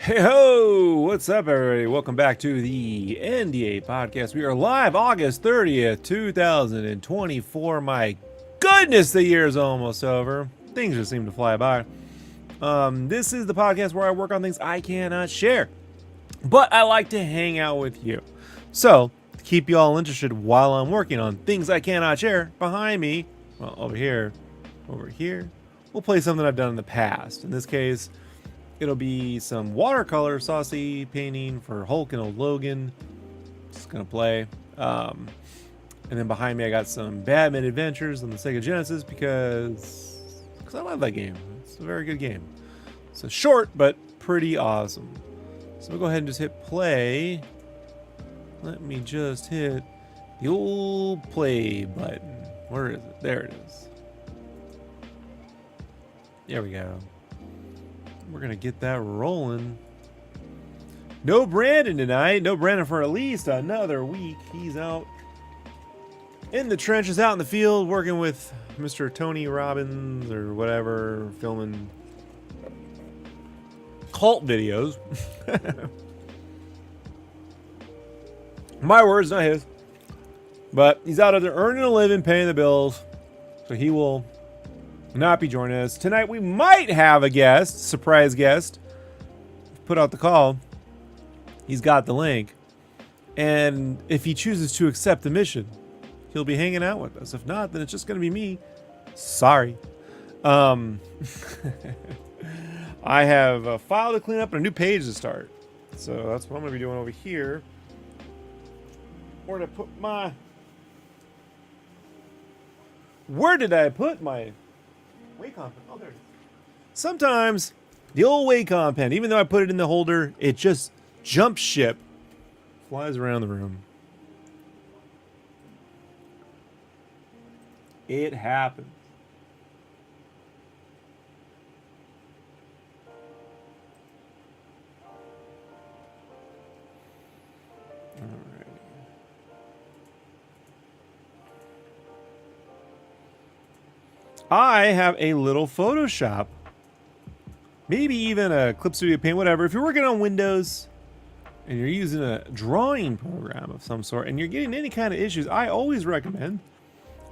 Hey ho! What's up, everybody? Welcome back to the NDA podcast. We are live August 30th, 2024. My goodness, the year is almost over. Things just seem to fly by. This is the podcast where I work on things I cannot share, but I like to hang out with you. So, to keep you all interested while I'm working on things I cannot share, behind me, well, over here, we'll play something I've done in the past. In this case, it'll be some watercolor Saucy painting for Hulk and old Logan. Just gonna play. And then behind me I got some Batman Adventures on the Sega Genesis because I love that game. It's a very good game. It's short but pretty awesome. So we'll go ahead and just hit play. Let me just hit the old play button. Where is it? There it is. There we go. We're going to get that rolling. No Brandon tonight. No Brandon for at least another week. He's out in the trenches, out in the field, working with Mr. Tony Robbins or whatever, filming cult videos. My words, not his. But he's out there earning a living, paying the bills. So he will not be joining us tonight. We might have a guest, surprise guest. Put out the call. He's got the link, and if he chooses to accept the mission, he'll be hanging out with us. If not, then it's just going to be me. Sorry. I have a file to clean up and a new page to start, so that's what I'm going to be doing over here. Where did I put my Wacom pen? Oh, there it is. Sometimes the old Wacom pen, even though I put it in the holder, it just jumps ship, flies around the room. It happens. All right. I have a little Photoshop, maybe even a Clip Studio Paint, whatever. If you're working on Windows and you're using a drawing program of some sort and you're getting any kind of issues, I always recommend,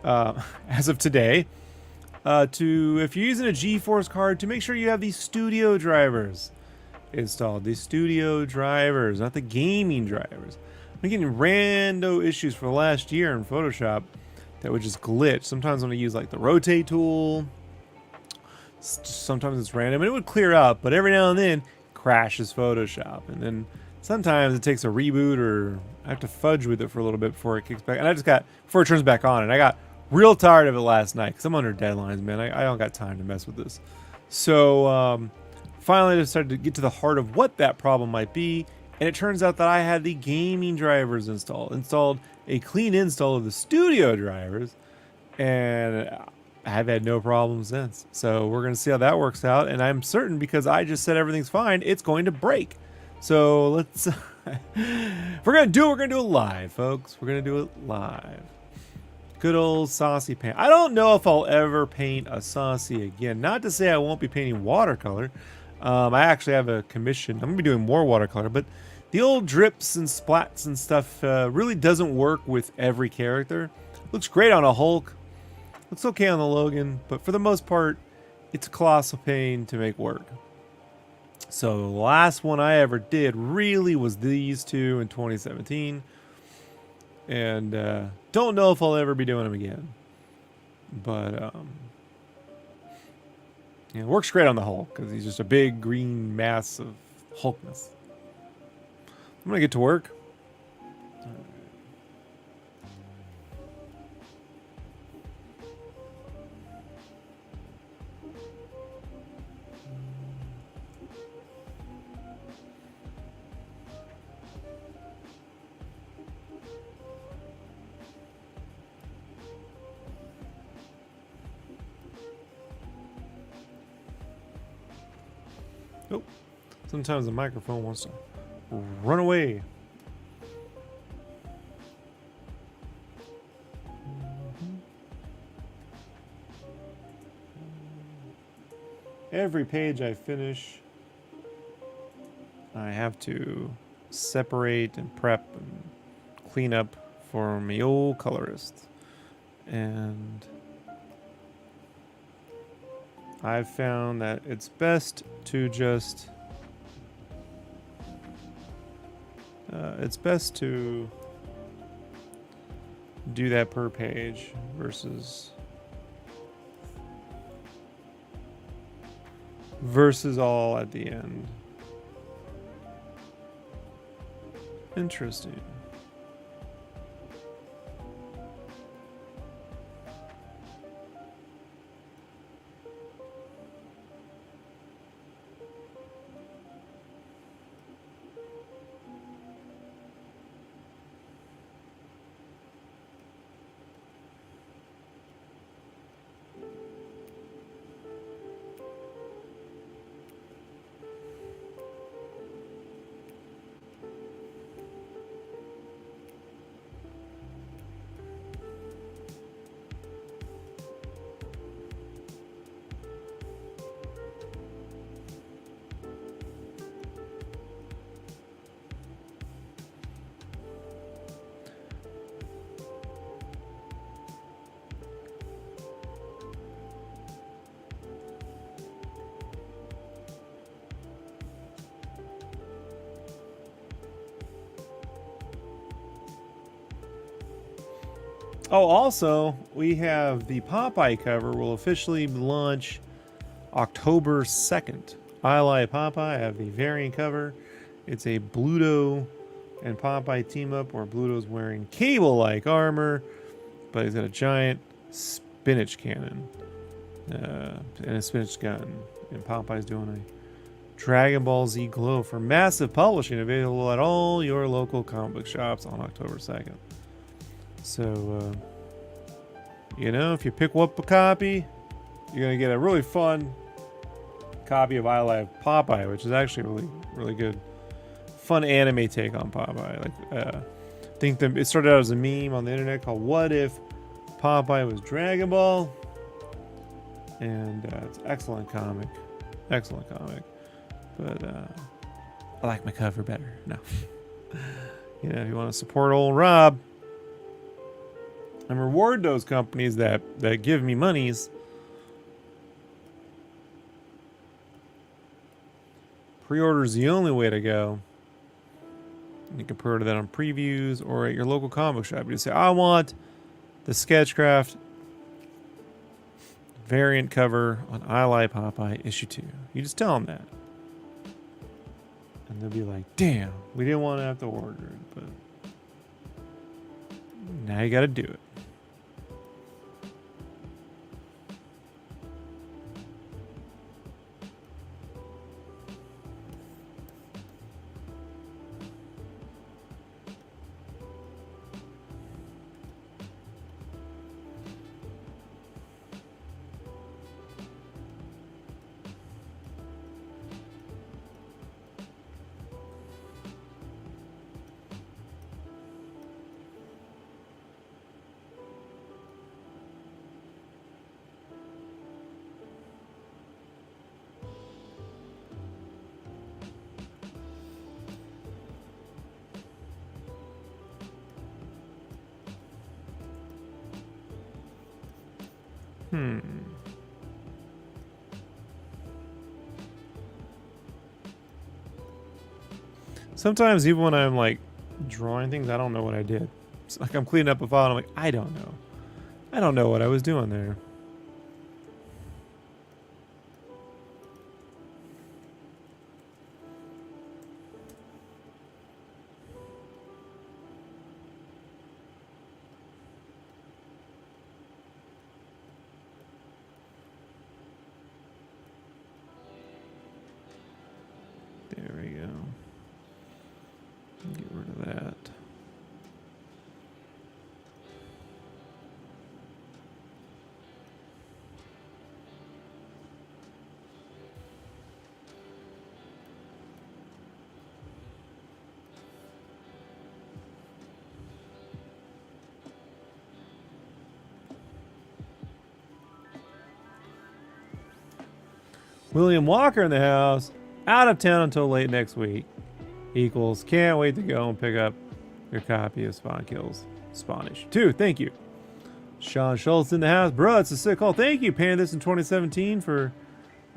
as of today, if you're using a GeForce card, to make sure you have these studio drivers installed. These studio drivers, not the gaming drivers. I'm getting rando issues for the last year in Photoshop that would just glitch. Sometimes when I use like the rotate tool, sometimes it's random and it would clear up, but every now and then crashes Photoshop. And then sometimes it takes a reboot, or I have to fudge with it for a little bit before it kicks back. And before it turns back on, and I got real tired of it last night because I'm under deadlines, man. I don't got time to mess with this. So finally I decided to get to the heart of what that problem might be. And it turns out that I had the gaming drivers installed a clean install of the studio drivers, and I've had no problems since. So we're going to see how that works out, and I'm certain, because I just said everything's fine, it's going to break. So let's we're going to do it live, folks. We're going to do it live. Good old Saucy paint. I don't know if I'll ever paint a Saucy again. Not to say I won't be painting watercolor. I actually have a commission. I'm going to be doing more watercolor, but the old drips and splats and stuff really doesn't work with every character. Looks great on a Hulk. Looks okay on the Logan, but for the most part, it's a colossal pain to make work. So the last one I ever did really was these two in 2017. And don't know if I'll ever be doing them again. But yeah, it works great on the Hulk because he's just a big green mass of Hulkness. I'm gonna get to work. Oh, sometimes the microphone wants to run away. Every page I finish I have to separate and prep and clean up for my old colorist. And I've found that it's best to just do that per page versus all at the end. Interesting. Oh, also, we have the Popeye cover will officially launch October 2nd. I Like Popeye. I have the variant cover. It's a Bluto and Popeye team up where Bluto's wearing cable-like armor, but he's got a giant spinach cannon and a spinach gun. And Popeye's doing a Dragon Ball Z glow for massive publishing, available at all your local comic book shops on October 2nd. So, you know, if you pick up a copy, you're going to get a really fun copy of I Like Popeye, which is actually really, really good. Fun anime take on Popeye. Like, I think it started out as a meme on the internet called What If Popeye Was Dragon Ball? And it's an excellent comic. Excellent comic. But I like my cover better. No. You know, if you want to support old Rob and reward those companies that give me monies, pre-order is the only way to go. You can pre-order that on previews or at your local comic shop. You just say, I want the Sketchcraft variant cover on I Like Popeye issue 2. You just tell them that. And they'll be like, damn, we didn't want to have to order it, but now you got to do it. Sometimes even when I'm like drawing things, I don't know what I did. It's like I'm cleaning up a file and I'm like, I don't know. I don't know what I was doing there. There we go. Get rid of that. William Walker in the house. Out of town until late next week. equals can't wait to go and pick up your copy of Spawn Kills Spawn issue 2. Thank you. Sean Schultz in the house. Bro, it's a sick call. Thank you. Painted this in 2017 for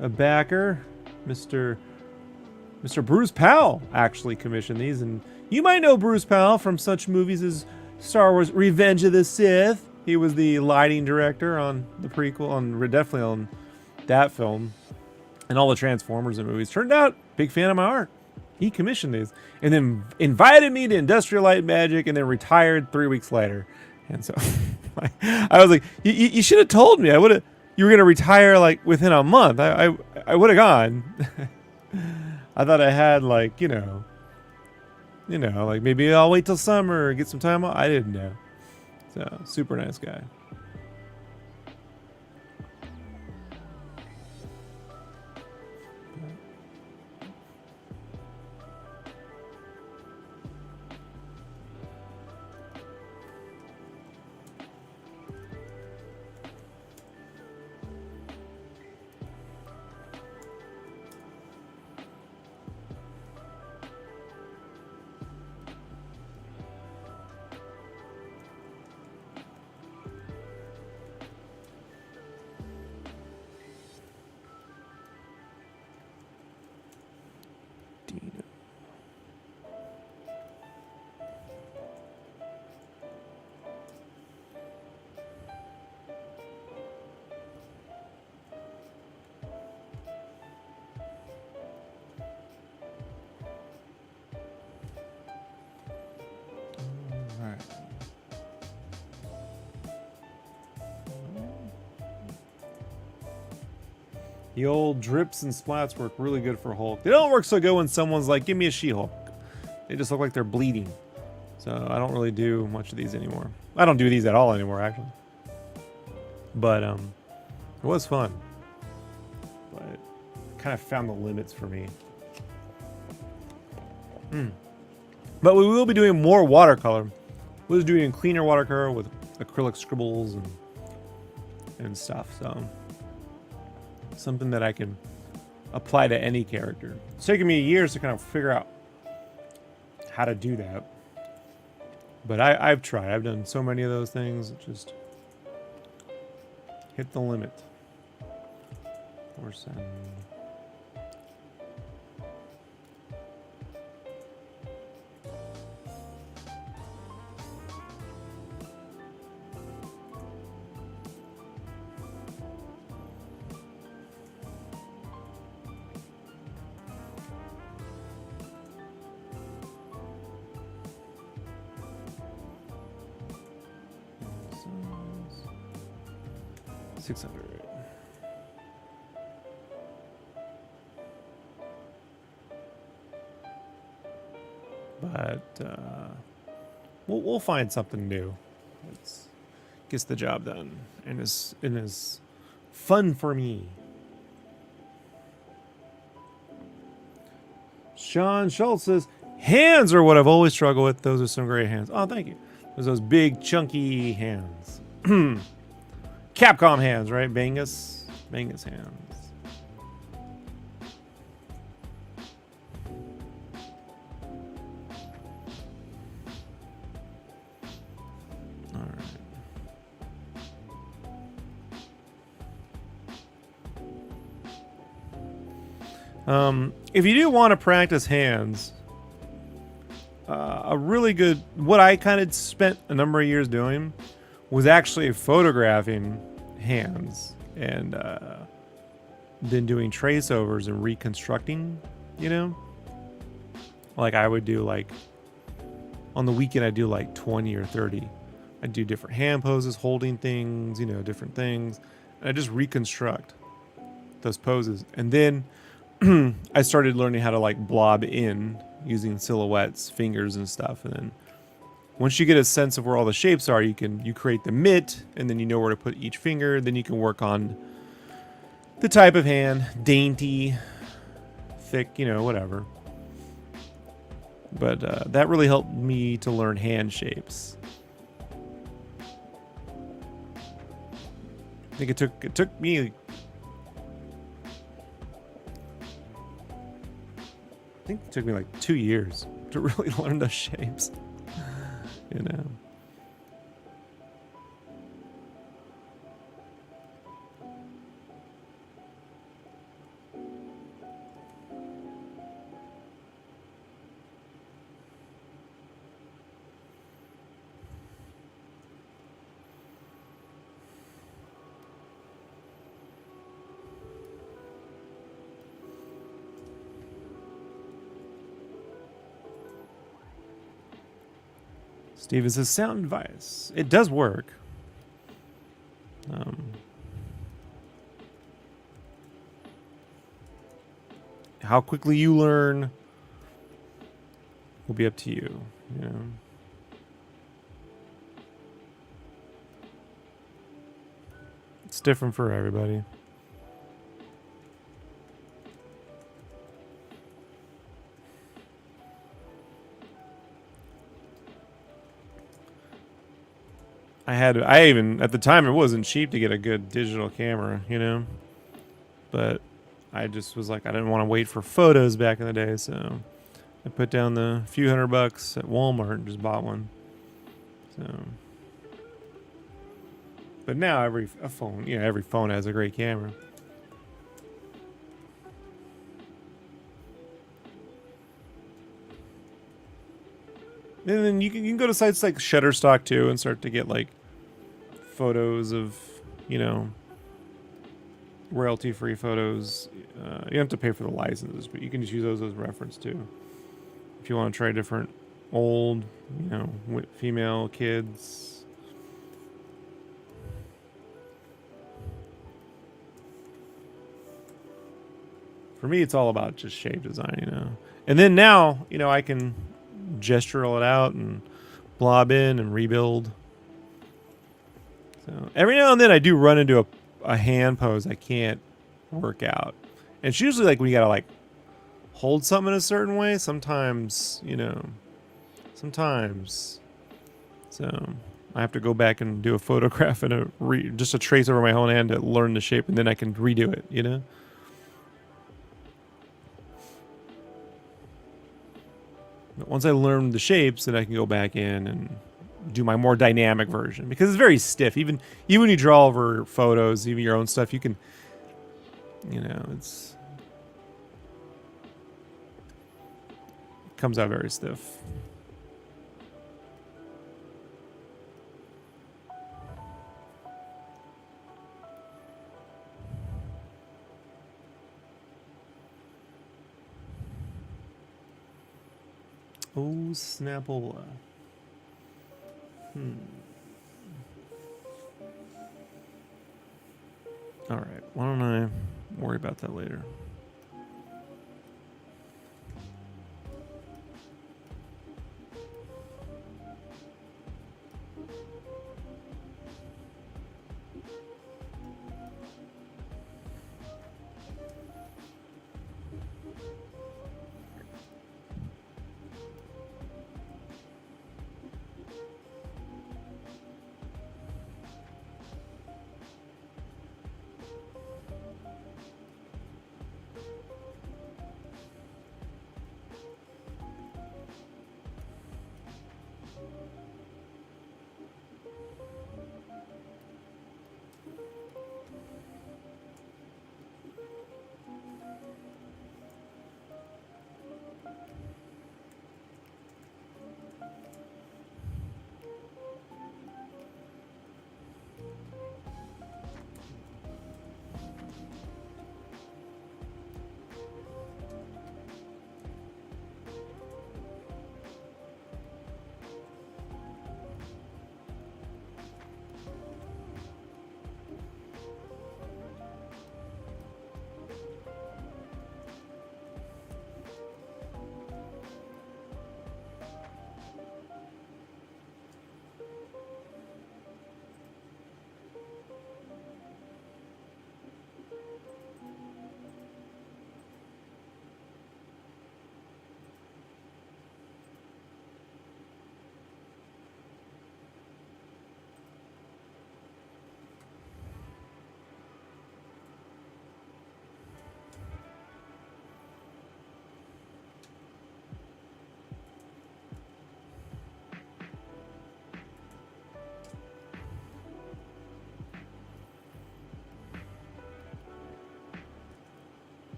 a backer. Mr. Bruce Powell actually commissioned these, and you might know Bruce Powell from such movies as Star Wars Revenge of the Sith. He was the lighting director on the prequel, definitely on that film, and all the Transformers and movies. Turned out, big fan of my art. He commissioned these, and then invited me to Industrial Light and Magic, and then retired 3 weeks later. And so, I was like, you should have told me. I would have. You were gonna retire like within a month. I would have gone. I thought I had like like maybe I'll wait till summer, get some time off. I didn't know. So super nice guy. The old drips and splats work really good for Hulk. They don't work so good when someone's like, give me a She-Hulk. They just look like they're bleeding. So I don't really do much of these anymore. I don't do these at all anymore, actually. But it was fun. But it kind of found the limits for me. But we will be doing more watercolor. We'll be doing cleaner watercolor with acrylic scribbles and stuff. So something that I can apply to any character. It's taken me years to kind of figure out how to do that. But I've tried. I've done so many of those things. It just hit the limit. Force and we'll find something new. Gets the job done and is fun for me. Sean Schultz says, hands are what I've always struggled with. Those are some great hands. Oh, thank you. There's those big chunky hands. Capcom hands, right? Bangus hands. If you do want to practice hands, a really good, what I kind of spent a number of years doing was actually photographing hands and then doing trace overs and reconstructing, like I would do, like on the weekend I'd do like 20 or 30. I'd do different hand poses, holding things, different things, and I just reconstruct those poses. And then I started learning how to like blob in using silhouettes, fingers and stuff. And then once you get a sense of where all the shapes are, you create the mitt, and then you know where to put each finger. Then you can work on the type of hand, dainty, thick, whatever. But that really helped me to learn hand shapes. I think it took me think it took me like 2 years to really learn those shapes. You know. Steven says sound advice. It does work. How quickly you learn will be up to you. You know. It's different for everybody. I even, at the time, it wasn't cheap to get a good digital camera, you know? But I just was like, I didn't want to wait for photos back in the day, so I put down the few $100 at Walmart and just bought one. So, but now every phone has a great camera. And then you can go to sites like Shutterstock too and start to get like photos of, you know, royalty-free photos. You have to pay for the licenses, but you can just use those as reference too. If you want to try different old, you know, female kids. For me, it's all about just shape design, you know. And then now, you know, I can gestural it out and blob in and rebuild. So every now and then I do run into a hand pose I can't work out. And it's usually like when you gotta like hold something in a certain way. Sometimes, you know, sometimes. So I have to go back and do a photograph and just a trace over my whole hand to learn the shape, and then I can redo it, you know? But once I learn the shapes, then I can go back in and do my more dynamic version, because it's very stiff. Even when you draw over photos, even your own stuff, you can, you know, it comes out very stiff. Oh, Snapola. All right. Why don't I worry about that later?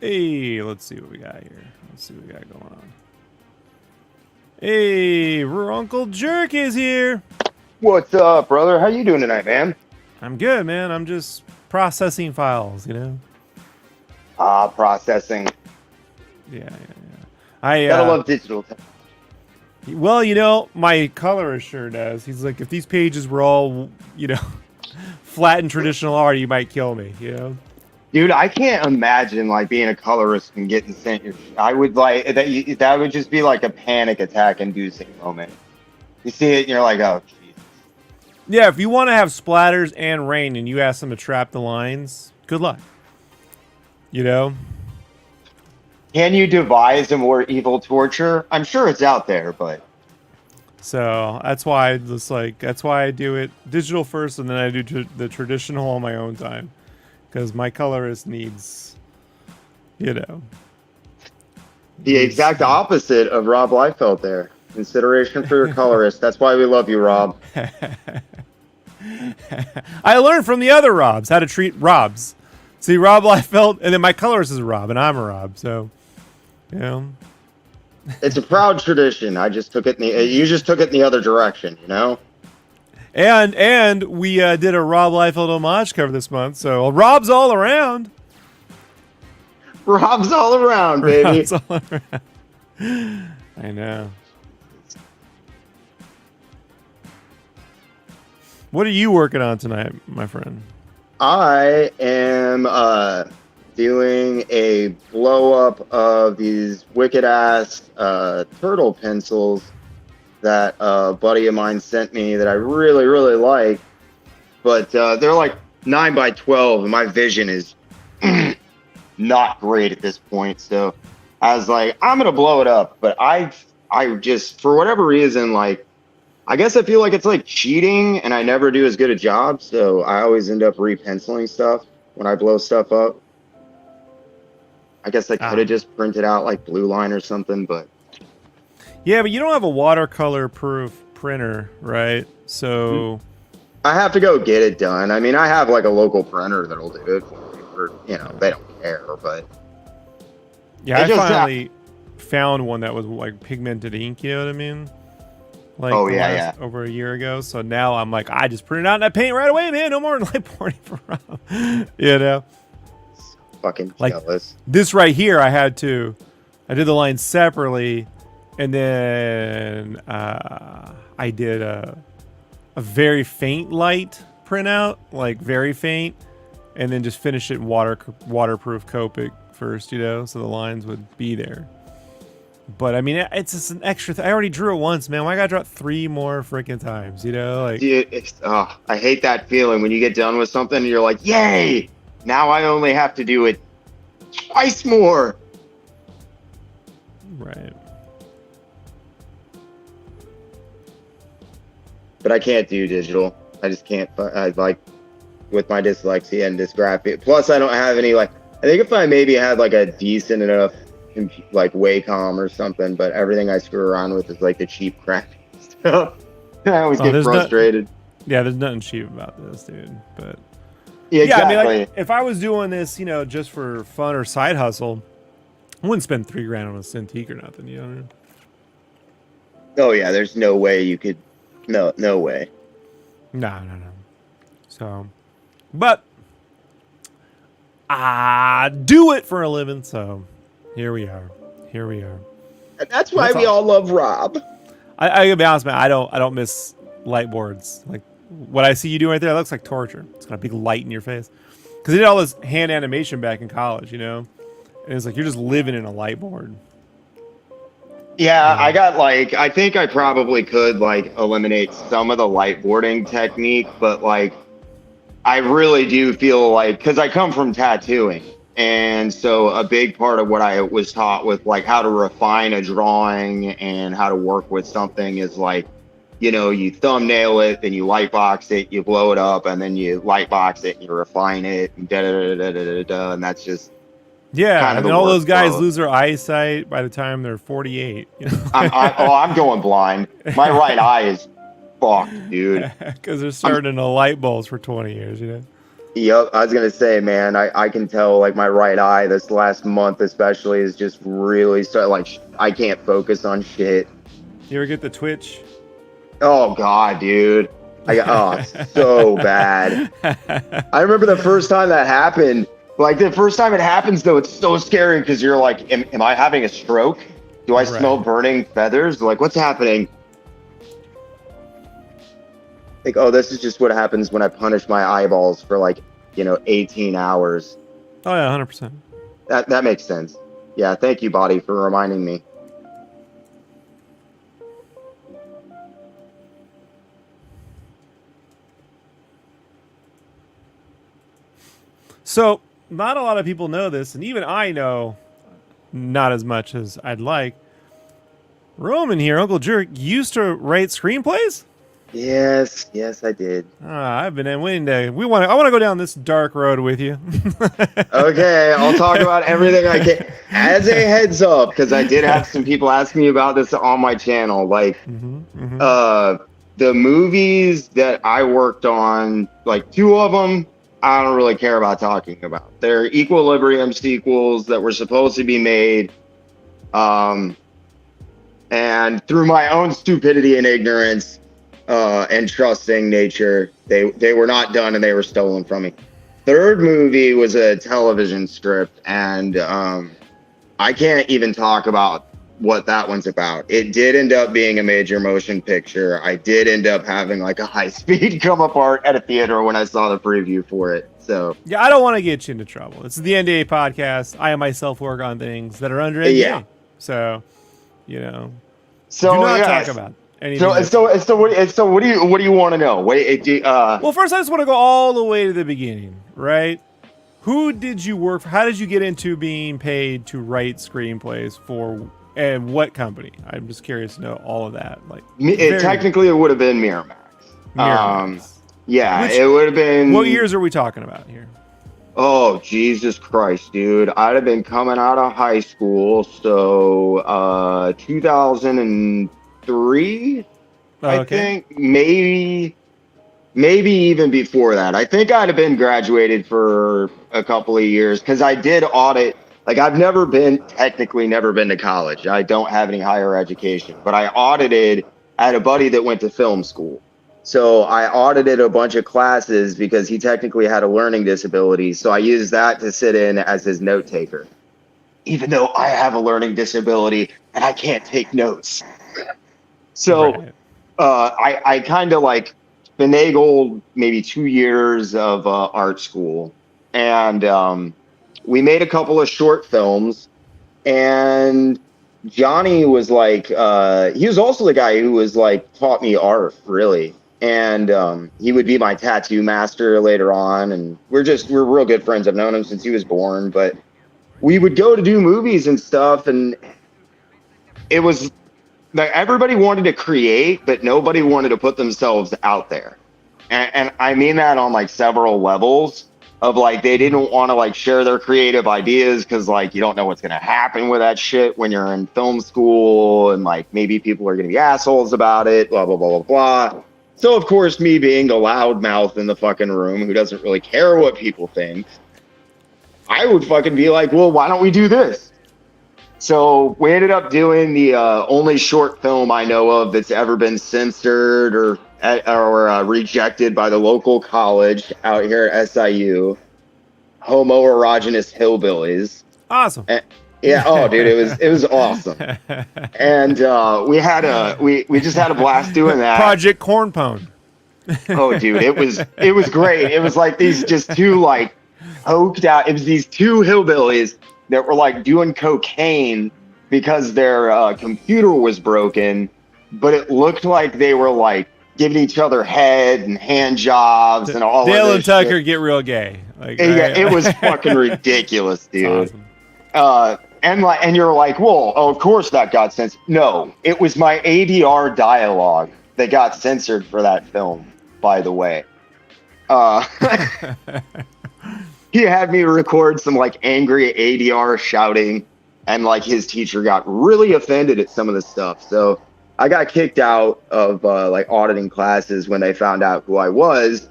Hey, let's see what we got here. Let's see what we got going on. Hey, Uncle Jerk is here. What's up, brother? How you doing tonight, man? I'm good, man. I'm just processing files, you know? Processing. Yeah. I, Gotta love digital tech. well, you know, my colorist sure does. He's like, if these pages were all, you know, flat and traditional art, you might kill me, you know? Dude, I can't imagine like being a colorist and getting sent your. I would like that. That would just be like a panic attack inducing moment. You see it, and you're like, oh, Jesus. Yeah, if you want to have splatters and rain and you ask them to trap the lines, good luck. You know? Can you devise a more evil torture? I'm sure it's out there, but So that's why I just like that's why I do it digital first, and then I do the traditional on my own time, because my colorist needs, you know, the exact opposite of Rob Liefeld there. Consideration for your colorist. That's why we love you, Rob. I learned from the other Robs how to treat Robs. See, Rob Liefeld, and then my colorist is a Rob, and I'm a Rob. So, you know, It's a proud tradition. I just took it. You just took it in the other direction, you know. and we did a Rob Liefeld homage cover this month. So Rob's all around. Rob's all around, baby. Rob's all around. I know. What are you working on tonight, my friend? I am doing a blow up of these wicked ass turtle pencils that a buddy of mine sent me that I really, really like. But they're like 9 by 12, and my vision is not great at this point. So I was like, I'm gonna blow it up. But I just, for whatever reason, like, I guess I feel like it's like cheating, and I never do as good a job, so I always end up repenciling stuff when I blow stuff up. I guess I could have just printed out like blue line or something, but Yeah, but you don't have a watercolor proof printer, right? So I have to go get it done. I mean, I have like a local printer that'll do it for me, for, you know, they don't care, but yeah, I finally found one that was like pigmented ink, you know what I mean? Like over a year ago. So now I'm like, I just print it out and I paint right away, man. No more light boarding for Rob. You know? Fucking like jealous. This right here, I did the lines separately, and then I did a very faint light printout, like very faint, and then just finish it in waterproof Copic first, you know, so the lines would be there. But I mean, it's just an extra. I already drew it once, man. Why I gotta draw it 3 more freaking times? You know, like. Dude, I hate that feeling when you get done with something and you're like, "Yay! Now I only have to do it twice more." Right. But I can't do digital. I just can't. I like with my dyslexia and dysgraphia. Plus, I don't have any like. I think if I maybe had like a decent enough like Wacom or something, but everything I screw around with is like the cheap crap stuff. I always get frustrated. There's nothing cheap about this, dude. But yeah, exactly. I mean, like, if I was doing this, you know, just for fun or side hustle, I wouldn't spend $3,000 on a Cintiq or nothing, you know. Oh yeah, there's no way you could. No way. No. So, but I do it for a living, so. Here we are. And that's why we all love Rob. I gotta be honest, man. I don't miss light boards. Like what I see you doing right there, it looks like torture. It's got a big light in your face. Because I did all this hand animation back in college, you know, and it's like you're just living in a light board. Yeah, I got like, I think I probably could like eliminate some of the light boarding technique, but like, I really do feel like, because I come from tattooing. And so a big part of what I was taught with like how to refine a drawing and how to work with something is like, you know, you thumbnail it, then you light box it, you blow it up, and then you light box it and you refine it, and and that's just kind of. And all those guys lose their eyesight by the time they're 48. You know? I'm going blind. My right eye is fucked, dude. Because they're starting in the light bulbs for 20 years, you know. Yep, I was gonna say, man, I can tell like my right eye this last month especially is just really start like I can't focus on shit. You ever get the twitch? Oh God, dude, so bad. I remember the first time that happened. Like the first time it happens though, it's so scary because you're like, am I having a stroke? Do I smell burning feathers? Like what's happening? Like, oh, this is just what happens when I punish my eyeballs for like, 18 hours. Oh yeah, 100%. That makes sense. Yeah, thank you, body, for reminding me. So, not a lot of people know this, and even I know not as much as I'd like. Roman here, Uncle Jerk, used to write screenplays? Yes, I did. I've been waiting to. I want to go down this dark road with you. Okay, I'll talk about everything I can. As a heads up, because I did have some people ask me about this on my channel. Like, the movies that I worked on, like 2 of them, I don't really care about talking about. They're Equilibrium sequels that were supposed to be made. And through my own stupidity and ignorance, and trusting nature, they were not done and they were stolen from me. Third movie was a television script, and I can't even talk about what that one's about. It did end up being a major motion picture. I did end up having like a high speed come apart at a theater when I saw the preview for it. So yeah, I don't want to get you into trouble. This is the NDA podcast. I myself work on things that are under NDA. Yeah. So, So do not talk about anything. So what do you want to know? Well, first I just want to go all the way to the beginning, right? Who did you work for? How did you get into being paid to write screenplays for, and what company? I'm just curious to know all of that. Like, technically, it would have been Miramax. Yeah, it would have been. What years are we talking about here? Oh, Jesus Christ, dude. I'd have been coming out of high school, so 2003, I think. Maybe even before that. I think I'd have been graduated for a couple of years, because I did audit. Like, I've never been to college. I don't have any higher education, but I audited. I had a buddy that went to film school. So I audited a bunch of classes because he technically had a learning disability. So I used that to sit in as his note taker, even though I have a learning disability and I can't take notes. So I kind of like finagled maybe 2 years of art school, and we made a couple of short films. And Johnny was like, he was also the guy who was like taught me art, really. And he would be my tattoo master later on, and we're real good friends. I've known him since he was born, but we would go to do movies and stuff, and it was like everybody wanted to create, but nobody wanted to put themselves out there. And I mean that on like several levels of like, they didn't want to like share their creative ideas because like you don't know what's going to happen with that shit when you're in film school, and like maybe people are going to be assholes about it, blah, blah, blah, blah, blah. So, of course, me being the loudmouth in the fucking room who doesn't really care what people think, I would fucking be like, well, why don't we do this? So we ended up doing the only short film I know of that's ever been censored or rejected by the local college out here at SIU, Homoerogenous Hillbillies. Awesome. Yeah. Oh, dude, it was awesome. And we just had a blast doing that. Project Cornpone. Oh, dude, it was great. It was like these just two like hoked out. It was these 2 hillbillies that were like doing cocaine because their computer was broken, but it looked like they were like giving each other head and hand jobs and all. Dale of and Tucker shit. Get real gay. Like, yeah, it was fucking ridiculous, dude. Awesome. And you're like, well, of course that got censored. No, it was my ADR dialogue that got censored for that film, by the way. He had me record some like angry ADR shouting, and like his teacher got really offended at some of the stuff. So I got kicked out of like auditing classes when they found out who I was.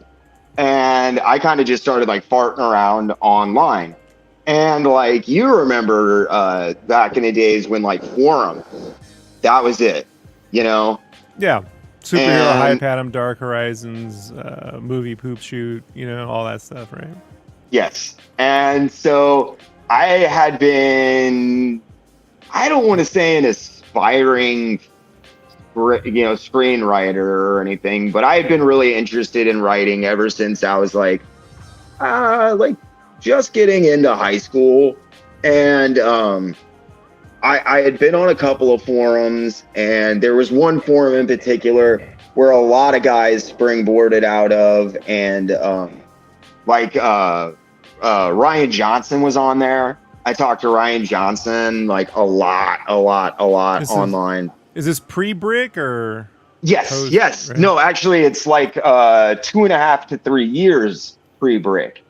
and I kind of just started like farting around online. And like you remember back in the days when like forums, that was it, you know? Yeah. Superhero And Hype Adam, Dark Horizons, movie poop shoot, all that stuff, right? yes. And so I had been, I don't want to say an aspiring, screenwriter or anything, but I had been really interested in writing ever since I was like just getting into high school. And I had been on a couple of forums, and there was one forum in particular where a lot of guys springboarded out of, and Ryan Johnson was on there. I talked to Ryan Johnson like a lot online. Is this pre-brick or? Yes, post, yes. right? No, actually, it's like 2.5 to 3 years pre-brick.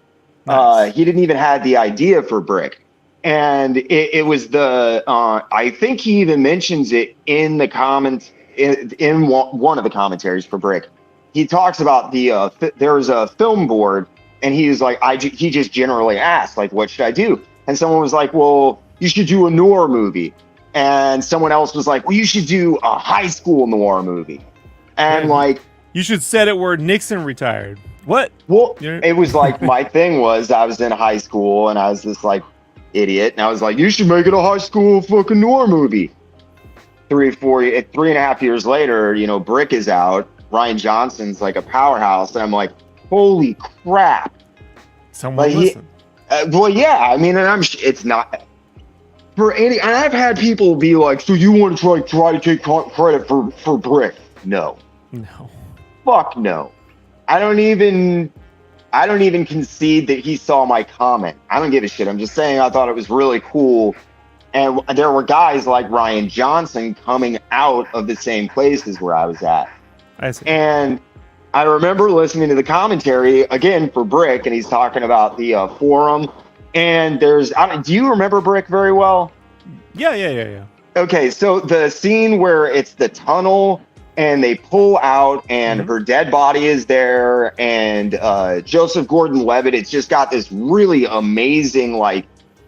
Nice. He didn't even have the idea for brick. And it was I think he even mentions it in the comments, in one of the commentaries for brick. He talks about there was a film board, and he was like, he just generally asked, like, what should I do? And someone was like, well, you should do a noir movie. And someone else was like, well, you should do a high school noir movie. And like, you should set it where Nixon retired. What? Well, it was like, my thing was, I was in high school and I was this like idiot, and I was like, you should make it a high school fucking noir movie. 3.5 years later, Brick is out. Ryan Johnson's like a powerhouse, and I'm like, holy crap! Someone listen. Well, yeah, I mean, and it's not for any. And I've had people be like, so you want to try to take credit for Brick? No, fuck no. I don't even concede that he saw my comment. I don't give a shit. I'm just saying I thought it was really cool. And there were guys like Ryan Johnson coming out of the same places where I was at. I see. And I remember listening to the commentary again for Brick, and he's talking about the forum. And do you remember Brick very well? Yeah. Okay, so the scene where it's the tunnel and they pull out, and her dead body is there, and Joseph Gordon-Levitt, it's just got this really amazing, like,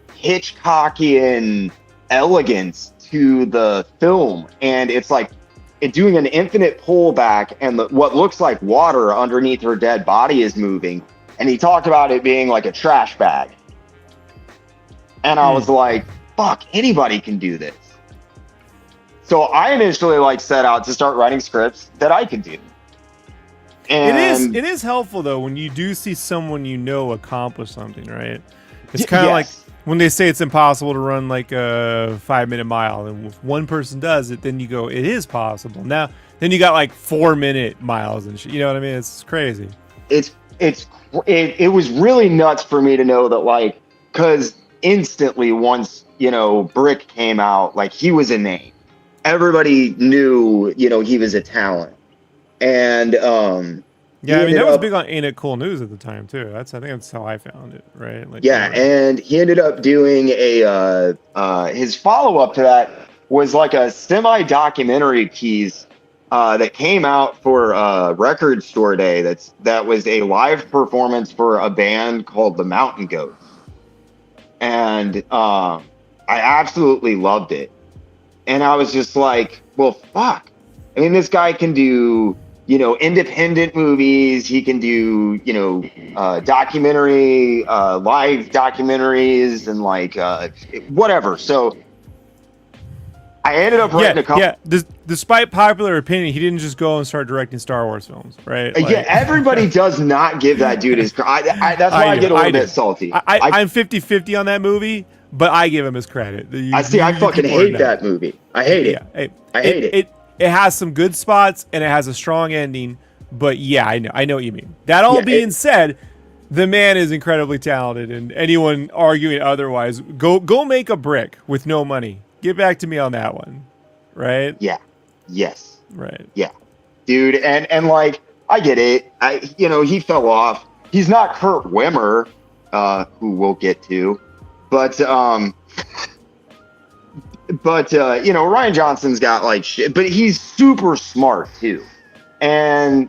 Hitchcockian elegance to the film, and it's like doing an infinite pullback, and what looks like water underneath her dead body is moving, and he talked about it being like a trash bag, and I was like, fuck, anybody can do this. So I initially set out to start writing scripts that I could do. And it is helpful though when you do see someone accomplish something, right? It's kind of like when they say it's impossible to run like a 5-minute mile, and if one person does it, then you go, it is possible. Now, then you got like 4-minute miles and shit. You know what I mean? It's crazy. It was really nuts for me to know that, because instantly once Brick came out, he was a name. Everybody knew, he was a talent. And yeah, I mean, that was big on Ain't It Cool News at the time too. I think that's how I found it, right? And he ended up doing his follow-up to that was like a semi-documentary piece that came out for Record Store Day. That was a live performance for a band called the Mountain Goats. And I absolutely loved it. And I was just like, well, fuck. I mean, this guy can do, independent movies. He can do, documentary, live documentaries, and whatever. So I ended up writing a couple. Yeah. Despite popular opinion, he didn't just go and start directing Star Wars films, right? Everybody does not give that dude his credit. That's why I get a little bit salty. I'm 50-50 on that movie. But I give him his credit. I fucking hate that movie. I hate it. Yeah, I hate it. It has some good spots and it has a strong ending. But yeah, I know what you mean. That all being said, the man is incredibly talented, and anyone arguing otherwise, go make a Brick with no money. Get back to me on that one, right? Yeah. Yes. Right. Yeah, dude, and I get it. He fell off. He's not Kurt Wimmer, who we'll get to. But Ryan Johnson's got shit, but he's super smart too. And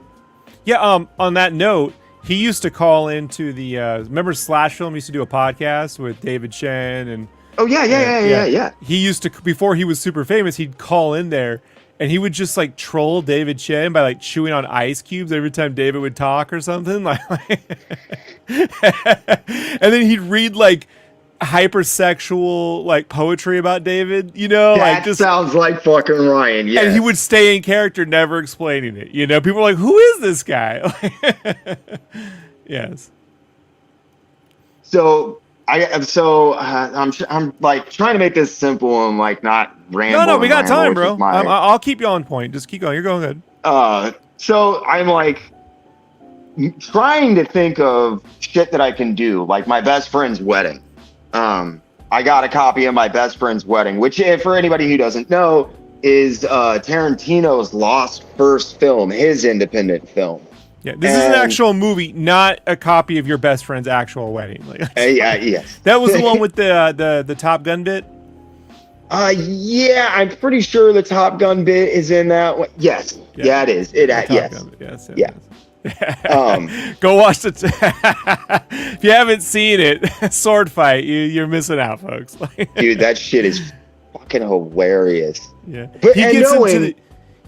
yeah, on that note, he used to call into the remember Slash Film used to do a podcast with David Chen and Oh yeah. he used to, before he was super famous, he'd call in there and he would just like troll David Chen by like chewing on ice cubes every time David would talk or something like and then he'd read like hypersexual like poetry about David, you know, That like just sounds like fucking Ryan. Yeah. and he would stay in character, never explaining it. You know, people are like, "Who is this guy?" Yes. So I'm like trying to make this simple and like not rambling. No, we got time, bro. which is my- I'll keep you on point. Just keep going. You're going good. So I'm like trying to think of shit that I can do, like my best friend's wedding. I got a copy of my best friend's wedding, which, for anybody who doesn't know, is Tarantino's lost first film, his independent film. Yeah, this is an actual movie, not a copy of your best friend's actual wedding. Like, yes. that was the one with the Top Gun bit. Yeah, I'm pretty sure the Top Gun bit is in that one. Yes, yeah, it is. Yes. Yes. Yeah. Go watch the. If you haven't seen it, Sword Fight, you're missing out, folks. Dude, that shit is fucking hilarious. Yeah, But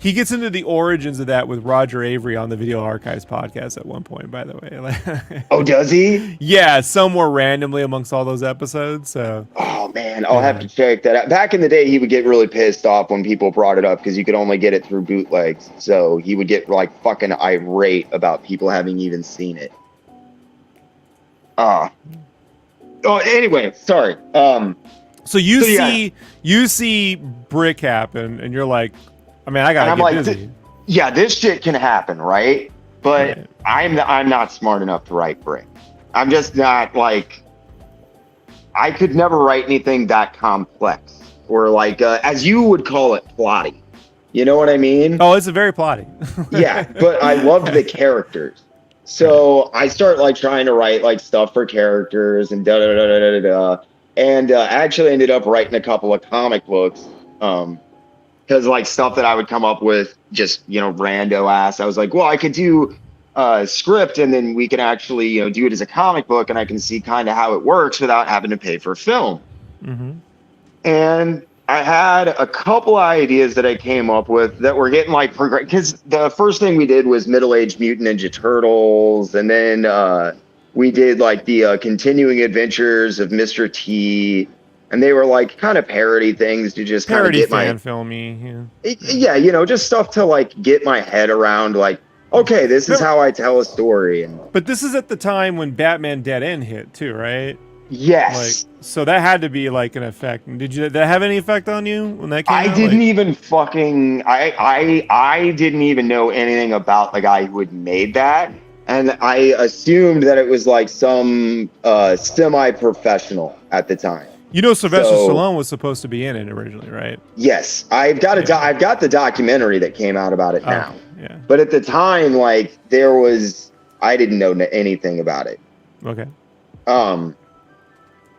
he gets into the origins of that with Roger Avery on the Video Archives podcast at one point. By the way, oh, does he? Yeah, somewhere randomly amongst all those episodes. So, oh man, I'll have to check that out. Back in the day, he would get really pissed off when people brought it up because you could only get it through bootlegs. So he would get like fucking irate about people having even seen it. Oh, anyway, sorry. So you see Brick happen, and you're like, I mean, I gotta get busy. This shit can happen, right? But right. I'm not smart enough to write Brick. I'm just not like. I could never write anything that complex or like, as you would call it, plotty. You know what I mean? Oh, it's a very plotty. Yeah, but I loved the characters. So I start like trying to write like stuff for characters and and I actually ended up writing a couple of comic books. Because like stuff that I would come up with just, rando ass. I was like, well, I could do a script and then we can actually, do it as a comic book and I can see kind of how it works without having to pay for film. Mm-hmm. And I had a couple ideas that I came up with that were getting like, because the first thing we did was Middle-Aged Mutant Ninja Turtles. And then we did like the Continuing Adventures of Mr. T. And they were like kind of parody things to just kind of get fan filmy. Yeah, just stuff to like get my head around. Like, okay, this is how I tell a story. But this is at the time when Batman Dead End hit too, right? Yes. Like, so that had to be like an effect. Did that have any effect on you when that came out? I didn't even fucking. I didn't even know anything about the guy who had made that, and I assumed that it was like some semi-professional at the time. Sylvester Stallone was supposed to be in it originally, right? Yes, I've got I've got the documentary that came out about it now. Yeah. But at the time, like I didn't know anything about it. Okay.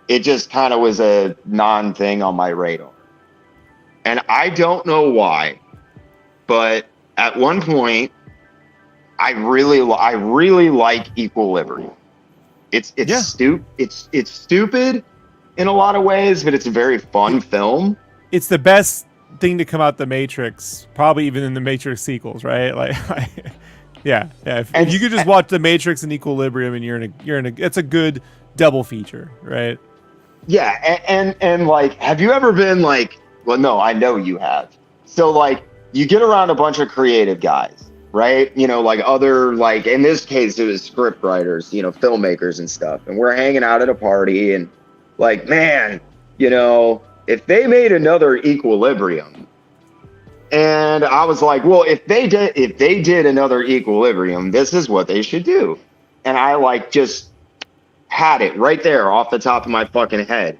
It just kind of was a non-thing on my radar, and I don't know why, but at one point, I really like Equilibrium. It's stupid in a lot of ways, but it's a very fun film. It's the best thing to come out the Matrix, probably even in the Matrix sequels, right? Like yeah. If you could just watch the Matrix and Equilibrium, and you're in a it's a good double feature, right? Yeah, and like, have you ever been like? Well, no, I know you have. So like, you get around a bunch of creative guys, right? Like other, like in this case, it was script writers, filmmakers and stuff, and we're hanging out at a party and. Like, man, if they made another Equilibrium, and I was like, well, if they did another Equilibrium, this is what they should do. And I like just had it right there off the top of my fucking head.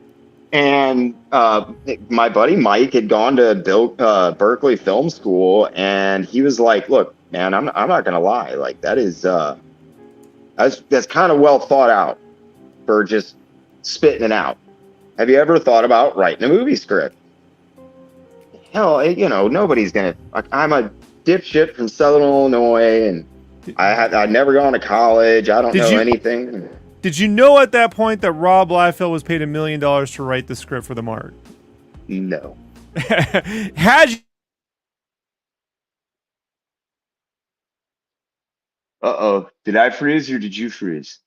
And my buddy Mike had gone to Berkeley Film School, and he was like, look, man, I'm not gonna lie, like that is that's kind of well thought out for just spitting it out. Have you ever thought about writing a movie script? Hell, nobody's gonna. I'm a dipshit from Southern Illinois, and I'd never gone to college. I don't Did know you- anything. Did you know at that point that Rob Liefeld was paid $1 million to write the script for the Mark? No. Had you Uh-oh. Did I freeze or did you freeze?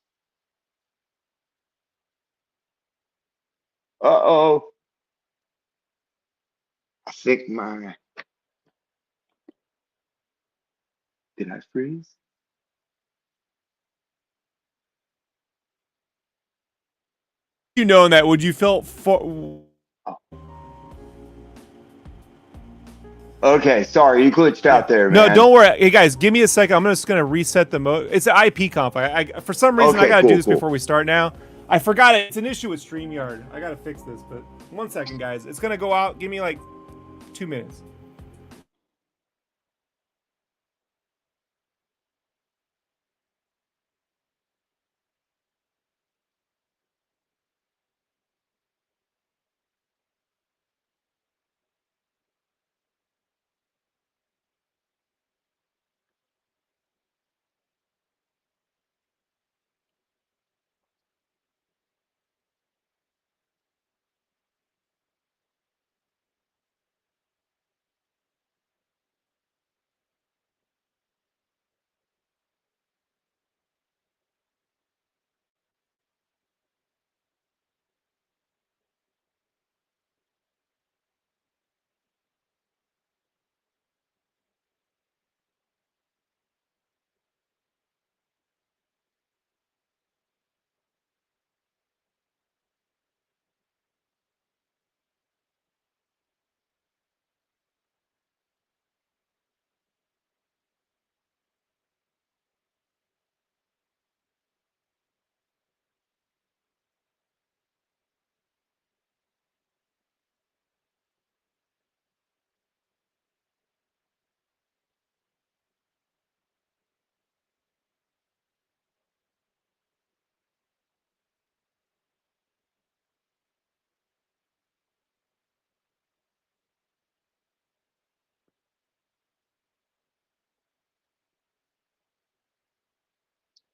Uh-oh. I think my... Did I freeze? known that, would you felt for? Okay, sorry, you glitched out there, No, man. don't worry. Hey guys, give me a second. I'm just gonna reset the mode. It's an IP comp. I for some reason Okay, I gotta cool, do this cool. before we start now. I forgot it. It's an issue with StreamYard. I gotta fix this, but 1 second, guys. It's gonna go out. Give me like 2 minutes.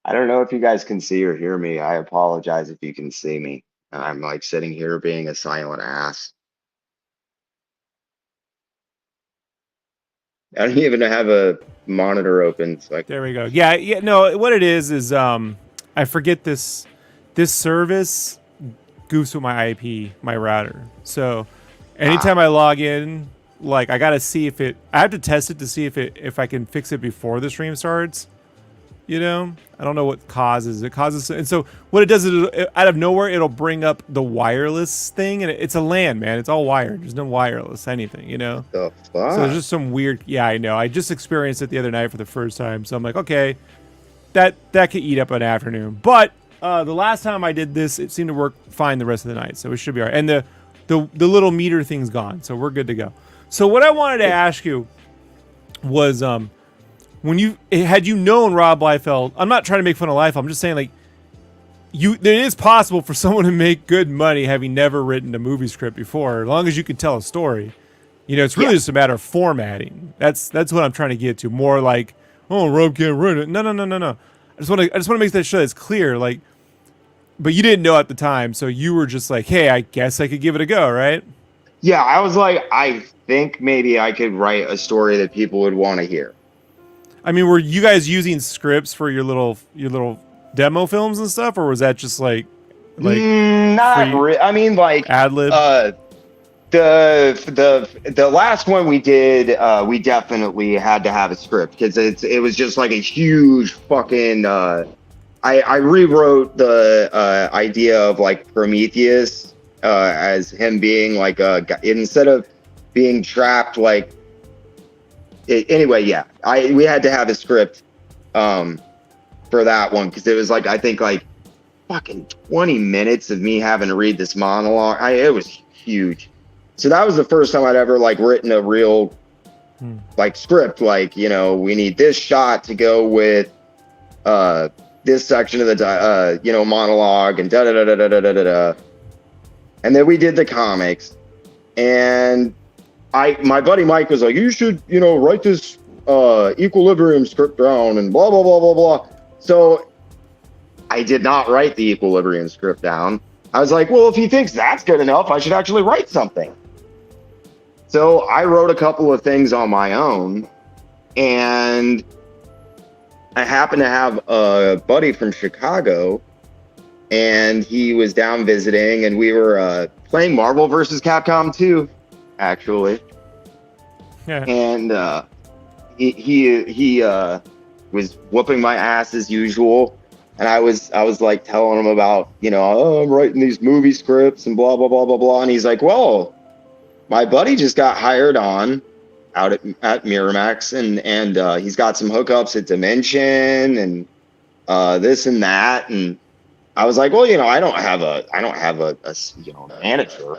I don't know if you guys can see or hear me. I apologize if you can see me. I'm like sitting here being a silent ass. I don't even have a monitor open. So There we go. Yeah, yeah. No, what it is I forget this service goofs with my IP, my router. So anytime I log in, like I gotta see if it. I have to test it to see if I can fix it before the stream starts. You know, I don't know what causes it. Causes, and so what it does is out of nowhere it'll bring up the wireless thing, and it's a LAN, man. It's all wired. There's no wireless anything, you know. the fuck? So there's just some weird. Yeah, I know. I just experienced it the other night for the first time, so I'm like, okay, that could eat up an afternoon. But the last time I did this, it seemed to work fine the rest of the night, so it should be all right. And the little meter thing's gone, so we're good to go. So what I wanted to ask you was when had you known Rob Liefeld, I'm not trying to make fun of Liefeld, I'm just saying like it is possible for someone to make good money having never written a movie script before, as long as you can tell a story. You know, it's really just a matter of formatting. That's what I'm trying to get to. More like, oh, Rob can't write it. No. I just want to make that sure it's clear. Like, but you didn't know at the time, so you were just like, hey, I guess I could give it a go, right? Yeah, I was like, I think maybe I could write a story that people would want to hear. I mean, were you guys using scripts for your little demo films and stuff, or was that just like Not really. I mean, like ad lib? The last one we did, we definitely had to have a script because it was just like a huge fucking. I rewrote the idea of like Prometheus as him being like a instead of being trapped like. Anyway, yeah, we had to have a script for that one because it was like I think like fucking 20 minutes of me having to read this monologue. It was huge. So that was the first time I'd ever like written a real like script. Like, you know, we need this shot to go with this section of the monologue and da da da da da da da da. And then we did the comics, and my buddy Mike was like, you should, write this equilibrium script down and blah, blah, blah, blah, blah. So I did not write the equilibrium script down. I was like, well, if he thinks that's good enough, I should actually write something. So I wrote a couple of things on my own, and I happened to have a buddy from Chicago, and he was down visiting, and we were playing Marvel vs. Capcom 2, actually. Yeah. And he was whooping my ass as usual. And I was like telling him about, oh, I'm writing these movie scripts and blah, blah, blah, blah, blah. And he's like, well, my buddy just got hired on out at Miramax, and he's got some hookups at Dimension and this and that. And I was like, well, I don't have a manager.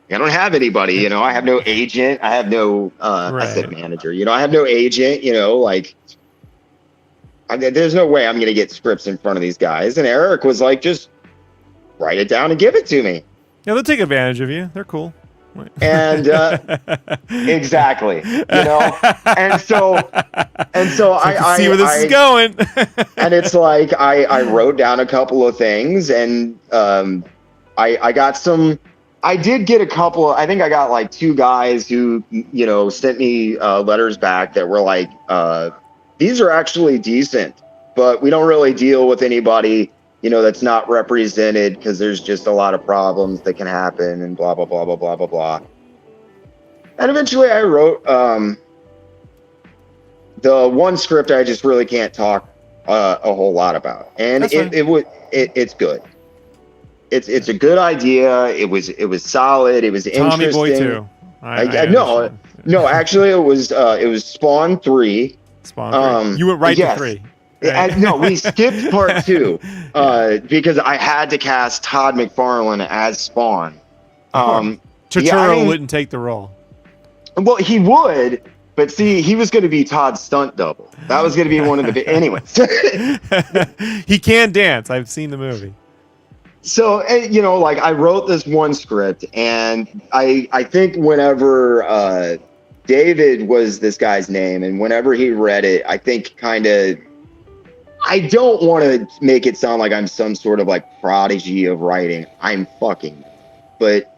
I don't have anybody, I have no agent. I have no, Right. I said manager, I have no agent, there's no way I'm going to get scripts in front of these guys. And Eric was like, just write it down and give it to me. Yeah, they'll take advantage of you. They're cool. And exactly, and so I see where this is going. And it's like I wrote down a couple of things, and I got some. I did get a couple. I think I got like 2 guys who sent me letters back that were like, these are actually decent, but we don't really deal with anybody that's not represented because there's just a lot of problems that can happen and blah, blah, blah, blah, blah, blah, blah. And eventually I wrote the one script I just really can't talk a whole lot about. And it's good. It's a good idea. It was solid. It was interesting. Tommy Boy 2. No, actually it was Spawn 3. Spawn 3. You went right to 3. Right? No, we skipped part 2 because I had to cast Todd McFarlane as Spawn. Turturro wouldn't take the role. Well, he would, but see, he was going to be Todd's stunt double. That was going to be one of the anyways. He can dance. I've seen the movie. So, like I wrote this one script, and I think whenever David was this guy's name, and whenever he read it, I think I don't want to make it sound like I'm some sort of like prodigy of writing. I'm fucking, but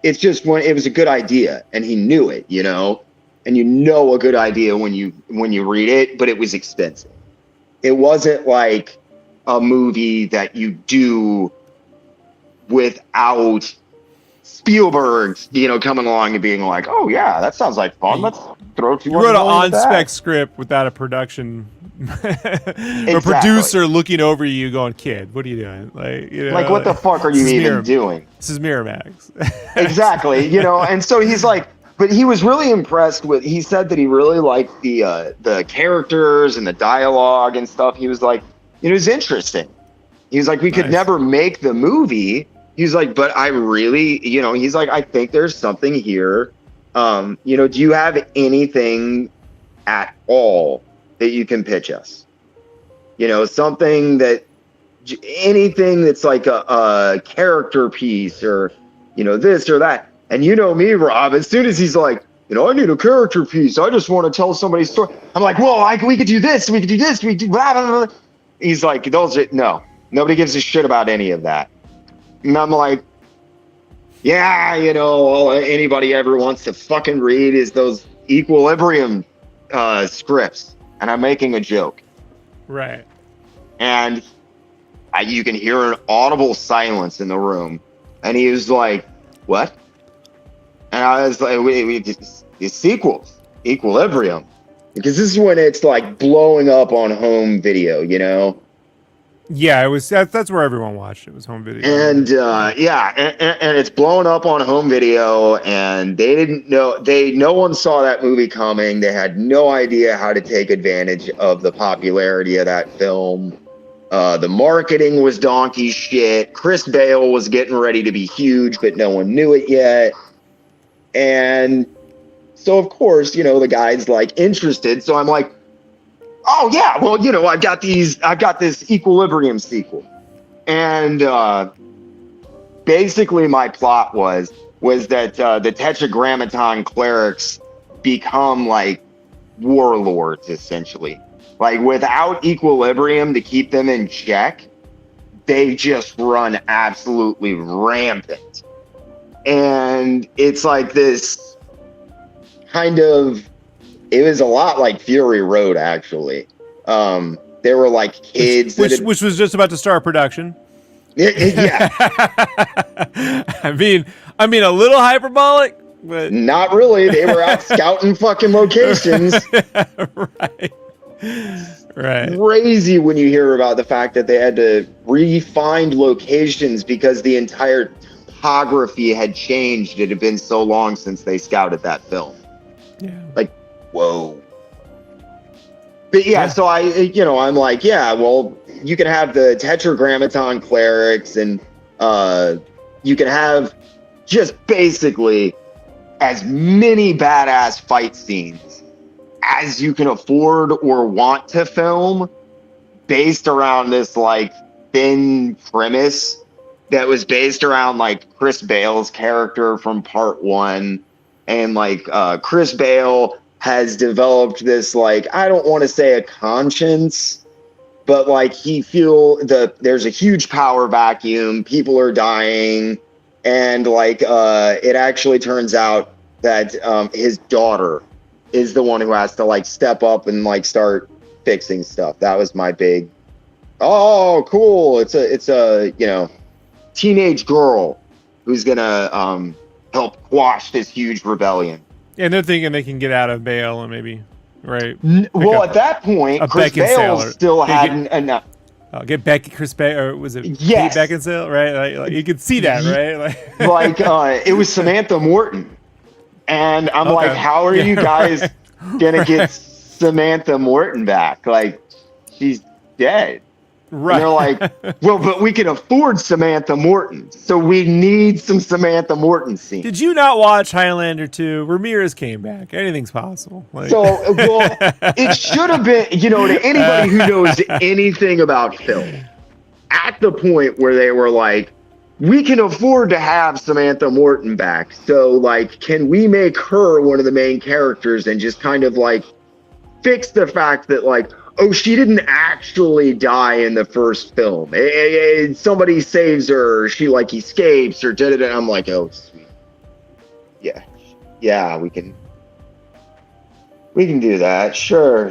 it's just it was a good idea, and he knew it, and a good idea when you read it, but it was expensive. It wasn't like a movie that you do without Spielberg, coming along and being like, oh yeah, that sounds like fun. Let's throw 200 You wrote an million on-spec script without a production Exactly. a producer looking over you going, kid, what are you doing? Like, what the fuck are you even doing? This is Miramax. Exactly. And so he's like, but he was really impressed with, he said that he really liked the characters and the dialogue and stuff. He was like, it was interesting. He was like, we could never make the movie. He's like, but I really, he's like, I think there's something here. Do you have anything at all that you can pitch us? Something anything that's like a character piece or, this or that. And me, Rob, as soon as he's like, I need a character piece. I just want to tell somebody's story. I'm like, well, we could do this. We could do this. We could do blah, blah, blah. He's like, no, nobody gives a shit about any of that. And I'm like, yeah, all anybody ever wants to fucking read is those Equilibrium scripts. And I'm making a joke. Right. And you can hear an audible silence in the room. And he was like, what? And I was like, these sequels, Equilibrium. Because this is when it's like blowing up on home video, Yeah, it was. That's where everyone watched. It was home video. And and it's blowing up on home video, and they didn't know. No one saw that movie coming. They had no idea how to take advantage of the popularity of that film. The marketing was donkey shit. Chris Bale was getting ready to be huge, but no one knew it yet. And so, of course, the guy's like interested. So I'm like, oh yeah, well, I've got this Equilibrium sequel. And basically my plot was that the Tetragrammaton clerics become like warlords, essentially. Like, without equilibrium to keep them in check, they just run absolutely rampant. And it's like this kind of, it was a lot like Fury Road, actually. There were like kids which was just about to start production. Yeah. I mean, a little hyperbolic, but not really. They were out scouting fucking locations. Right. Crazy when you hear about the fact that they had to re-find locations because the entire topography had changed. It had been so long since they scouted that film. Yeah. Like, whoa. But yeah, so I'm like, yeah, well, you can have the Tetragrammaton clerics, and you can have just basically as many badass fight scenes as you can afford or want to film, based around this like thin premise that was based around like Chris Bale's character from part 1, and like Chris Bale has developed this, like, I don't want to say a conscience, but like there's a huge power vacuum, people are dying, and like it actually turns out that his daughter is the one who has to like step up and like start fixing stuff. That was my big, oh cool, it's a teenage girl who's gonna help quash this huge rebellion. And they're thinking they can get out of Bale and maybe, right? Well, at that point, Chris Bale still hadn't enough. Get Chris Bale, or was it yes. Kate Beckinsale, right? Like you could see that, right? Like it was Samantha Morton, and I'm like, how are you guys gonna get Samantha Morton back? Like, she's dead. Right. And they're like, well, but we can afford Samantha Morton, so we need some Samantha Morton scenes. Did you not watch Highlander 2? Ramirez came back. Anything's possible. Like... So, well, it should have been, to anybody who knows anything about film, at the point where they were like, we can afford to have Samantha Morton back, so, like, can we make her one of the main characters and just kind of, like, fix the fact that, like, oh, she didn't actually die in the first film. Somebody saves her, or she like escapes, or da-da-da. I'm like, oh, sweet. Yeah, we can do that. Sure.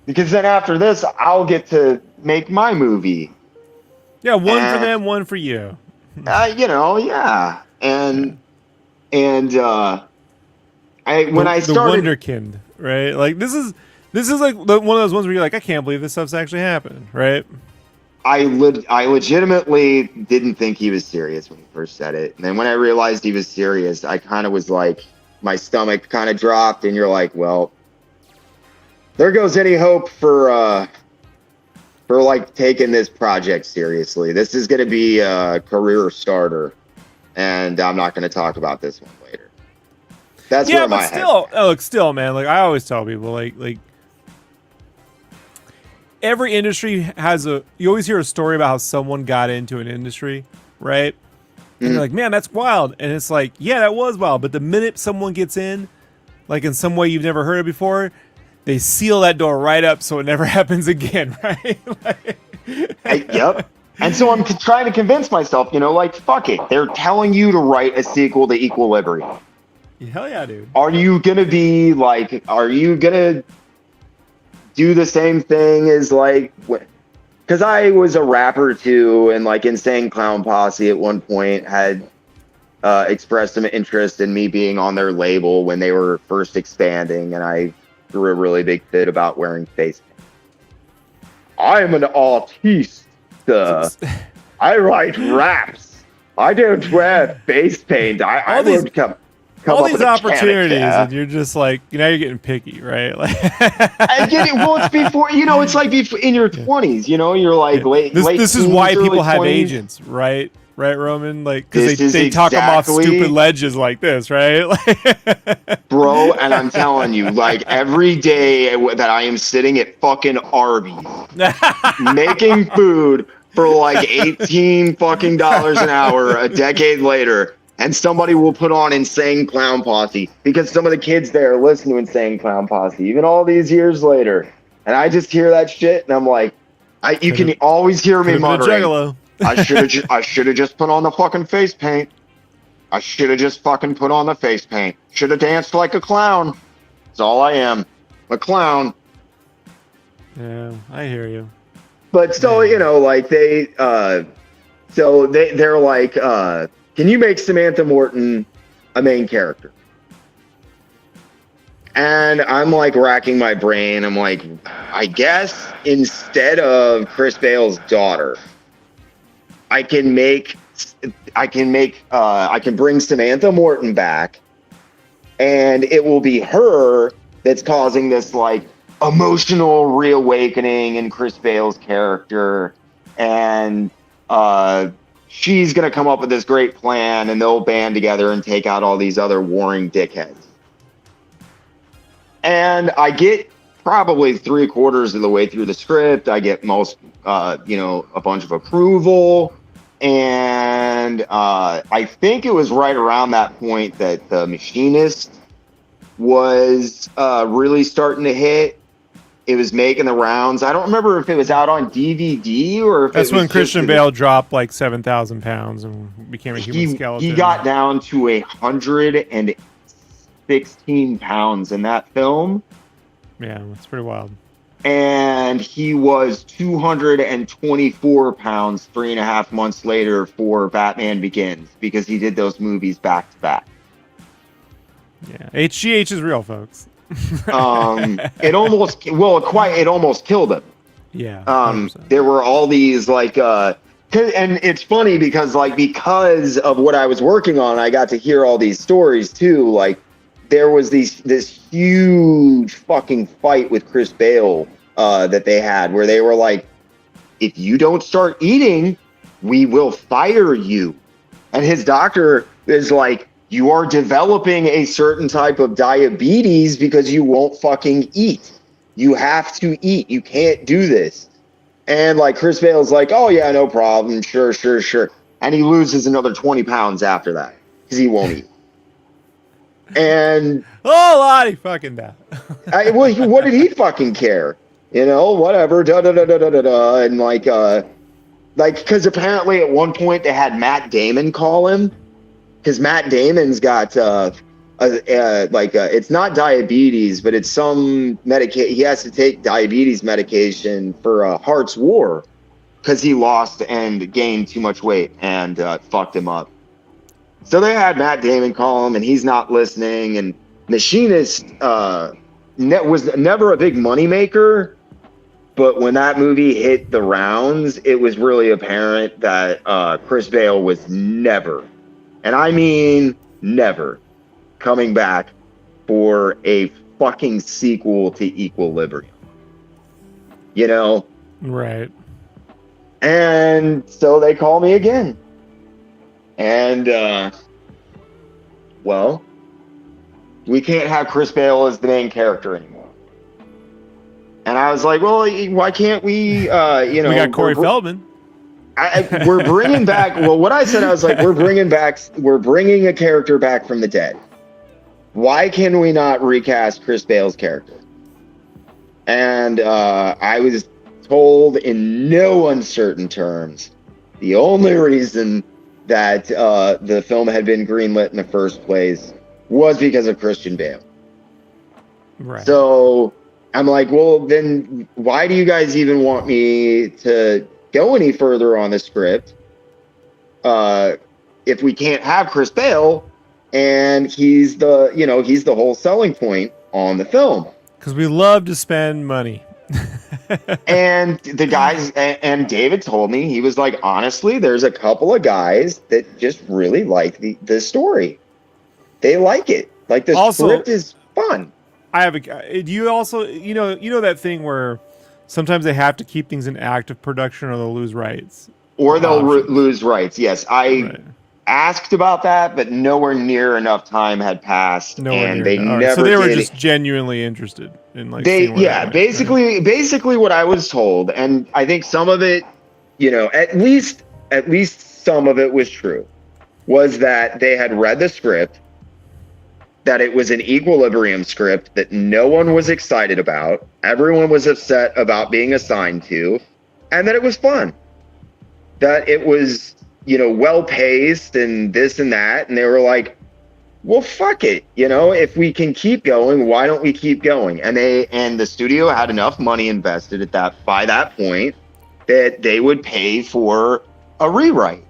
Because then after this, I'll get to make my movie. Yeah, one for them, one for you. Yeah. And I started the Wonderkind, right? Like this is like one of those ones where you're like, I can't believe this stuff's actually happening, right? I legitimately didn't think he was serious when he first said it, and then when I realized he was serious, I kind of was like, my stomach kind of dropped, and you're like, well, there goes any hope for like taking this project seriously. This is going to be a career starter, and I'm not going to talk about this one later. That's where my head. Still, man. Like I always tell people, like every industry has you always hear a story about how someone got into an industry, right? And you're like, man, that's wild. And it's like, yeah, that was wild. But the minute someone gets in, like in some way you've never heard of before, they seal that door right up so it never happens again, right? Yep. And so I'm trying to convince myself, like, fuck it. They're telling you to write a sequel to Equilibrium. Hell yeah, dude. Are you going to do the same thing as like, because I was a rapper too, and like Insane Clown Posse at one point had expressed some interest in me being on their label when they were first expanding, and I threw a really big fit about wearing face paint. I'm an artiste. I write raps. I don't wear face paint. I would come all these opportunities, and you're just like, now you're getting picky, right? Like, I get it. Well, it's before, it's like in your 20s, you're like late. This is why people have 20s. Agents, right? Right, Roman? Like, because they talk them off stupid ledges like this, right? Bro, and I'm telling you, like, every day that I am sitting at fucking Arby's making food for like $18 fucking an hour a decade later, and somebody will put on Insane Clown Posse because some of the kids there listen to Insane Clown Posse, even all these years later. And I just hear that shit, and I'm like, you can always hear me muttering, I should have just put on the fucking face paint. I should have just fucking put on the face paint. Should have danced like a clown. That's all I am, a clown. Yeah, I hear you. But still, you know, like they're like, can you make Samantha Morton a main character? And I'm like racking my brain. I'm like, I guess instead of Chris Bale's daughter, I can bring Samantha Morton back, and it will be her that's causing this like emotional reawakening in Chris Bale's character, and she's gonna come up with this great plan, and they'll band together and take out all these other warring dickheads. And I get probably 3/4 of the way through the script. I get most, a bunch of approval. And I think it was right around that point that The Machinist was really starting to hit. It was making the rounds. I don't remember if it was out on DVD or if that's it was when Christian Bale dropped like 7,000 pounds and became a human skeleton. He got down to 116 pounds in that film. Yeah, that's pretty wild. And he was 224 pounds 3.5 months later for Batman Begins, because he did those movies back to back. Yeah, HGH is real, folks. It almost killed him. Yeah. There were all these like, and it's funny because of what I was working on, I got to hear all these stories too. Like, there was this huge fucking fight with Chris Bale that they had, where they were like, if you don't start eating, we will fire you. And his doctor is like, you are developing a certain type of diabetes because you won't fucking eat. You have to eat. You can't do this. And like Chris Bale's like, oh yeah, no problem. Sure. And he loses another 20 pounds after that because he won't eat. And Lottie fucking died. What did he fucking care? You know, whatever. And because apparently at one point they had Matt Damon call him, because Matt Damon's got it's not diabetes, but it's some medication. He has to take diabetes medication for Heart's War, because he lost and gained too much weight and fucked him up. So they had Matt Damon call him, and he's not listening. And Machinist was never a big moneymaker, but when that movie hit the rounds, it was really apparent that Chris Bale was never, and I mean never, coming back for a fucking sequel to Equilibrium. You know? Right. And so they call me again. And, we can't have Chris Bale as the main character anymore. And I was like, well, why can't we, we got Corey Feldman. We're bringing back, what I said, I was like, we're bringing a character back from the dead. Why can we not recast Chris Bale's character? And I was told in no uncertain terms, the only reason that the film had been greenlit in the first place was because of Christian Bale. Right. So I'm like, well, then why do you guys even want me to go any further on the script if we can't have Chris Bale and he's the whole selling point on the film? Because we love to spend money. And the guys, and David told me, he was like, honestly, there's a couple of guys that just really like the story. They like it. Like, the script is fun. Do you also, you know that thing where sometimes they have to keep things in active production or they'll lose rights? Or they'll lose rights, yes. I asked about that, but nowhere near enough time had passed. So they were just genuinely interested in basically what I was told, and I think some of it, at least some of it was true. was that they had read the script, that it was an equilibrium script that no one was excited about, everyone was upset about being assigned to, and that it was fun. That it was, well paced and this and that, and they were like, well, fuck it. If we can keep going, why don't we keep going? And the studio had enough money invested by that point that they would pay for a rewrite.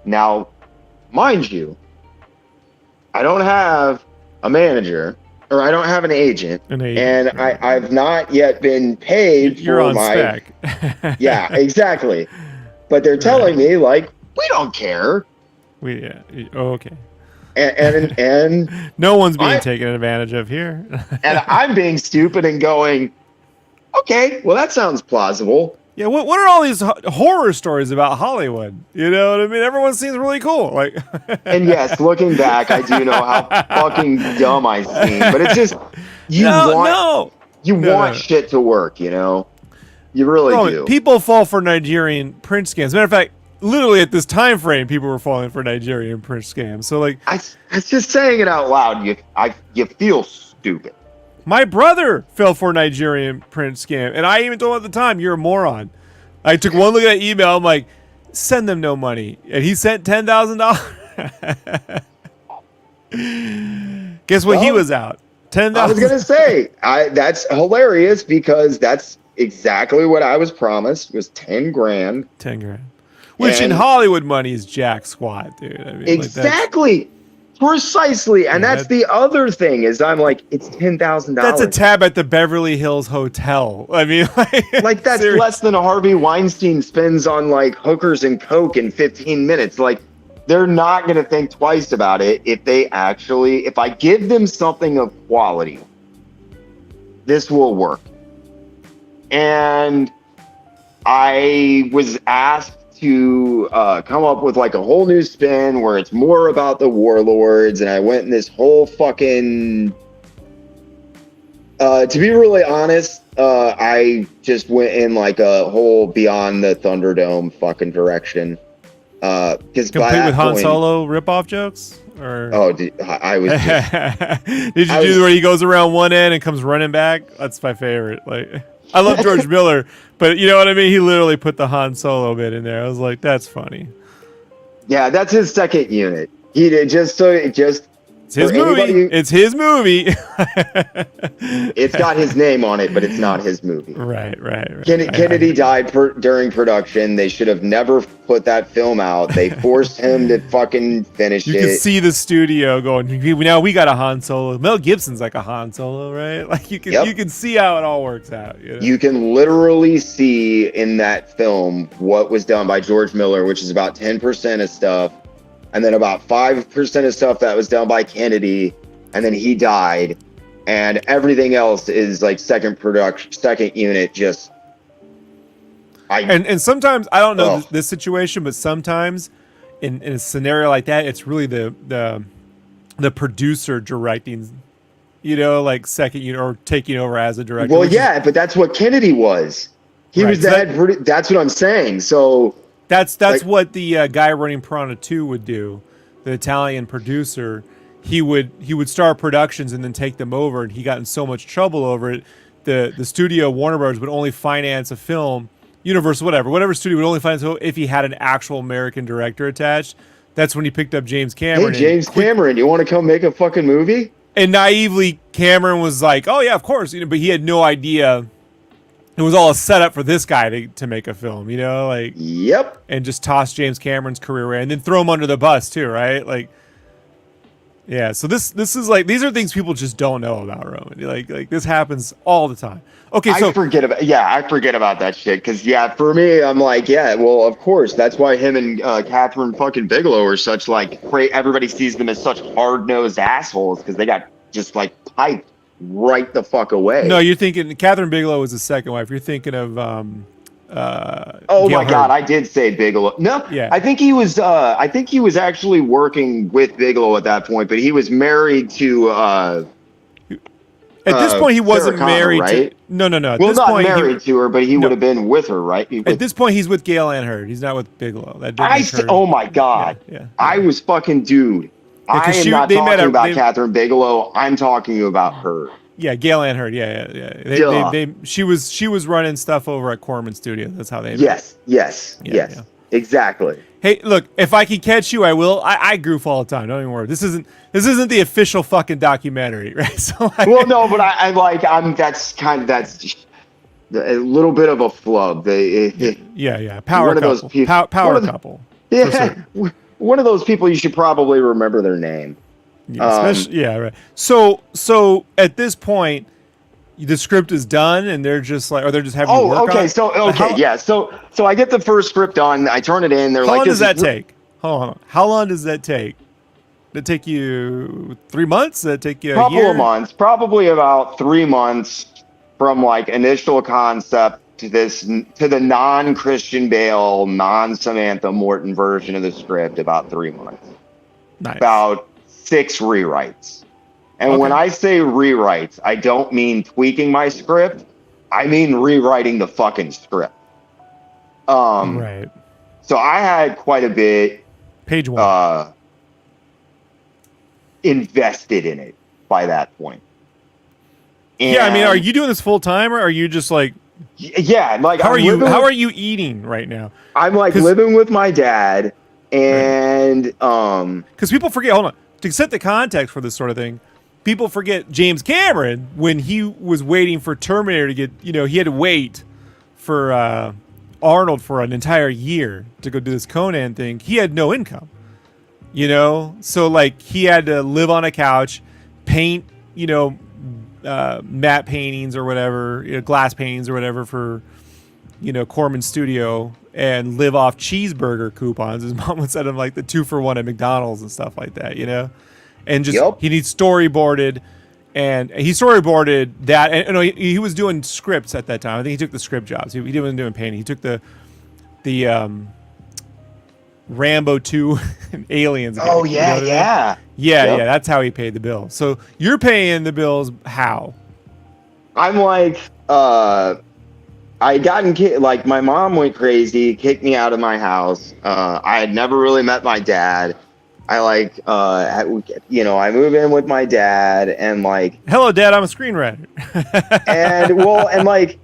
Now, mind you, I don't have a manager or I don't have an agent, and I've not yet been paid You're for on my spec. Yeah, exactly. But they're telling me like, we don't care. Okay. And no one's being taken advantage of here. And I'm being stupid and going, okay, well, that sounds plausible. Yeah, what are all these horror stories about Hollywood? You know what I mean? Everyone seems really cool. Like, and yes, looking back, I do know how fucking dumb I seem. But it's just you want shit to work. You really do. People fall for Nigerian print scams. As a matter of fact, literally at this time frame, people were falling for Nigerian print scams. So like, I just saying it out loud. You feel stupid. My brother fell for a Nigerian print scam, and I even told him at the time, "You're a moron." I took one look at that email. I'm like, "Send them no money," and he sent $10,000. Guess what? He was out. $10,000. I was gonna say, that's hilarious because that's exactly what I was promised. Was $10,000. $10,000, which in Hollywood money is jack squat, dude. I mean, exactly. Precisely, and that's the other thing is I'm like, it's $10,000. That's a tab at the Beverly Hills Hotel. I mean, like that's seriously less than a Harvey Weinstein spends on like hookers and coke in 15 minutes. Like, they're not going to think twice about it if I give them something of quality, this will work. And I was asked to come up with like a whole new spin where it's more about the warlords, and I went in this whole fucking to be really honest, I just went in like a whole Beyond the Thunderdome fucking direction, because complete with Han Solo ripoff jokes, or I was just, did you do where he goes around one end and comes running back? That's my favorite. Like, I love George Miller, but you know what I mean? He literally put the Han Solo bit in there. I was like, that's funny. Yeah, that's his second unit. He did it's his movie. It's his movie. It's got his name on it, but it's not his movie. Right. Kennedy died during production. They should have never put that film out. They forced him to fucking finish it. You can see the studio going, now we got a Han Solo. Mel Gibson's like a Han Solo, right? Like you can see how it all works out. You can literally see in that film what was done by George Miller, which is about 10% of stuff. And then about 5% of stuff that was done by Kennedy, and then he died, and everything else is like second unit. And sometimes I don't know this situation, but sometimes in a scenario like that, it's really the producer directing, like second unit or taking over as a director. Well, yeah, but that's what Kennedy was. He was the head. That's what I'm saying. So. That's what the guy running Piranha 2 would do. The Italian producer, he would start productions and then take them over, and he got in so much trouble over it. The studio, Warner Bros., would only finance a film, Universal, whatever studio would only finance it if he had an actual American director attached. That's when he picked up James Cameron. Hey, James Cameron, you want to come make a fucking movie? And naively, Cameron was like, "Oh yeah, of course," but he had no idea. It was all a setup for this guy to make a film, like. Yep. And just toss James Cameron's career away and then throw him under the bus too, right? Like, yeah. So this is like, these are things people just don't know about Roman. Like this happens all the time. Okay, so I forget about that shit because for me, I'm like, well, of course, that's why him and Catherine fucking Bigelow are such like everybody sees them as such hard-nosed assholes because they got just like piped right the fuck away. No, you're thinking Catherine Bigelow was the second wife. You're thinking of oh my God, I did say Bigelow. No, yeah. I think he was actually working with Bigelow at that point, but he was married to At this point, he wasn't Sarah Connor, married right? to. No. At Well, this not point, married to her, but he No. would have been with her, right? At this point, he's with Gail Ann Hurd. He's not with Bigelow. That didn't occur. Oh my God. Yeah. I was fucking dude. Yeah, 'cause I am she- not they met talking up- about they- Catherine Bigelow. I'm talking about her. Yeah, Gail Ann Hurd. Yeah. She was running stuff over at Corman Studio. That's how they met. Yes. Exactly. Hey, look, if I can catch you, I will. I goof all the time. Don't even worry. This isn't the official fucking documentary, right? So Well, no, but that's a little bit of a flub. yeah. Power one of couple. those people. Power couple. Yeah, one of those people you should probably remember their name. Yeah, right. So at this point, the script is done, and they're just like, or they're just having. Oh, okay. So I get the first script done. I turn it in. They're how like, long does that take? Hold on. How long does that take? Did it take you 3 months? Did it take you a couple year? of months, probably about 3 months from like initial concept to the non-Christian Bale, non-Samantha Morton version of the script. About 3 months. Nice. About 6 rewrites. And when I say rewrites, I don't mean tweaking my script. I mean rewriting the fucking script. Right. So I had quite a bit Page 1. Invested in it by that point. And Yeah, I mean, are you doing this full time, or are you just like? Yeah, like How are you eating right now? I'm like living with my dad, and because people forget. Hold on, to set the context for this sort of thing, people forget James Cameron when he was waiting for Terminator to get. He had to wait for Arnold for an entire year to go do this Conan thing. He had no income. So like he had to live on a couch, paint, matte paintings or whatever, glass paintings or whatever for, Corman Studio, and live off cheeseburger coupons. His mom would send him like the 2-for-1 at McDonald's and stuff like that, and just he needs storyboarded, and he storyboarded that. And he was doing scripts at that time. I think he took the script jobs. He wasn't doing painting. He took the Rambo 2 and Aliens. Oh yeah. Yeah, that's how he paid the bill. So you're paying the bills how? I'm like, I gotten like my mom went crazy, kicked me out of my house. I had never really met my dad. I like, I move in with my dad, and like, hello, Dad, I'm a screenwriter. and like,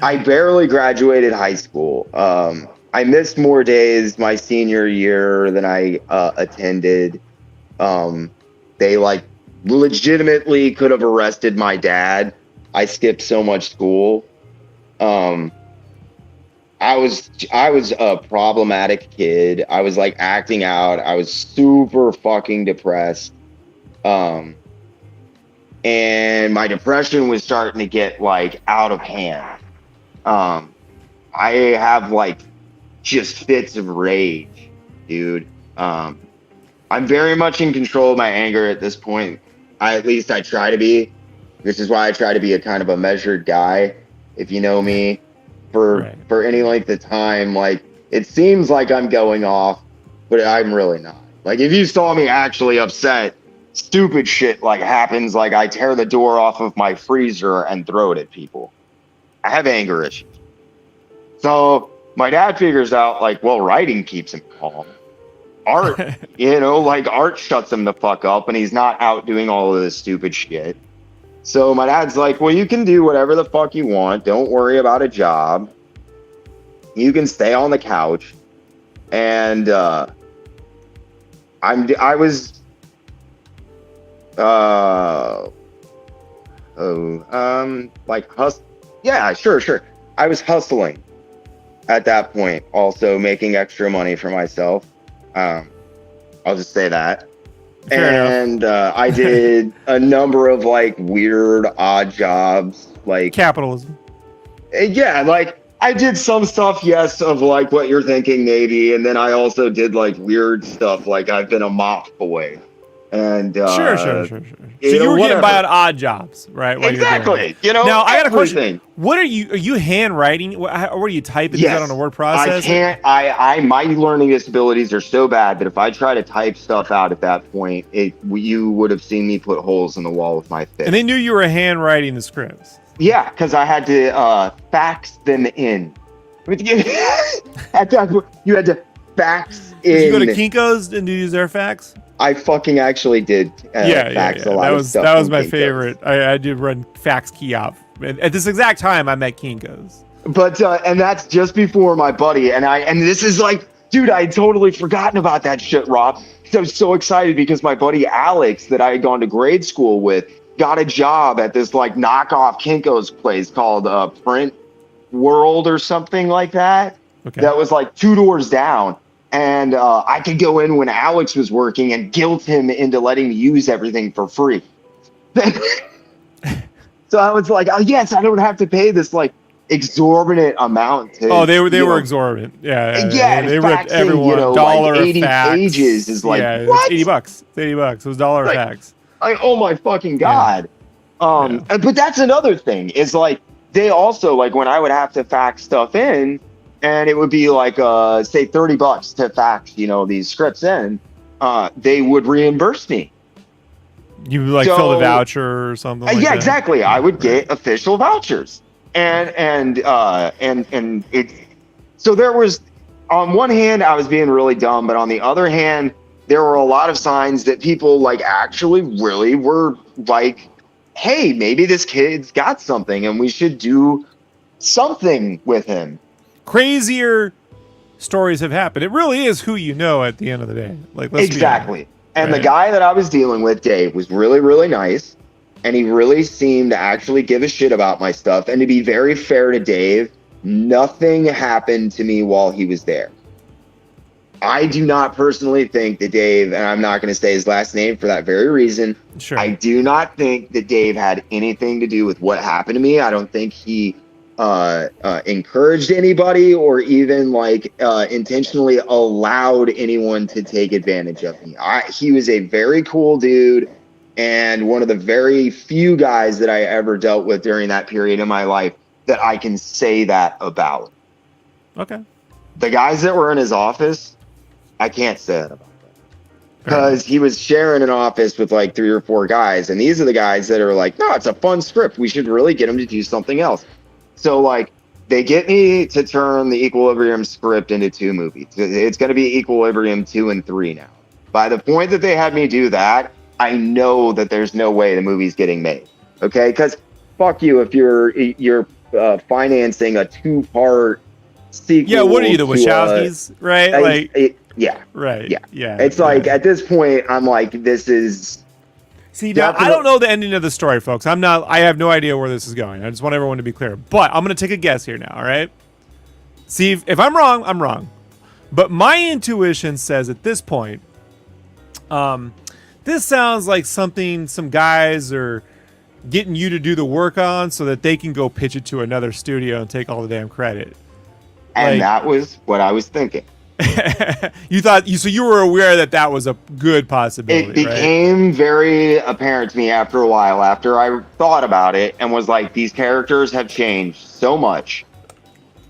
I barely graduated high school. I missed more days my senior year than I attended. They like legitimately could have arrested my dad. I skipped so much school. I was a problematic kid. I was like acting out. I was super fucking depressed. And my depression was starting to get like out of hand. I have like just fits of rage, dude. I'm very much in control of my anger at this point. At least I try to be. This is why I try to be a kind of a measured guy. If you know me, for any length of time, like it seems like I'm going off, but I'm really not. Like if you saw me actually upset, stupid shit like happens. Like I tear the door off of my freezer and throw it at people. I have anger issues. So my dad figures out like, well, writing keeps him calm. Art, like art shuts him the fuck up, and he's not out doing all of this stupid shit. So my dad's like, well, you can do whatever the fuck you want. Don't worry about a job. You can stay on the couch. And like yeah, sure. I was hustling at that point, also making extra money for myself. I'll just say that. Fair and I did a number of like weird, odd jobs, like capitalism. Yeah, like I did some stuff, yes, of like what you're thinking maybe, and then I also did like weird stuff, like I've been a mop boy. And Sure. So you were getting by on odd jobs, right? While you're doing exactly. it. Now I got a question. Everything. What are you handwriting? What are you typing? Yes. Is that on a word processor? I can't. My learning disabilities are so bad that if I try to type stuff out at that point, you would have seen me put holes in the wall with my fist. And they knew you were handwriting the scripts. Yeah, because I had to fax them in. At that point, you had to fax in. Did you go to Kinko's and use their fax? I fucking actually did fax a lot of stuff. That was my Kinko's. favorite. I did run fax key off. At this exact time, I'm at Kinko's. But and that's just before my buddy and this is like, dude, I had totally forgotten about that shit, Rob. I was so excited because my buddy Alex that I had gone to grade school with got a job at this like knockoff Kinko's place called Print World or something like that. Okay. That was like 2 doors down. And I could go in when Alex was working and guilt him into letting me use everything for free. So I was like, oh, yes, I don't have to pay this like exorbitant amount. They were exorbitant. Yeah. They ripped faxing, everyone. $1 like 80 fax. pages is like, what? It's $80. It's $80. It was $1 fax. Like, oh my fucking God. But that's another thing is like, they also like when I would have to fax stuff in, and it would be like, say $30 to fax, these scripts in, they would reimburse me. You like fill a voucher or something like that? Yeah, exactly. I would get official vouchers. And it, so there was, on one hand, I was being really dumb, but on the other hand, there were a lot of signs that people like actually really were like, hey, maybe this kid's got something and we should do something with him. Crazier stories have happened. It really is who you know at the end of the day. Like, let's exactly. Be honest, and right? The guy that I was dealing with, Dave, was really, really nice. And he really seemed to actually give a shit about my stuff. And to be very fair to Dave, nothing happened to me while he was there. I do not personally think that Dave, and I'm not going to say his last name for that very reason. Sure. I do not think that Dave had anything to do with what happened to me. I don't think he encouraged anybody or even like intentionally allowed anyone to take advantage of me. He was a very cool dude and one of the very few guys that I ever dealt with during that period in my life that I can say that about. Okay. The guys that were in his office, I can't say that about them because he was sharing an office with like 3 or 4 guys. And these are the guys that are like, no, it's a fun script. We should really get him to do something else. So like they get me to turn the Equilibrium script into 2 movies. It's going to be Equilibrium 2 and 3 now. By the point that they had me do that, I know that there's no way the movie's getting made. Okay. Cause fuck you. If you're financing a 2-part sequel. Yeah. What are you, the Wachowskis? Right. Yeah. Right. Yeah. It's like at this point, I'm like, this is. See, now I don't know the ending of the story, folks. I have no idea where this is going. I just want everyone to be clear. But I'm going to take a guess here now, all right? See, if I'm wrong, I'm wrong. But my intuition says at this point, this sounds like something some guys are getting you to do the work on so that they can go pitch it to another studio and take all the damn credit. And that was what I was thinking. So you were aware that was a good possibility. It became very apparent to me after a while, after I thought about it and was like, these characters have changed so much.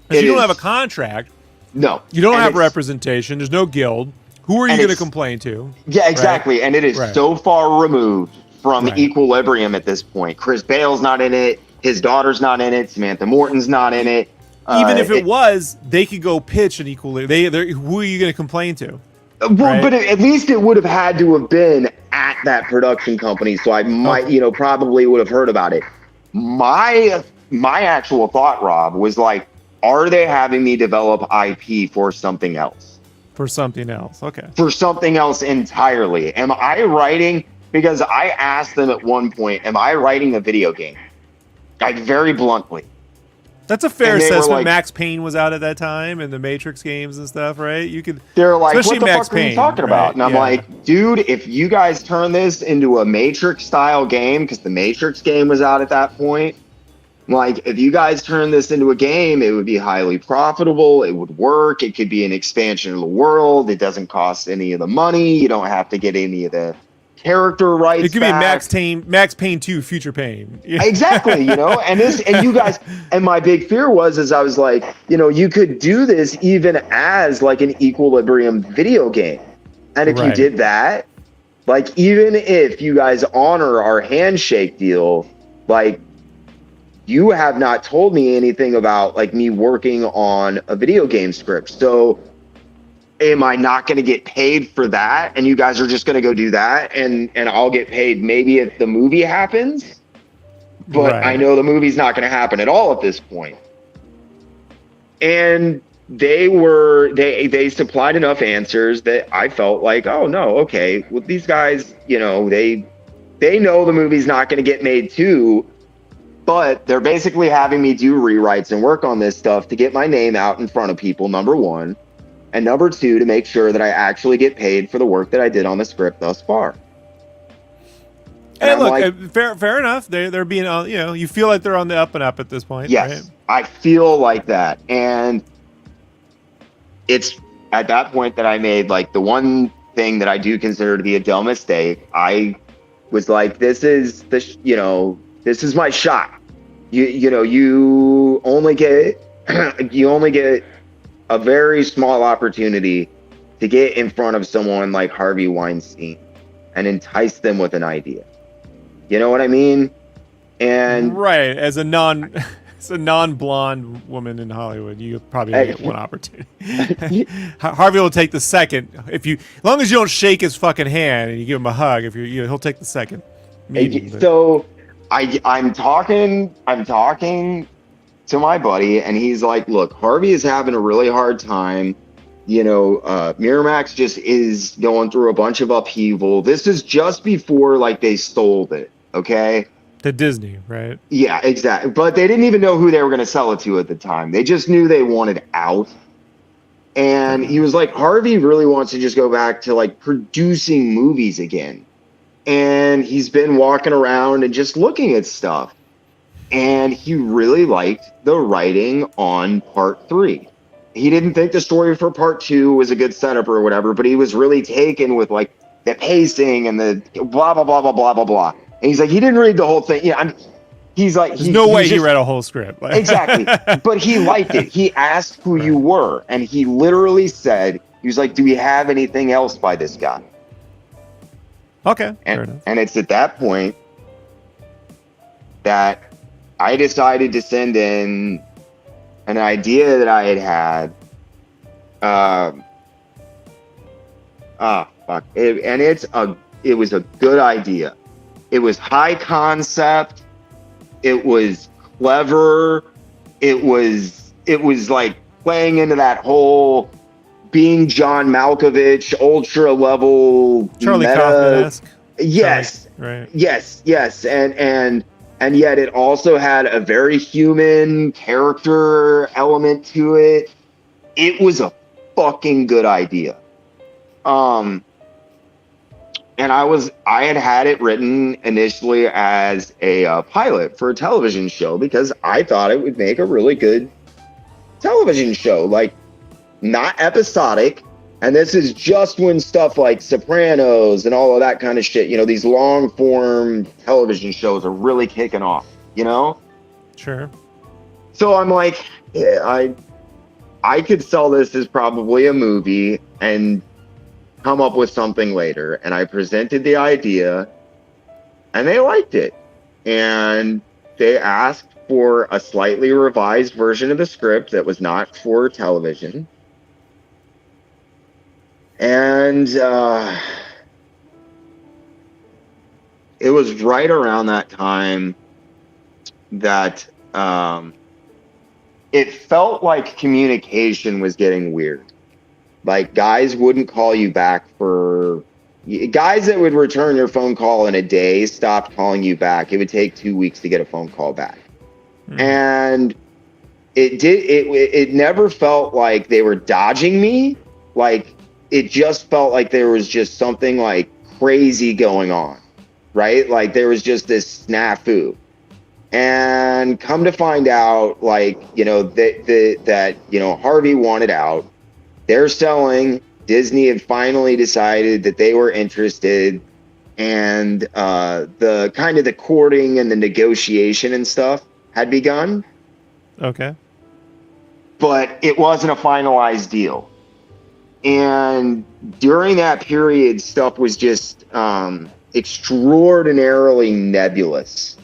Because you don't have a contract. No. You don't have representation. There's no guild. Who are you going to complain to? Yeah, exactly. Right? And it is so far removed from Equilibrium at this point. Chris Bale's not in it. His daughter's not in it. Samantha Morton's not in it. Even if it was, they could go pitch an Equilibrium. Who are you going to complain to? Well, but at least it would have had to have been at that production company, so I might, probably would have heard about it. My actual thought, Rob, was like, are they having me develop IP for something else? For something else, okay. For something else entirely. Am I writing? Because I asked them at one point, am I writing a video game? Like, very bluntly. That's a fair assessment. Like, Max Payne was out at that time, and the Matrix games and stuff, right? They're like, what the fuck are you talking about? And I'm like, dude, if you guys turn this into a Matrix-style game, because the Matrix game was out at that point, like, if you guys turn this into a game, it would be highly profitable. It would work. It could be an expansion of the world. It doesn't cost any of the money. You don't have to get any of the character rights. It could be Max Payne 2 Future Pain. Exactly, and you guys, and my big fear was I was like, you could do this even as like an Equilibrium video game. And if you did that, like, even if you guys honor our handshake deal, like, you have not told me anything about like me working on a video game script. So am I not going to get paid for that? And you guys are just going to go do that, and I'll get paid maybe if the movie happens, but I know the movie's not going to happen at all at this point. And they supplied enough answers that I felt like, oh no, okay, well, these guys, they know the movie's not going to get made too, but they're basically having me do rewrites and work on this stuff to get my name out in front of people, number one. And number two, to make sure that I actually get paid for the work that I did on the script thus far. And hey, look, like, fair enough. They're being, you feel like they're on the up and up at this point. Yes, right? I feel like that. And it's at that point that I made like the one thing that I do consider to be a dumb mistake. I was like, this is my shot. You only get a very small opportunity to get in front of someone like Harvey Weinstein and entice them with an idea. You know what I mean? And right, as a non-blonde woman in Hollywood, you probably only get one opportunity. Harvey will take the second as long as you don't shake his fucking hand and you give him a hug. He'll take the second meeting. So I'm talking to my buddy, and he's like, look, Harvey is having a really hard time. Miramax just is going through a bunch of upheaval. This is just before like they sold it. Okay. To Disney, right? Yeah, exactly. But they didn't even know who they were going to sell it to at the time. They just knew they wanted out. And he was like, Harvey really wants to just go back to like producing movies again. And he's been walking around and just looking at stuff. And he really liked the writing on part 3. He didn't think the story for part 2 was a good setup or whatever, but he was really taken with like the pacing and the blah, blah, blah, blah, blah, blah, blah. And he's like, he didn't read the whole thing. Yeah, he's like, there's no way he read a whole script. Exactly. But he liked it. He asked who you were. And he literally said, he was like, do we have anything else by this guy? Okay. Fair enough. And it's at that point that I decided to send in an idea that I had. It was a good idea. It was high concept. It was clever. It was like playing into that whole being John Malkovich, ultra level Charlie meta. Kaufman-esque. Yes. Right. Yes. And yet it also had a very human character element to it. It was a fucking good idea. And I had it written initially as a pilot for a television show because I thought it would make a really good television show, like not episodic. And this is just when stuff like Sopranos and all of that kind of shit, these long form television shows are really kicking off, Sure. So I'm like, yeah, I could sell this as probably a movie and come up with something later. And I presented the idea and they liked it. And they asked for a slightly revised version of the script that was not for television. And it was right around that time that it felt like communication was getting weird. Like guys wouldn't call you back guys that would return your phone call in a day stopped calling you back. It would take 2 weeks to get a phone call back. And it never felt like they were dodging me. Like it just felt like there was just something like crazy going on, right? Like there was just this snafu. And come to find out, like, that Harvey wanted out. They're selling. Disney had finally decided that they were interested. and the kind of the courting and the negotiation and stuff had begun, Okay. but it wasn't a finalized deal. And during that period, stuff was just extraordinarily nebulous,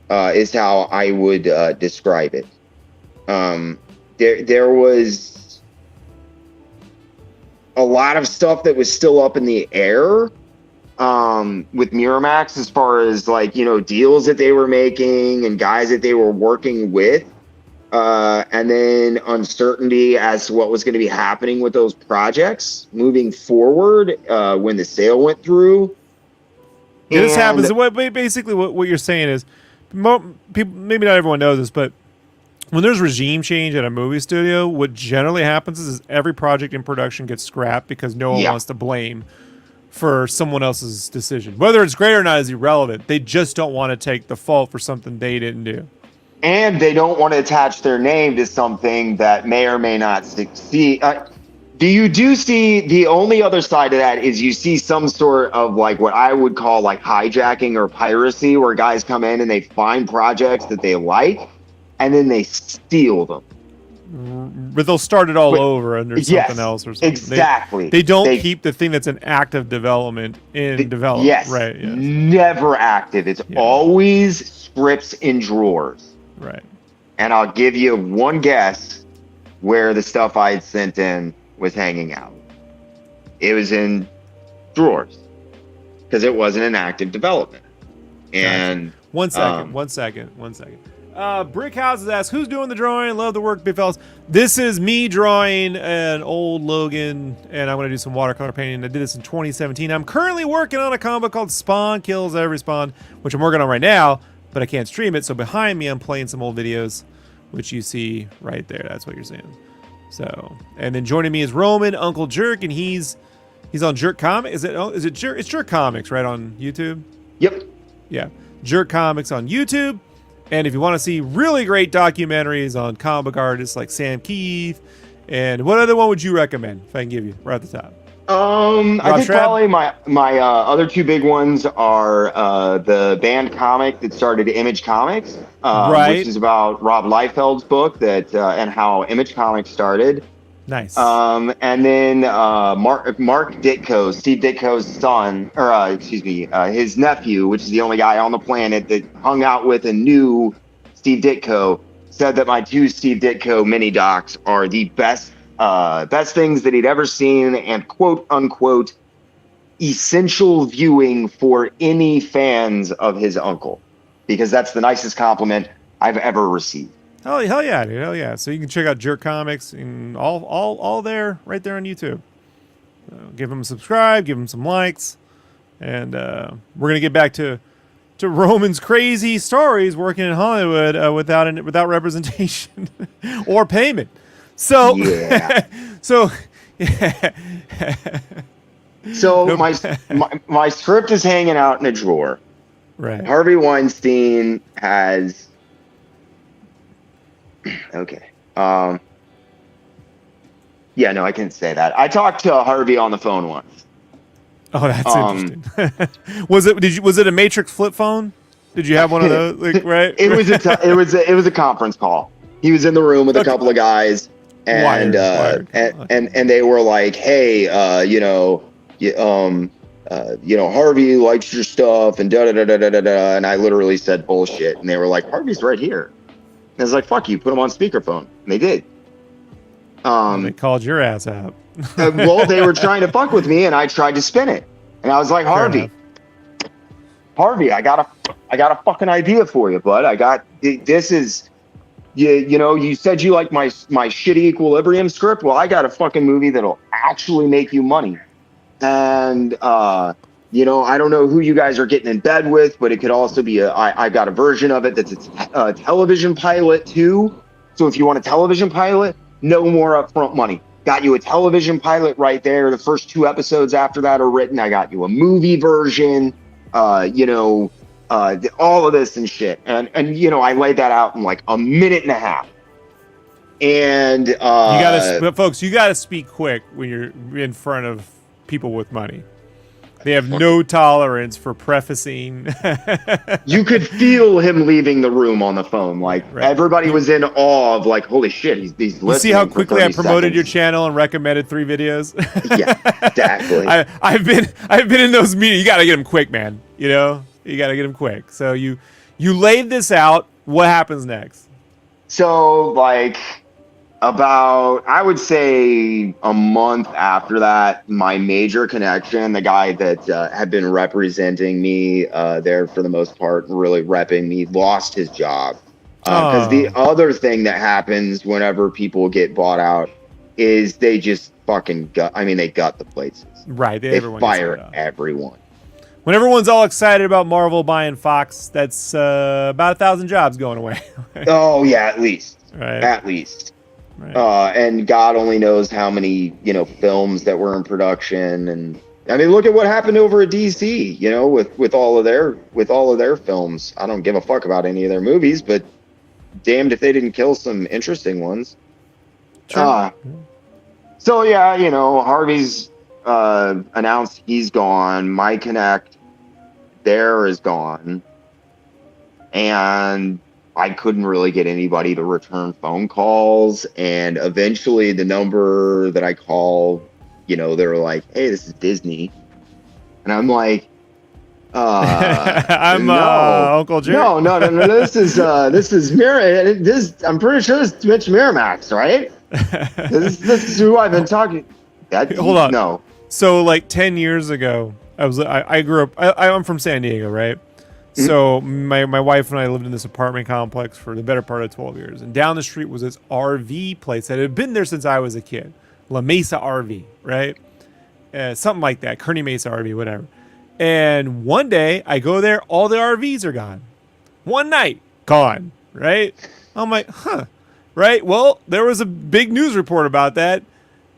is how I would describe it. There was a lot of stuff that was still up in the air with Miramax, as far as like, you know, deals that they were making and guys that they were working with. And then uncertainty as to what was going to be happening with those projects moving forward when the sale went through. Yeah, this happens. Basically, what you're saying is, people, maybe not everyone knows this, but when there's regime change at a movie studio, what generally happens is every project in production gets scrapped because no one wants to blame for someone else's decision. Whether it's great or not is irrelevant. They just don't want to take the fault for something they didn't do. And they don't want to attach their name to something that may or may not succeed. Do see the only other side of that is you see some sort of like what I would call like hijacking or piracy, where guys come in and they find projects that they like and then they steal them. But they'll start it all over under something else or something. Exactly. They don't keep the thing that's in active development in development. Yes. Right. Yes. Never active. It's always scripts in drawers. Right. And I'll give you one guess where the stuff I had sent in was hanging out. It was in drawers because it wasn't in active development. And gotcha. One second. Brickhouses asks, who's doing the drawing? Love the work, big fellas. This is me drawing an old Logan, and I'm going to do some watercolor painting. I did this in 2017. I'm currently working on a comic book called Spawn Kills Every Spawn, which I'm working on right now, but I can't stream it. So behind me, I'm playing some old videos, which you see right there. That's what you're saying. So, and then joining me is Roman, Uncle Jerk, and he's on Jerk Comics. Is it Jerk? It's Jerk Comics, right, on YouTube? Yep. Yeah, Jerk Comics on YouTube. And if you want to see really great documentaries on comic book artists like Sam Keith, and what other one would you recommend if I can give you right at the top? I think probably my other two big ones are the band comic that started Image Comics, which is about Rob Liefeld's book that and how Image Comics started. Nice. And then Mark Ditko, Steve Ditko's son, or his nephew, which is the only guy on the planet that hung out with and knew Steve Ditko, said that my two Steve Ditko mini docs are the best things that he'd ever seen, and quote unquote essential viewing for any fans of his uncle, because that's the nicest compliment I've ever received. Hell yeah, dude. Hell yeah. So you can check out Jerk Comics and all there, right there on YouTube. Give them a subscribe, give them some likes. And we're going to get back to Roman's crazy stories working in Hollywood without representation or payment. So, so my script is hanging out in a drawer. Right. Harvey Weinstein has... Okay. I can't say that. I talked to Harvey on the phone once. Oh, that's interesting. Was it a Matrix flip phone? Did you have one of those? Like, right? It was a conference call. He was in the room with a couple of guys, and and they were like, "Hey, Harvey likes your stuff," and da da da da da da. And I literally said bullshit, and they were like, "Harvey's right here." And I was like, fuck you, put them on speakerphone. And they did. They called your ass out. Well, they were trying to fuck with me, and I tried to spin it. And I was like, Harvey, I got a fucking idea for you, bud. This is, you said you like my shitty Equilibrium script. Well, I got a fucking movie that'll actually make you money. And, I don't know who you guys are getting in bed with, but it could also be I got a version of it that's a television pilot too. So if you want a television pilot, no more upfront money. Got you a television pilot right there. The first 2 episodes after that are written. I got you a movie version, all of this and shit. And I laid that out in like a minute and a half. And folks, you gotta speak quick when you're in front of people with money. They have no tolerance for prefacing. You could feel him leaving the room on the phone. Like everybody was in awe of like, holy shit, he's listening. You see how quickly I promoted your seconds. channel and recommended 3 videos? Yeah, exactly. I've been in those meetings. You gotta get them quick, man. You know, you gotta get them quick. So you laid this out. What happens next? So like about, I would say a month after that, my major connection, the guy that had been representing me there for the most part, really repping me, lost his job. Because the other thing that happens whenever people get bought out is they just fucking gut. I mean, they gut the places. Right. They fire everyone. When everyone's all excited about Marvel buying Fox, that's about 1,000 jobs going away. Oh yeah, at least. Right. At least. Right. And God only knows how many, films that were in production. And I mean, look at what happened over at DC, with all of their films. I don't give a fuck about any of their movies, but damned if they didn't kill some interesting ones. Sure. So yeah, Harvey's announced he's gone. My Connect there is gone. And I couldn't really get anybody to return phone calls. And eventually the number that I call, they were like, hey, this is Disney. And I'm like, I'm no, Uncle Jerry. No. This is I'm pretty sure this is Mitch Miramax, right? this is who I've been talking. Hold on. No. So like 10 years ago, I grew up. I'm from San Diego, right? So my wife and I lived in this apartment complex for the better part of 12 years. And down the street was this RV place that had been there since I was a kid. La Mesa RV, right? Something like that. Kearney Mesa RV, whatever. And one day I go there, all the RVs are gone. One night, gone, right? I'm like, huh, right? Well, there was a big news report about that.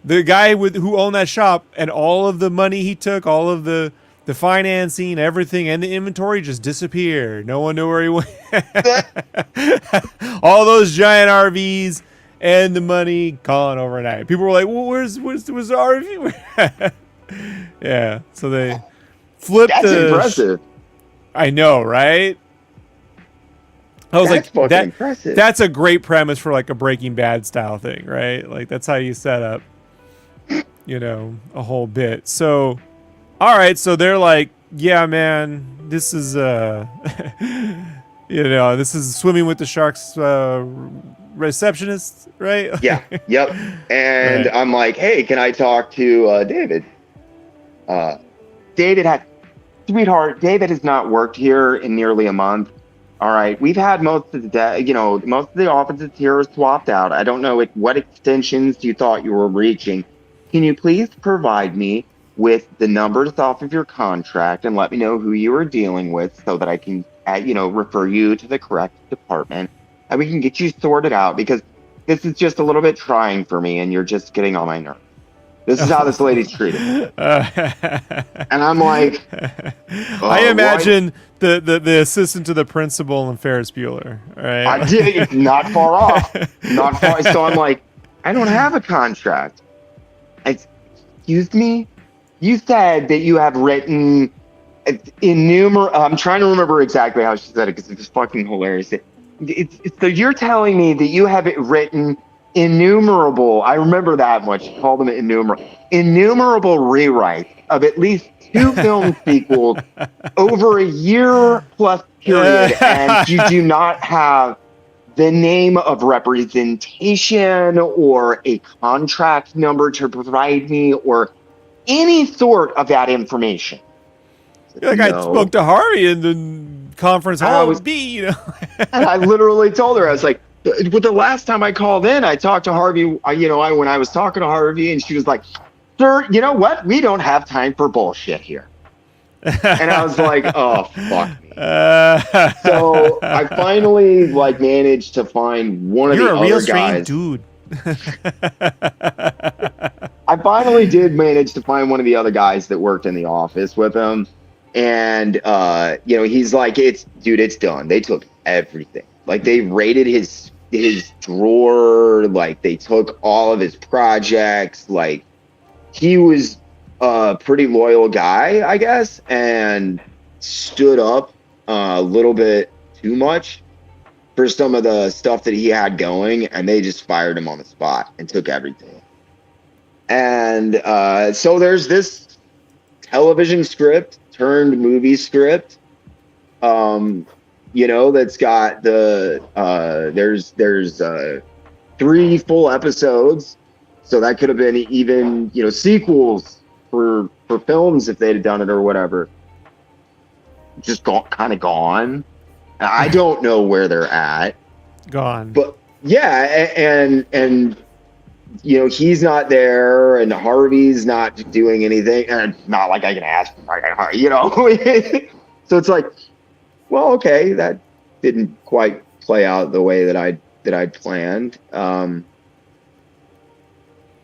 The guy who owned that shop and all of the money he took, all of the financing, everything, and the inventory just disappeared. No one knew where he went. All those giant RVs and the money gone overnight. People were like, well, where's the RV? Yeah, so they flipped. That's impressive. I know, right? I was like, impressive. That's a great premise for like a Breaking Bad style thing, right? Like that's how you set up, a whole bit. So, all right, so they're like, yeah, man, this is this is Swimming with the Sharks receptionist, right? Yeah, yep. And Right. I'm like, hey, can I talk to David? David David has not worked here in nearly a month. All right, we've had most of the offices here are swapped out. I don't know what extensions you thought you were reaching. Can you please provide me with the numbers off of your contract and let me know who you are dealing with so that I can, refer you to the correct department and we can get you sorted out, because this is just a little bit trying for me and you're just getting on my nerves. This is how this lady's treated. And I'm like, I imagine the assistant to the principal in Ferris Bueller. Right? I did. It's not far off. Not far. So I'm like, I don't have a contract. Excuse me? You said that you have written I'm trying to remember exactly how she said it because it's fucking hilarious. So you're telling me that you have it written innumerable, I remember that much, she called them innumerable rewrites of at least 2 film sequels over a year plus period, and you do not have the name of representation or a contract number to provide me or any sort of that information. Like I spoke to Harvey in the conference hall B, And I literally told her, I was like, but the last time I called in, I talked to Harvey, when I was talking to Harvey, and she was like, sir, you know what? We don't have time for bullshit here. And I was like, oh, fuck me. So I finally managed to find one of the other guys. You're a real strange dude. I finally did manage to find one of the other guys that worked in the office with him. And, he's like, it's done. They took everything. They raided his drawer. They took all of his projects. He was a pretty loyal guy, I guess, and stood up a little bit too much for some of the stuff that he had going, and they just fired him on the spot and took everything. And so there's this television script turned movie script, that's got there's 3 full episodes, so that could have been even sequels for films if they'd have done it or whatever. Just kind of gone. I don't know where they're at. Gone. But yeah, and he's not there, and Harvey's not doing anything, and it's not like I can ask him, So it's like, well, okay, that didn't quite play out the way that I'd planned.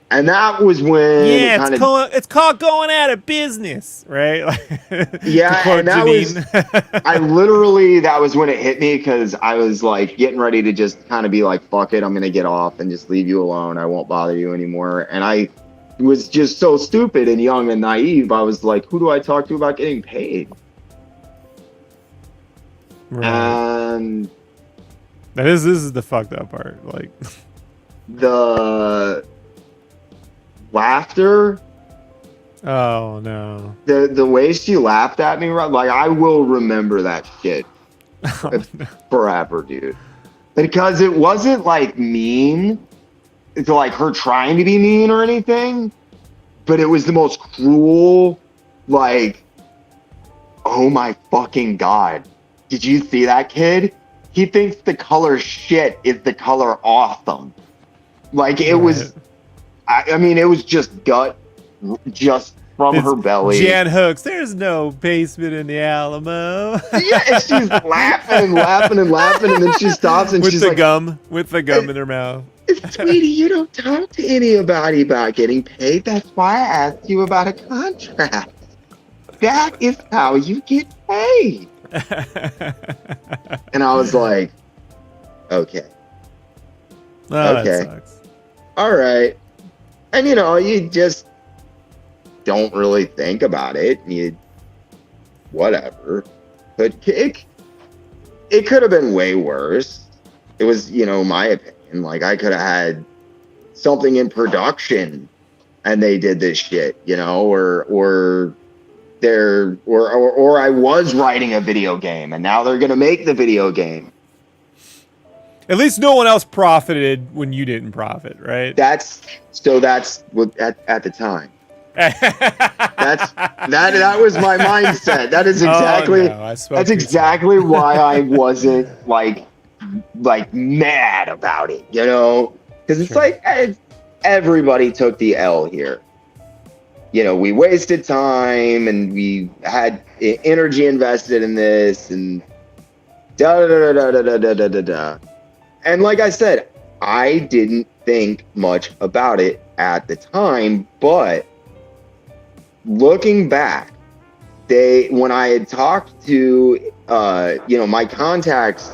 And that was when it's called going out of business, right? Yeah, and that was when it hit me, because I was like getting ready to just kind of be like, fuck it, I'm gonna get off and just leave you alone. I won't bother you anymore. And I was just so stupid and young and naive. I was like, who do I talk to about getting paid? Right. And this is the fucked up part. Like the laughter. Oh no. The way she laughed at me, like, I will remember that shit forever, dude. Because it wasn't like mean. It's like her trying to be mean or anything, but it was the most cruel, like, oh my fucking God. Did you see that kid? He thinks the color shit is the color awesome. Like, it was, I mean, it was just gut, just from her belly. Jan Hooks, there's no basement in the Alamo. Yeah, and she's laughing and laughing and laughing, and then she stops and she's like, with the gum in her mouth. Sweetie, you don't talk to anybody about getting paid. That's why I asked you about a contract. That is how you get paid. And I was like, okay. Oh, okay. That sucks. All right. And you just don't really think about it. Whatever. But it could have been way worse. It was, my opinion. Like, I could have had something in production and they did this shit, or I was writing a video game and now they're going to make the video game. At least no one else profited when you didn't profit, right? That's what at the time. That was my mindset. That is exactly that's exactly why I wasn't like mad about it, because it's like everybody took the L here. We wasted time and we had energy invested in this and da da da da da da da da da. And like I said, I didn't think much about it at the time, but looking back, when I had talked to my contacts,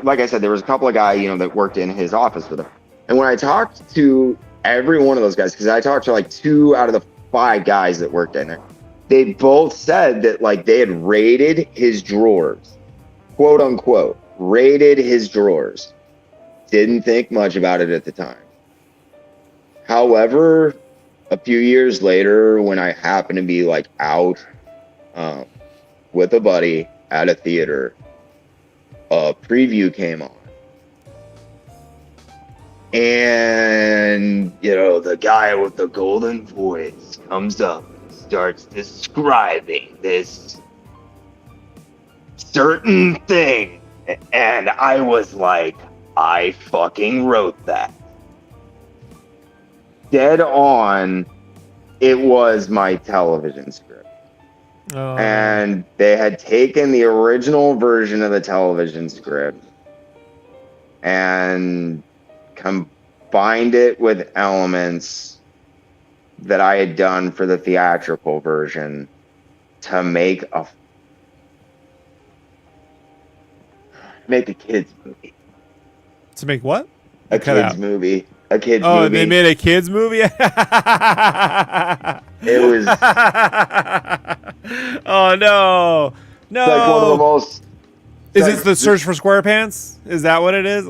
like I said, there was a couple of guys that worked in his office with him, and when I talked to every one of those guys, because I talked to like 2 out of the 5 guys that worked in there, they both said that like they had raided his drawers, quote unquote, raided his drawers. Didn't think much about it at the time. However, a few years later, when I happened to be like out with a buddy at a theater, a preview came on. And, the guy with the golden voice comes up and starts describing this certain thing. And I was like, I fucking wrote that. Dead on, it was my television script. Oh. And they had taken the original version of the television script and combined it with elements that I had done for the theatrical version to make a kids movie. To make what? A kids movie. a kids Oh, movie. they made a kids movie. It was Oh no, no! like one of the most. Is like, it the Search for SquarePants? Is that what it is?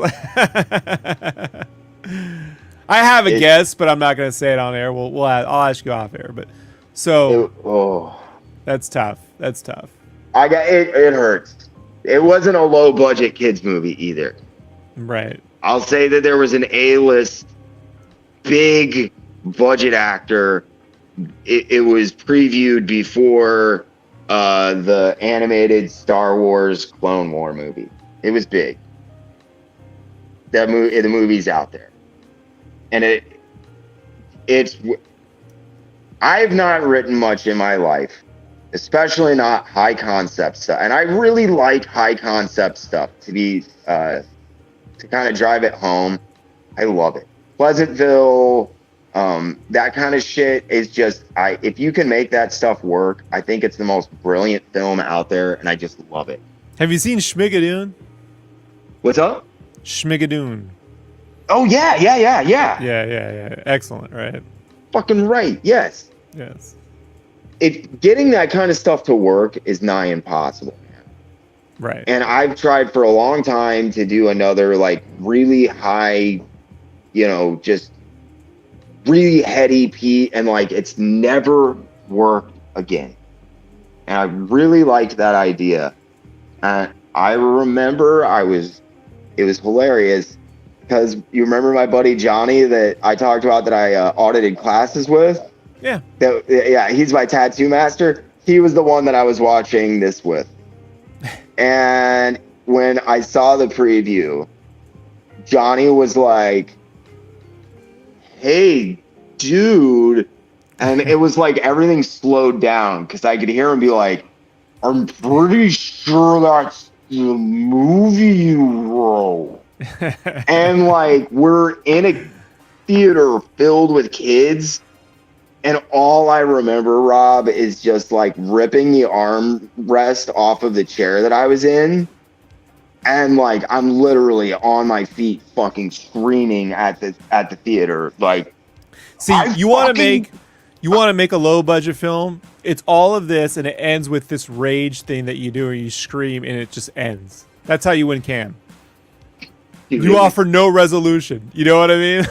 I have a guess, but I'm not gonna say it on air. I'll ask you off air. But so that's tough. That's tough. I got it. It hurts. It wasn't a low budget kids movie either. Right. I'll say that there was an A-list, big budget actor. It was previewed before the animated Star Wars Clone War movie. It was big. The movie's out there, and it's. I've not written much in my life, especially not high concept stuff, and I really like high concept stuff to kind of drive it home. I love it. Pleasantville, that kind of shit is just, if you can make that stuff work, I think it's the most brilliant film out there, and I just love it. Have you seen Schmigadoon? What's up? Schmigadoon. Oh, yeah. Yeah. Excellent, right? Fucking right, yes. Yes. Getting that kind of stuff to work is nigh impossible, man. Right. And I've tried for a long time to do another, like, really high, just really heady Pete, and like it's never worked again. And I really liked that idea. And I remember it was hilarious because you remember my buddy Johnny that I talked about that I audited classes with? Yeah. Yeah, he's my tattoo master. He was the one that I was watching this with. And when I saw the preview, Johnny was like, "Hey, dude." And it was like everything slowed down because I could hear him be like, "I'm pretty sure that's the movie you wrote." And like, we're in a theater filled with kids. And all I remember, Rob, is just like ripping the armrest off of the chair that I was in. And like, I'm literally on my feet fucking screaming at the theater. Like, see, you want to make a low budget film. It's all of this, and it ends with this rage thing that you do, where you scream, and it just ends. That's how you win Cannes. You offer no resolution. You know what I mean?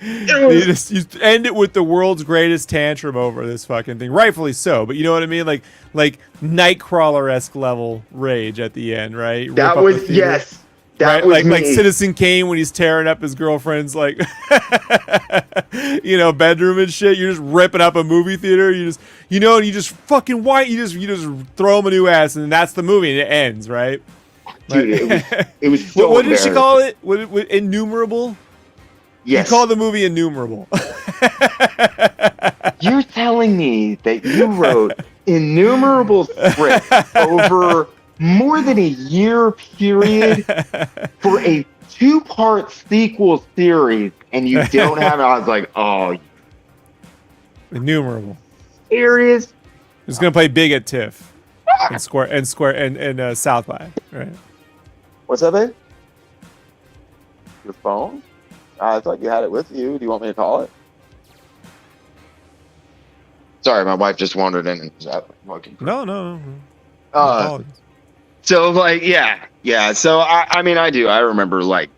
you end it with the world's greatest tantrum over this fucking thing, rightfully so. But you know what I mean? Like Nightcrawler-esque level rage at the end, right? That was yes. That right? was like Citizen Kane when he's tearing up his girlfriend's like bedroom and shit. You're just ripping up a movie theater. You just and you just fucking you just throw him a new ass, and that's the movie, and it ends, right? Dude, it was so what did she call it? What, Innumerable? Yes. You called the movie Innumerable. You're telling me that you wrote innumerable scripts over more than a year period for a 2-part sequel series, and you don't have it? I was like, oh. Innumerable. Serious? It's gonna play big at TIFF and South by, right? What's up, babe? Your phone? I thought you had it with you. Do you want me to call it? Sorry, my wife just wandered in and was fucking. No. So like, yeah. So I mean, I do. I remember like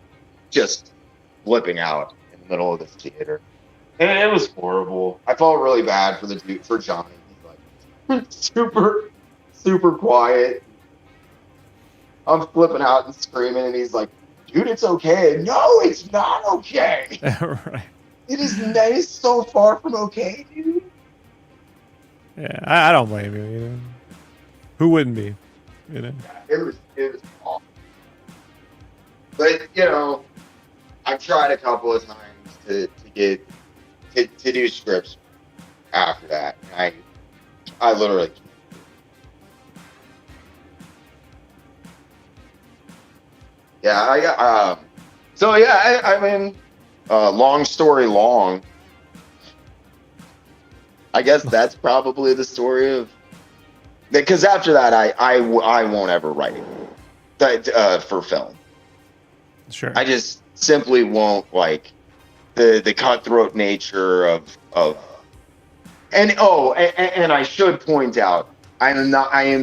just flipping out in the middle of this theater, and it was horrible. I felt really bad for Johnny. He's like super quiet. I'm flipping out and screaming, and he's like, "Dude, it's okay." No, it's not okay. Right. It is so far from okay, dude. Yeah, I don't blame you. Who wouldn't be? It was awful. But I've tried a couple of times to do scripts after that. And I literally. Yeah, I mean, long story long, I guess that's probably the story of, because after that, I won't ever write it for film. Sure. I just simply won't, like, the cutthroat nature of and I should point out, I am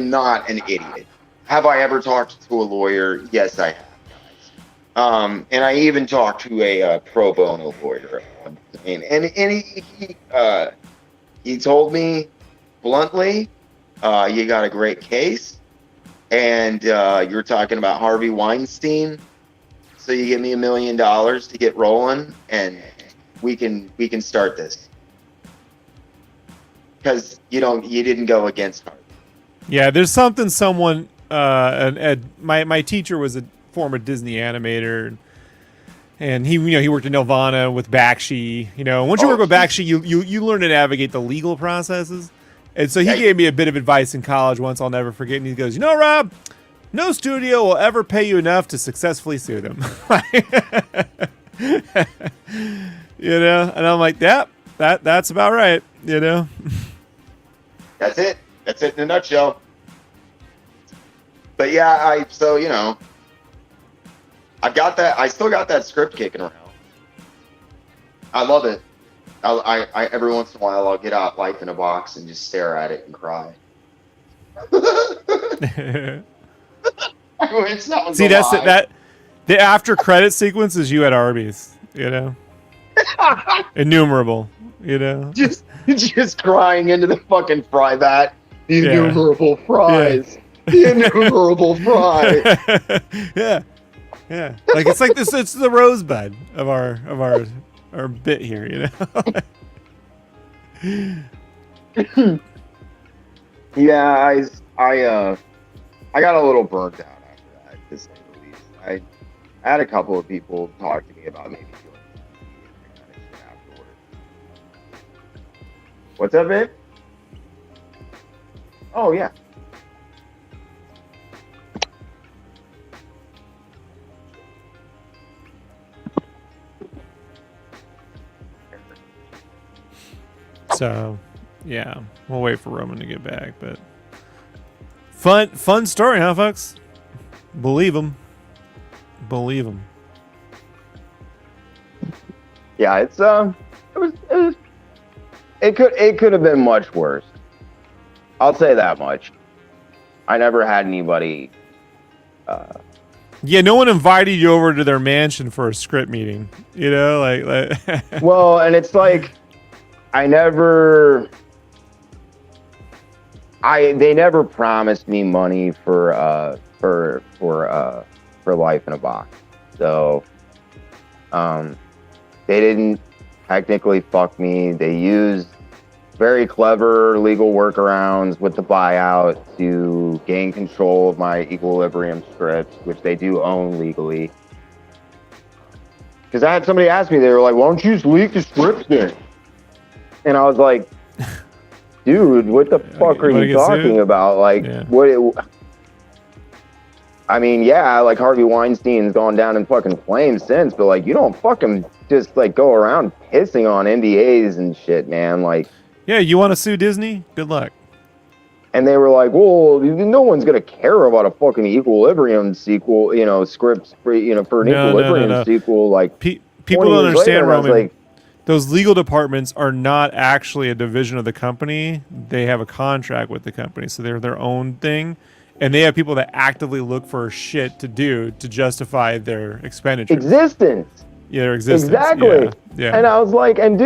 not an idiot. Have I ever talked to a lawyer? Yes, I have, guys. And I even talked to a pro bono lawyer at one point, and he told me bluntly, you got a great case, and you're talking about Harvey Weinstein, so you give me $1 million to get rolling, and we can start this. Because you didn't go against Harvey. Yeah, there's something someone my teacher was a former Disney animator, and he worked in Nelvana with Bakshi. Once you work with Bakshi, you learn to navigate the legal processes. And so he gave me a bit of advice in college once I'll never forget. And he goes, Rob, no studio will ever pay you enough to successfully sue them. And I'm like, that's about right. That's it. That's it in a nutshell. But yeah, I've got that. I still got that script kicking around. I love it. I every once in a while I'll get out Life in a Box and just stare at it and cry. See, that's it. The after credit sequence is you at Arby's. Innumerable. Just crying into the fucking fry vat. The innumerable fries. The innumerable fry. Yeah. It's like this. It's the rosebud of our bit here. Yeah, I got a little burnt out after that, to say the least. I had a couple of people talk to me about maybe doing that kind of shit afterwards. What's up, babe? Oh, yeah. So, yeah, we'll wait for Roman to get back, but fun story, huh, folks? Believe him. Yeah, it could have been much worse. I'll say that much. I never had anybody. Yeah, no one invited you over to their mansion for a script meeting. Like. Well, and it's like. They never promised me money for Life in a Box. So they didn't technically fuck me. They used very clever legal workarounds with the buyout to gain control of my Equilibrium scripts, which they do own legally. Because I had somebody ask me, they were like, why don't you just leak the scripts then? And I was like, dude, what the fuck are you talking about? Like, I mean, yeah, like Harvey Weinstein's gone down in fucking flames since, but like, you don't fucking just like go around pissing on NDAs and shit, man. Like, yeah, you want to sue Disney? Good luck. And they were like, well, no one's gonna care about a fucking Equilibrium sequel, scripts for an Equilibrium sequel. Like, people don't understand, Roman. Those legal departments are not actually a division of the company. They have a contract with the company, so they're their own thing, and they have people that actively look for shit to do to justify their expenditure. Existence. Yeah, their existence. Exactly. Yeah. And I was like, and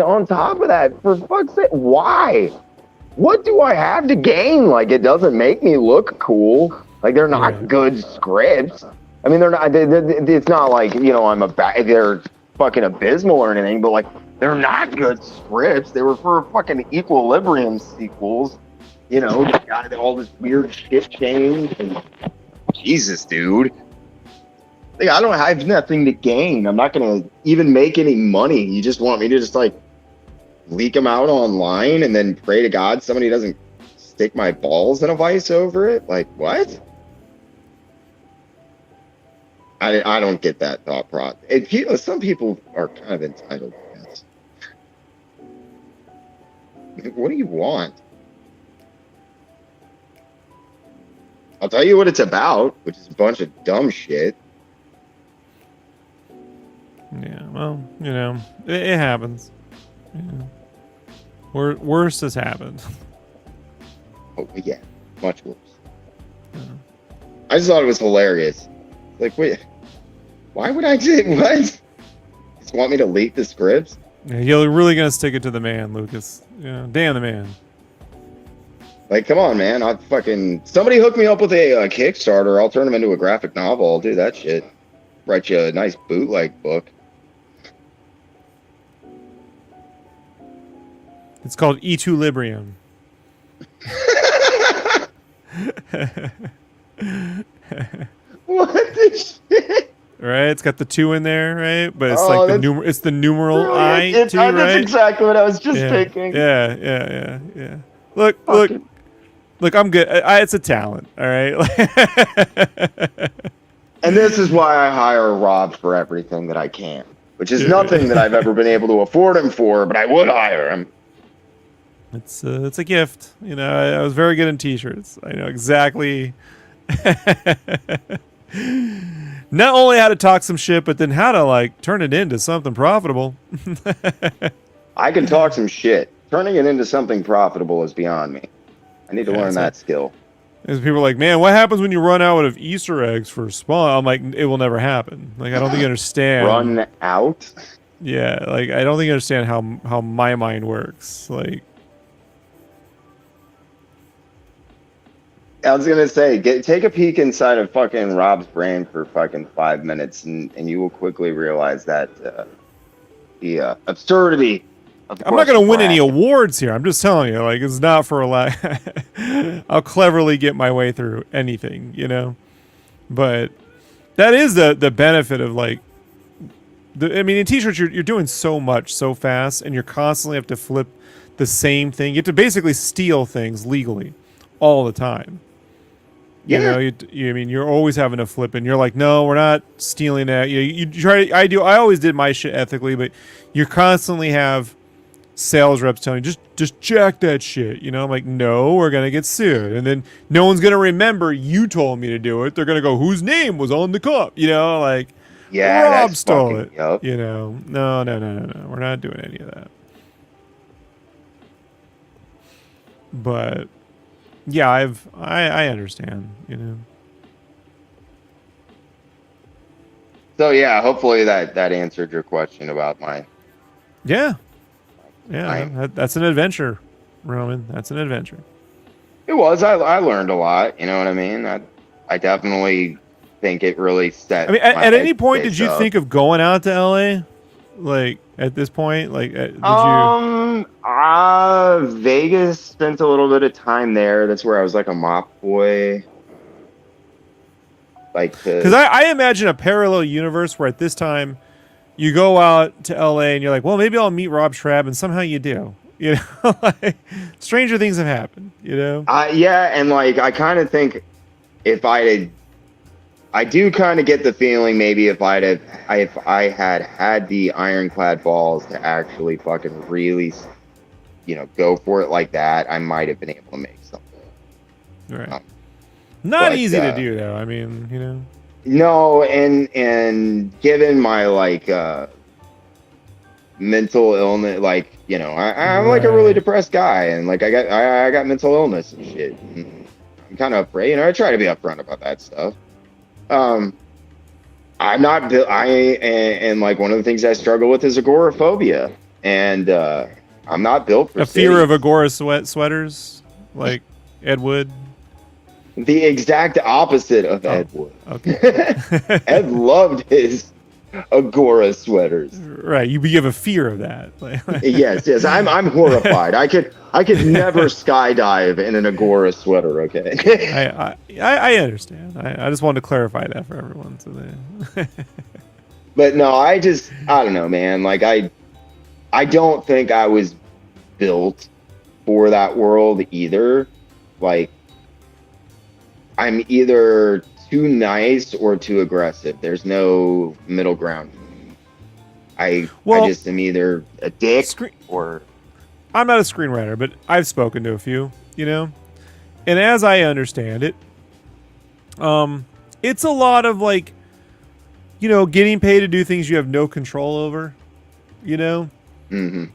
on top of that, for fuck's sake, why? What do I have to gain? Like, it doesn't make me look cool. Like, they're not good scripts. I mean, they're not. It's not like they're fucking abysmal or anything, but like, they're not good scripts. They were for fucking Equilibrium sequels. They got all this weird shit change. And Jesus, dude. Like, I have nothing to gain. I'm not gonna even make any money. You just want me to just like leak them out online and then pray to God somebody doesn't stick my balls in a vice over it? Like, what? I don't get that thought process. Some people are kind of entitled to this. What do you want? I'll tell you what it's about, which is a bunch of dumb shit. Yeah, well, it happens. Worse has happened. Oh yeah, much worse. I just thought it was hilarious. Like, wait, why would I do what? Just want me to leak the scripts? Yeah, you're really gonna stick it to the man, Lucas. Yeah, damn the man. Like, come on, man. I fucking somebody hook me up with a Kickstarter. I'll turn them into a graphic novel. I'll do that shit. Write you a nice bootleg book. It's called Equilibrium. What the shit? Right? It's got the 2 in there, right? But it's Oh, like it's the numeral brilliant. I too, right? That's exactly what I was just yeah. thinking. Yeah. Look, Fucking- look. I'm good. It's a talent, all right. And this is why I hire Rob for everything that I can, which is Yeah. nothing that I've ever been able to afford him for, but I would hire him. It's a gift. I was very good in t-shirts. I know exactly. Not only how to talk some shit, but then how to like turn it into something profitable. I can talk some shit. Turning it into something profitable is beyond me. I need to learn that skill. As people are like, man, what happens when you run out of Easter eggs for Spawn? I'm like, it will never happen. Like, I don't think you understand. Run out? Yeah, like I don't think you understand how my mind works. Like, I was gonna say, take a peek inside of fucking Rob's brain for fucking 5 minutes, and you will quickly realize that the absurdity of the I'm not gonna win any question. awards here. I'm just telling you, like, it's not for a lot. I'll cleverly get my way through anything, But that is the benefit of like, in t-shirts you're doing so much so fast, and you're constantly have to flip the same thing. You have to basically steal things legally all the time. Yeah. You're always having to flip, and you're like, no, we're not stealing that. You try. I always did my shit ethically, but you constantly have sales reps telling you just jack that shit. I'm like, no, we're gonna get sued, and then no one's gonna remember you told me to do it. They're gonna go, whose name was on the cup? Like, Yeah, Rob that's stole fucking, it. yup. No, we're not doing any of that. But yeah, I understand. So yeah, hopefully that answered your question about my. Yeah, that's an adventure, Roman. That's an adventure. It was. I learned a lot. You know what I mean? I definitely think it really set. I mean, my at any point, did headspace you up. think of going out to LA? Like at this point, like did you? Vegas, spent a little bit of time there. That's where I was like a mop boy. Like, Because I imagine a parallel universe where at this time you go out to LA and you're like, well, maybe I'll meet Rob Schrab, and somehow you do. Like, stranger things have happened. Yeah, and like I kind of think if I do kind of get the feeling maybe if I had the ironclad balls to actually fucking really, go for it like that, I might have been able to make something. Right. Not but, easy to do though. I mean, No, and given my like mental illness, like I'm like a really depressed guy, and like I got mental illness and shit. And I'm kind of afraid. I try to be upfront about that stuff. I'm not built. And like one of the things I struggle with is agoraphobia, and I'm not built for a fear cities. of Agora sweaters, like Ed Wood. The exact opposite of Ed Wood. Okay. Ed loved his Agora sweaters. Right, you have a fear of that. Yes. I'm horrified. I could never skydive in an Agora sweater. Okay. I understand. I just wanted to clarify that for everyone. So But no, I don't know, man. Like I don't think I was built for that world either. Like I'm either too nice or too aggressive. There's no middle ground. I just am either a dick or. I'm not a screenwriter, but I've spoken to a few, and as I understand it, it's a lot of like getting paid to do things you have no control over, you know? Mm-hmm.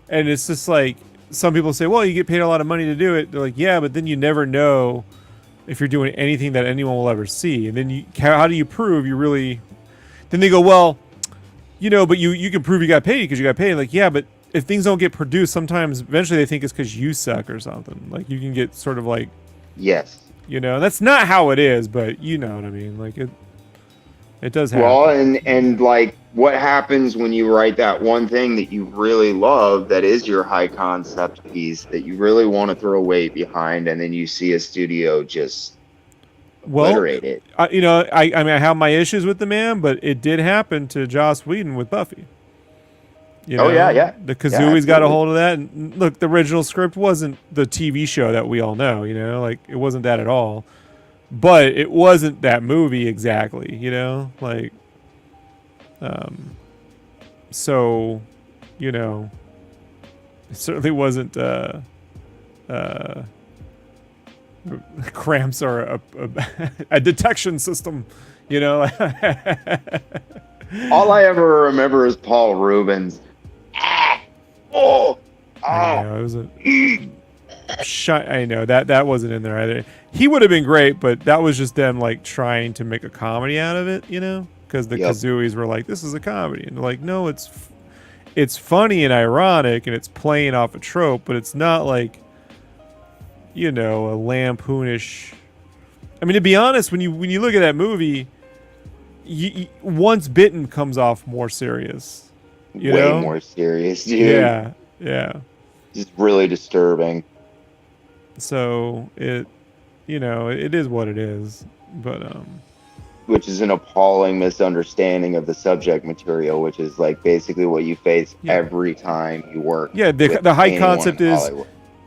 And it's just like, some people say, well, you get paid a lot of money to do it. They're like, yeah, but then you never know if you're doing anything that anyone will ever see. And then how do you prove you really, then they go, well, but you can prove you got paid because you got paid. Like, yeah, but if things don't get produced, sometimes eventually they think it's because you suck or something. Like, you can get sort of like, yes. That's not how it is, but you know what I mean? Like, it does happen. Well, and like, what happens when you write that one thing that you really love, that is your high concept piece that you really want to throw weight behind, and then you see a studio just obliterate it? I mean, I have my issues with the man, but it did happen to Joss Whedon with Buffy. Oh yeah. The Kazooie's got a hold of that. And look, the original script wasn't the TV show that we all know. Like, it wasn't that at all. But it wasn't that movie exactly. Like, so, it certainly wasn't. Cramps are a detection system. All I ever remember is Paul Rubens. I know, it was I know that wasn't in there either. He would have been great, but that was just them like trying to make a comedy out of it, because the Kazooies were like, "This is a comedy," and they're like, "No, it's funny and ironic, and it's playing off a trope, but it's not like, a lampoonish." I mean, to be honest, when you look at that movie, Once Bitten comes off more serious. Way more serious, dude. Yeah. Just really disturbing. So it is what it is, but which is an appalling misunderstanding of the subject material, which is like basically what you face every time you work. Yeah, the high concept is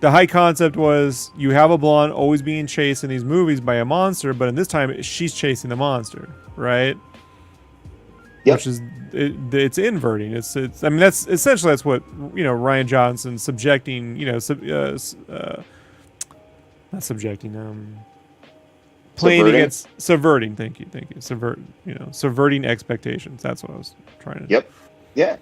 the high concept was you have a blonde always being chased in these movies by a monster, but in this time she's chasing the monster, right? Yep. Which is it's inverting. It's I mean that's what Ryan Johnson subjecting not subjecting playing subverting. Against subverting. Thank you subverting expectations. That's what I was trying to. Yep. Yeah.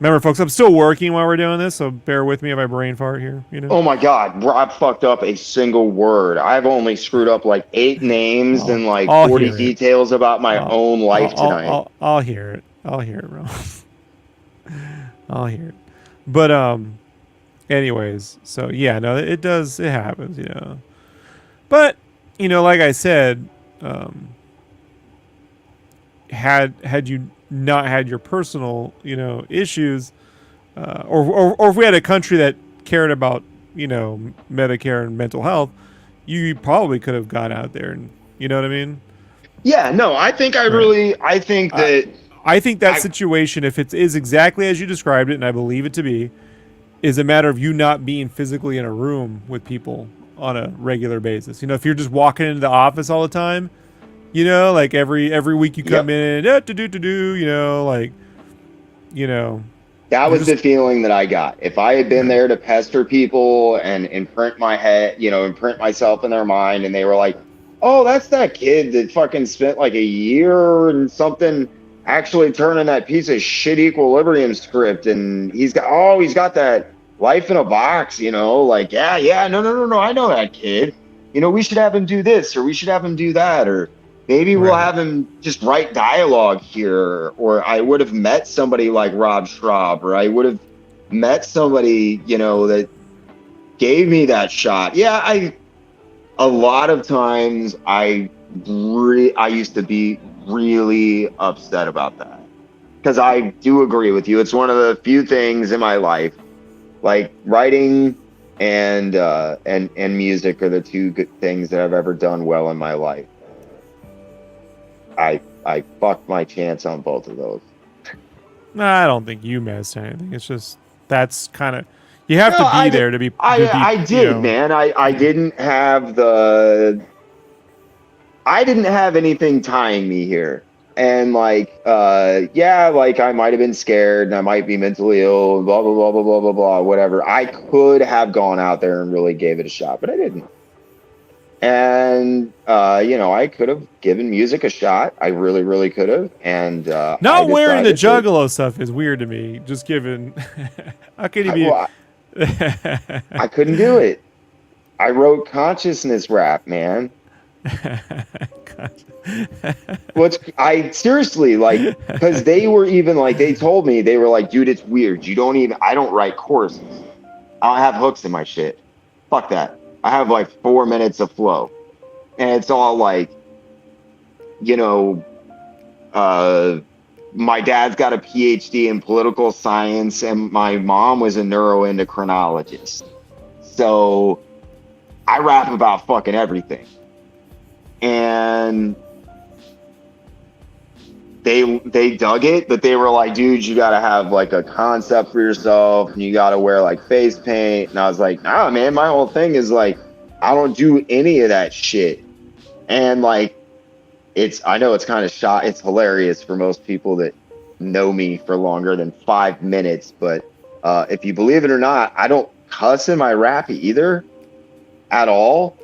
Remember, folks, I'm still working while we're doing this, so bear with me if I brain fart here. Oh my God, Rob fucked up a single word. I've only screwed up like 8 names and like 40 details about my own life tonight. I'll hear it. I'll hear it, bro. I'll hear it. But anyways, so yeah, no, it does. It happens, But like I said, had you not had your personal, issues, or if we had a country that cared about, Medicare and mental health, you probably could have gone out there and, you know what I mean? Yeah, no, I think I think that situation, if it is exactly as you described it, and I believe it to be, is a matter of you not being physically in a room with people on a regular basis. If you're just walking into the office all the time, like every week you come in, that was the feeling that I got. If I had been there to pester people and imprint my head, imprint myself in their mind, and they were like, "Oh, that's that kid that fucking spent like a year and something actually turning that piece of shit Equilibrium script, and he's got that Life in a Box," like, no, I know that kid. We should have him do this, or we should have him do that, or maybe we'll have him just write dialogue here, or I would have met somebody like Rob Schraub, or I would have met somebody, that gave me that shot. Yeah, a lot of times I used to be really upset about that, because I do agree with you. It's one of the few things in my life, like writing and music are the two good things that I've ever done well in my life. I fucked my chance on both of those. I don't think you missed anything. It's just that's kind of you have to be there to be. I did, man. I didn't have anything tying me here, and like I might have been scared and I might be mentally ill and blah blah blah blah blah blah blah whatever. I could have gone out there and really gave it a shot, but I didn't. And I could have given music a shot. I really, really could have. And I Not wearing the decided to. Juggalo stuff is weird to me. Just given, how can you I, be? well, I couldn't do it. I wrote consciousness rap, man. I seriously, like, because they were even like, they told me, they were like, dude, it's weird. I don't write choruses. I don't have hooks in my shit. Fuck that. I have like 4 minutes of flow. And it's all like, my dad's got a PhD in political science and my mom was a neuroendocrinologist. So I rap about fucking everything. And they dug it, but they were like, dude, you gotta have like a concept for yourself and you gotta wear like face paint. And I was like, nah, man, my whole thing is like, I don't do any of that shit. And like, I know it's kind of it's hilarious for most people that know me for longer than 5 minutes, but if you believe it or not, I don't cuss in my rap either at all.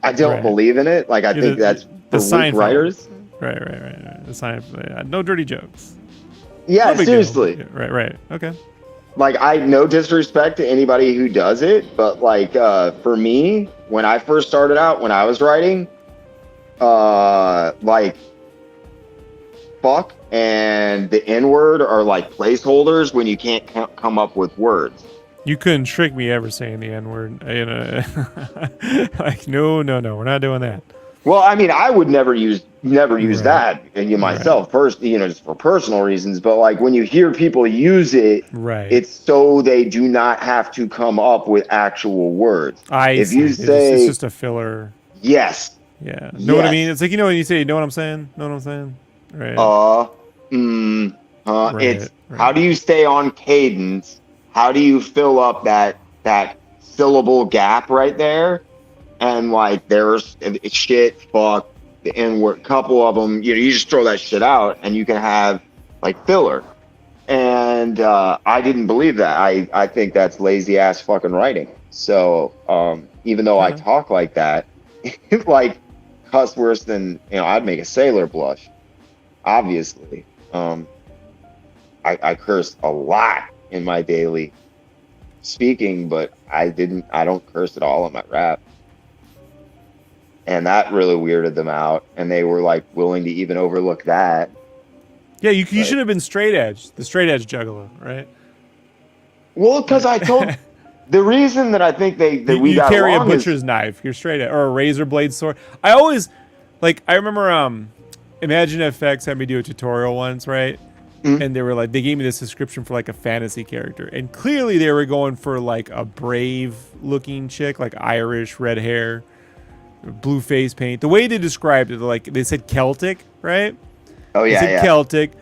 I don't believe in it. Like, I think that's for weak writers. Right. The sign. No dirty jokes. Yeah, seriously. Yeah, right. Okay. Like, no disrespect to anybody who does it, but like, for me, when I first started out, when I was writing, like, fuck and the N-word are like placeholders when you can't come up with words. You couldn't trick me ever saying the N-word. Like, no, we're not doing that. Well, I mean, I would never use that myself first, just for personal reasons. But like when you hear people use it, it's so they do not have to come up with actual words. If you say it's just a filler. Yes. Yeah. Know what I mean? It's like, when you say, you know what I'm saying? Know what I'm saying? Right. It's how do you stay on cadence? How do you fill up that syllable gap right there? And like, there's shit, fuck, the N-word, couple of them, you just throw that shit out and you can have like filler. And I didn't believe that. I think that's lazy ass fucking writing. So even though I talk like that, like cuss worse than, I'd make a sailor blush, obviously. I cursed a lot in my daily speaking, but I don't curse at all in my rap. And that really weirded them out, and they were like willing to even overlook that. Yeah, you should have been straight edge, the straight edge juggalo, right? Well, because I told the reason that I think we got carry a along butcher's knife, you're straight edge, or a razor blade sword. I always I remember Imagine FX had me do a tutorial once, right? Mm-hmm. And they were like, they gave me this description for like a fantasy character, and clearly they were going for like a brave looking chick, like Irish, red hair, blue face paint. The way they described it, like they said Celtic, right? Oh yeah, they said Celtic,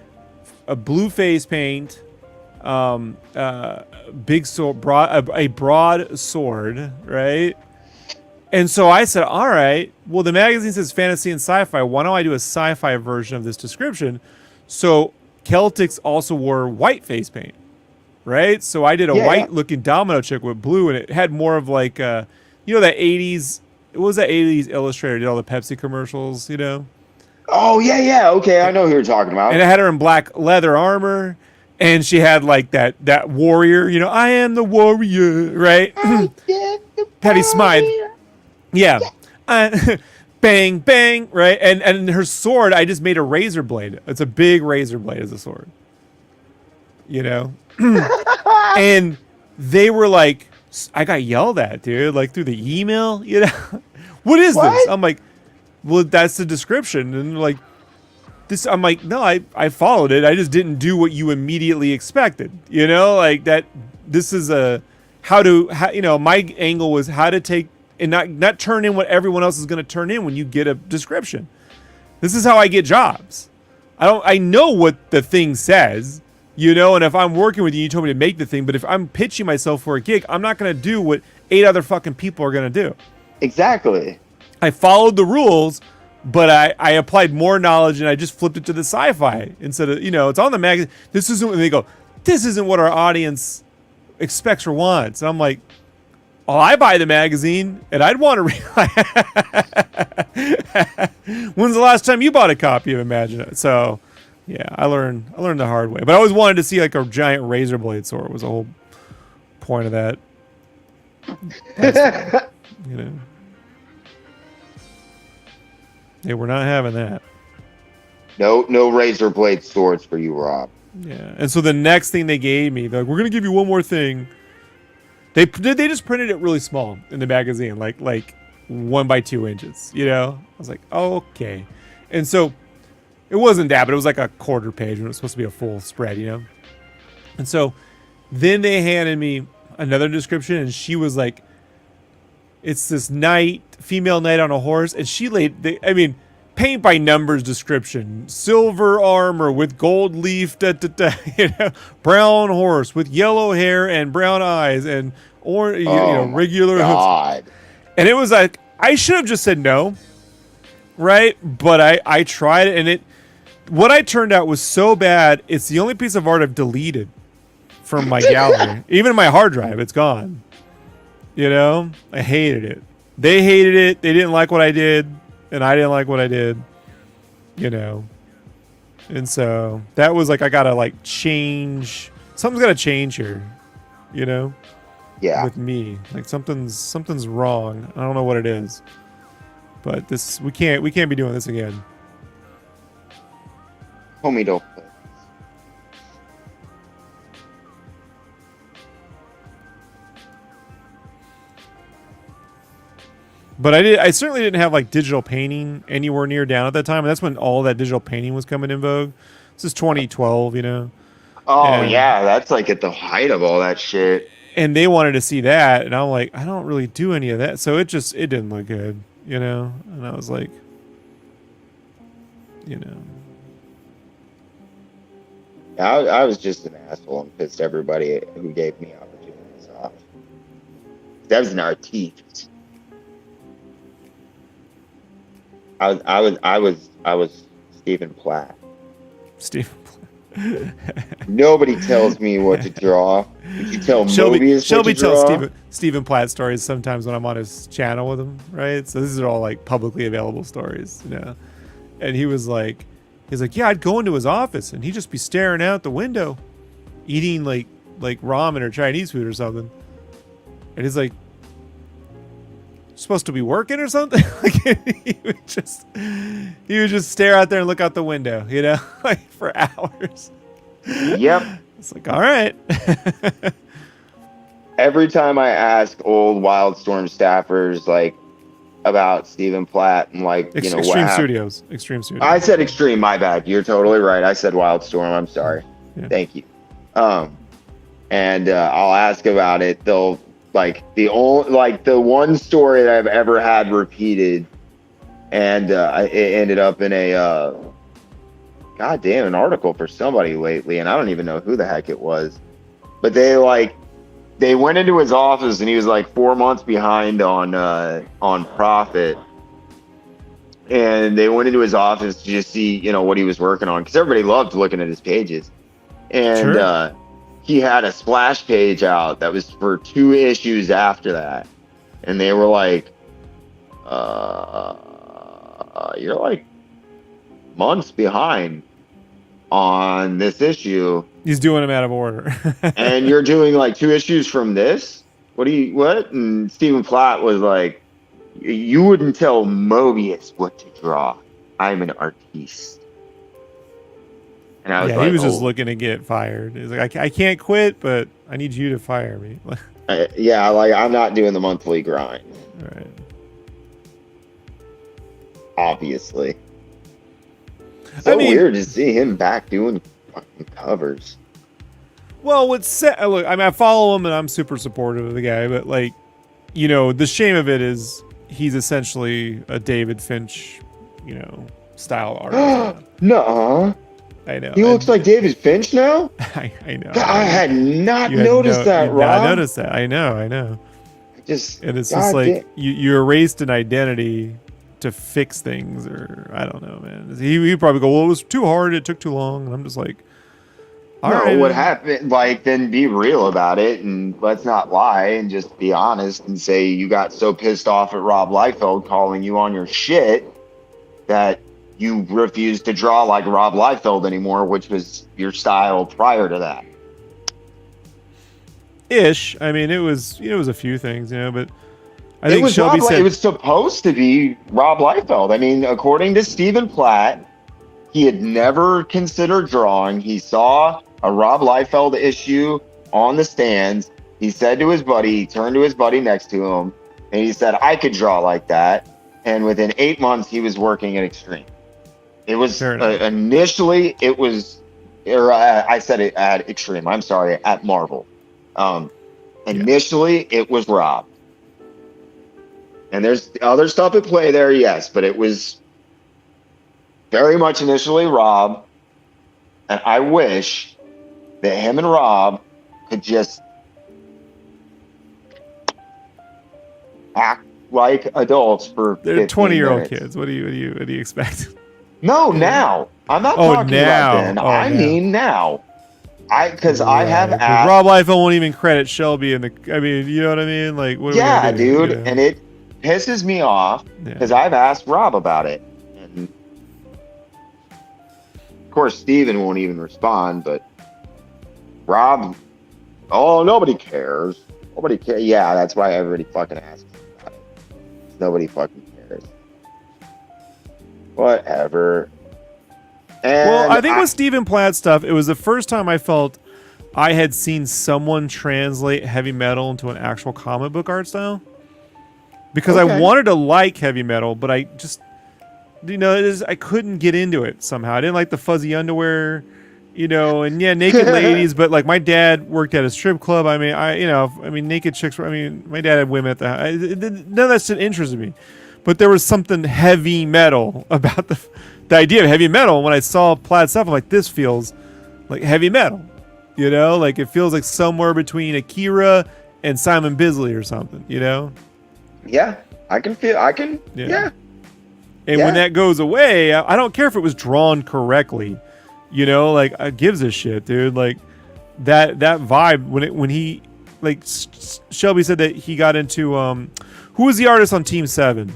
a blue face paint, big sword, a broad sword, right? And so I said, all right, well, the magazine says fantasy and sci-fi. Why don't I do a sci-fi version of this description? So Celtics also wore white face paint, right? So I did a white-looking domino chick with blue, and it had more of like, that 80s. What was that 80s Illustrator did all the Pepsi commercials, Oh, yeah. Okay, I know who you're talking about. And it had her in black leather armor, and she had like that warrior, I am the warrior, right? Patty Smythe. Yeah. Bang, bang, right? And her sword, I just made a razor blade. It's a big razor blade as a sword. And they were like, I got yelled at, dude, like through the email, What is this? I'm like, well, that's the description. And they're like, this, I'm like, no, I followed it. I just didn't do what you immediately expected. Like that, this is my angle was how to take and not turn in what everyone else is going to turn in when you get a description. This is how I get jobs. I know what the thing says, and if I'm working with you, you told me to make the thing, but if I'm pitching myself for a gig, I'm not going to do what 8 other fucking people are going to do. Exactly. I followed the rules, but I applied more knowledge and I just flipped it to the sci-fi instead of, it's on the magazine. This isn't what our audience expects or wants. And I'm like, well, I buy the magazine, and I'd want to read. When's the last time you bought a copy of Imagine It? So, yeah, I learned the hard way. But I always wanted to see like a giant razor blade sword. Was the whole point of that. You know, hey, we're not having that. No razor blade swords for you, Rob. Yeah, and so the next thing they gave me, they're like, we're gonna give you one more thing. They just printed it really small in the magazine, like 1 by 2 inches. You know, I was like, oh, okay. And so it wasn't that, but it was like a quarter page when it was supposed to be a full spread. You know, and so then they handed me another description, and she was like, it's this female knight on a horse, and she paint by numbers description: silver armor with gold leaf, you know, brown horse with yellow hair and brown eyes, and regular hooves. And it was like, I should have just said no, right? But I tried it, and what I turned out was so bad. It's the only piece of art I've deleted from my gallery. Even my hard drive, it's gone. You know, I hated it. They hated it. They didn't like what I did. And I didn't like what I did, you know. And so that was like, I gotta like change. Something's gotta change here, you know. Yeah. With me, like something's wrong. I don't know what it is, but we can't be doing this again. Homie, don't. But I certainly didn't have like digital painting anywhere near down at that time. And that's when all that digital painting was coming in vogue. This is 2012, you know. Oh, yeah, that's like at the height of all that shit. And they wanted to see that, and I'm like, I don't really do any of that. So it didn't look good, you know. And I was like, you know. I was just an asshole and pissed everybody who gave me opportunities off. That was an artiste. I was Stephen Platt. Stephen Platt. Nobody tells me what to draw. Did you tell Mobius Shelby what to draw? tells Stephen Platt stories sometimes when I'm on his channel with him, right? So these are all like publicly available stories, you know. And he's like, yeah, I'd go into his office and he'd just be staring out the window, eating like ramen or Chinese food or something. And he's like, supposed to be working or something. Like he would just stare out there and look out the window, you know, like for hours. Yep. It's like, all right. Every time I ask old Wildstorm staffers like about Stephen Platt and like you know Extreme Studios. I said Extreme, my bad. You're totally right. I said Wildstorm. I'm sorry. Yeah. Thank you. And I'll ask about it. They'll like the one story that I've ever had repeated, and it ended up in a goddamn an article for somebody lately, and I don't even know who the heck it was, but they went into his office and he was like 4 months behind on profit, and they went into his office to just see, you know, what he was working on, because everybody loved looking at his pages, and sure. He had a splash page out that was for 2 issues after that, and they were like, you're like months behind on this issue. He's doing them out of order. And you're doing like 2 issues from this? What? And Stephen Platt was like, you wouldn't tell Mobius what to draw. I'm an artiste. And I was like, he was just looking to get fired. He's like, I can't quit, but I need you to fire me. Yeah, like I'm not doing the monthly grind. Right. Obviously. So weird to see him back doing fucking covers. Well, look, I follow him and I'm super supportive of the guy, but like, you know, the shame of it is he's essentially a David Finch, you know, style artist. Nuh-uh. I know. He looks like David Finch now? I know. I had not noticed that, Rob. I noticed that. I know. And it's just like you erased an identity to fix things, or I don't know, man. He probably go, well, it was too hard, it took too long, and I'm just like, All No, right, what man. happened? Like, then be real about it, and let's not lie, and just be honest and say you got so pissed off at Rob Liefeld calling you on your shit that you refused to draw like Rob Liefeld anymore, which was your style prior to that. Ish. I mean, it was it was a few things, but I It think was Shelby It said was supposed to be Rob Liefeld. I mean, according to Stephen Platt, he had never considered drawing. He saw a Rob Liefeld issue on the stands. He said to his buddy, he turned to his buddy next to him, and he said, I could draw like that. And within 8 months, he was working at Extreme. It was fair enough. initially, it was, or I said it at Extreme. I'm sorry, at Marvel. Initially, it was Rob. And there's other stuff at play there, yes, but it was very much initially Rob. And I wish that him and Rob could just act like adults for They're 15 20-year-old minutes. kids. What do you expect? No, now. I'm not Oh, talking now. about then. Oh, I now. mean now. Because I have Right. asked. Rob Liefeld won't even credit Shelby in the. I mean, you know what I mean? Like, what are we Yeah, gonna do? dude. And it pisses me off because Yeah. I've asked Rob about it. And of course, Steven won't even respond, but Rob, oh, nobody cares. Nobody cares. Yeah, that's why everybody fucking asks about it. Nobody fucking cares. Whatever. And Well, I think with Stephen Platt stuff, it was the first time I felt I had seen someone translate heavy metal into an actual comic book art style. Because I Okay. wanted to like heavy metal, but I just, I couldn't get into it somehow. I didn't like the fuzzy underwear, and yeah, naked ladies. But like my dad worked at a strip club. I mean, naked chicks. I mean, my dad had women at none of that shit interested me. But there was something heavy metal about the idea of heavy metal. When I saw Plaid stuff, I'm like, this feels like heavy metal. Like it feels like somewhere between Akira and Simon Bisley or something. Yeah, I can. Yeah. And when that goes away, I don't care if it was drawn correctly. Like it gives a shit, dude. Like that vibe when he like Shelby said that he got into who was the artist on Team 7?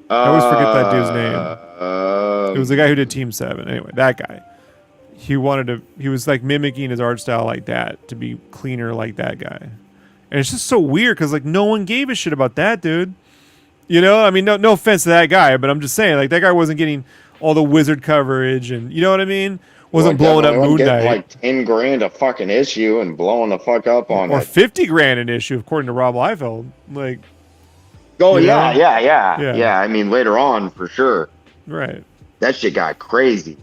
I always forget that dude's name. It was the guy who did Team 7. Anyway, that guy. He was like mimicking his art style like that to be cleaner like that guy. And it's just so weird because like no one gave a shit about that dude. I mean, no offense to that guy, but I'm just saying like that guy wasn't getting all the Wizard coverage and you know what I mean? Wasn't blowing up Moon Knight. Like 10 grand a fucking issue and blowing the fuck up on or it. 50 grand an issue according to Rob Liefeld. Like, oh yeah. I mean, later on for sure. Right. That shit got crazy.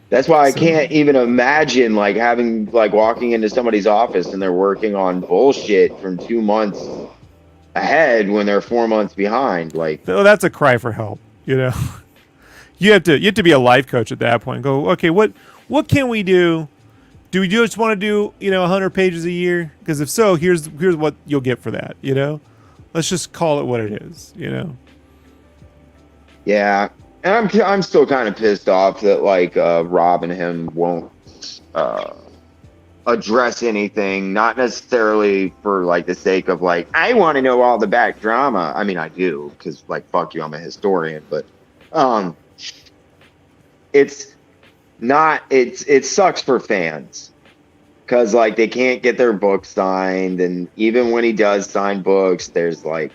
That's why I can't even imagine like walking into somebody's office and they're working on bullshit from 2 months ahead when they're 4 months behind. Like, oh, that's a cry for help. You have to be a life coach at that point. Go, okay, what can we do? Do we just want to do 100 pages a year? Because if so, here's what you'll get for that. Let's just call it what it is. Yeah, and I'm still kind of pissed off that like Rob and him won't address anything, not necessarily for like the sake of like I want to know all the back drama. I mean, I do because like fuck you, I'm a historian, but it's not. It sucks for fans because like they can't get their books signed, and even when he does sign books, there's like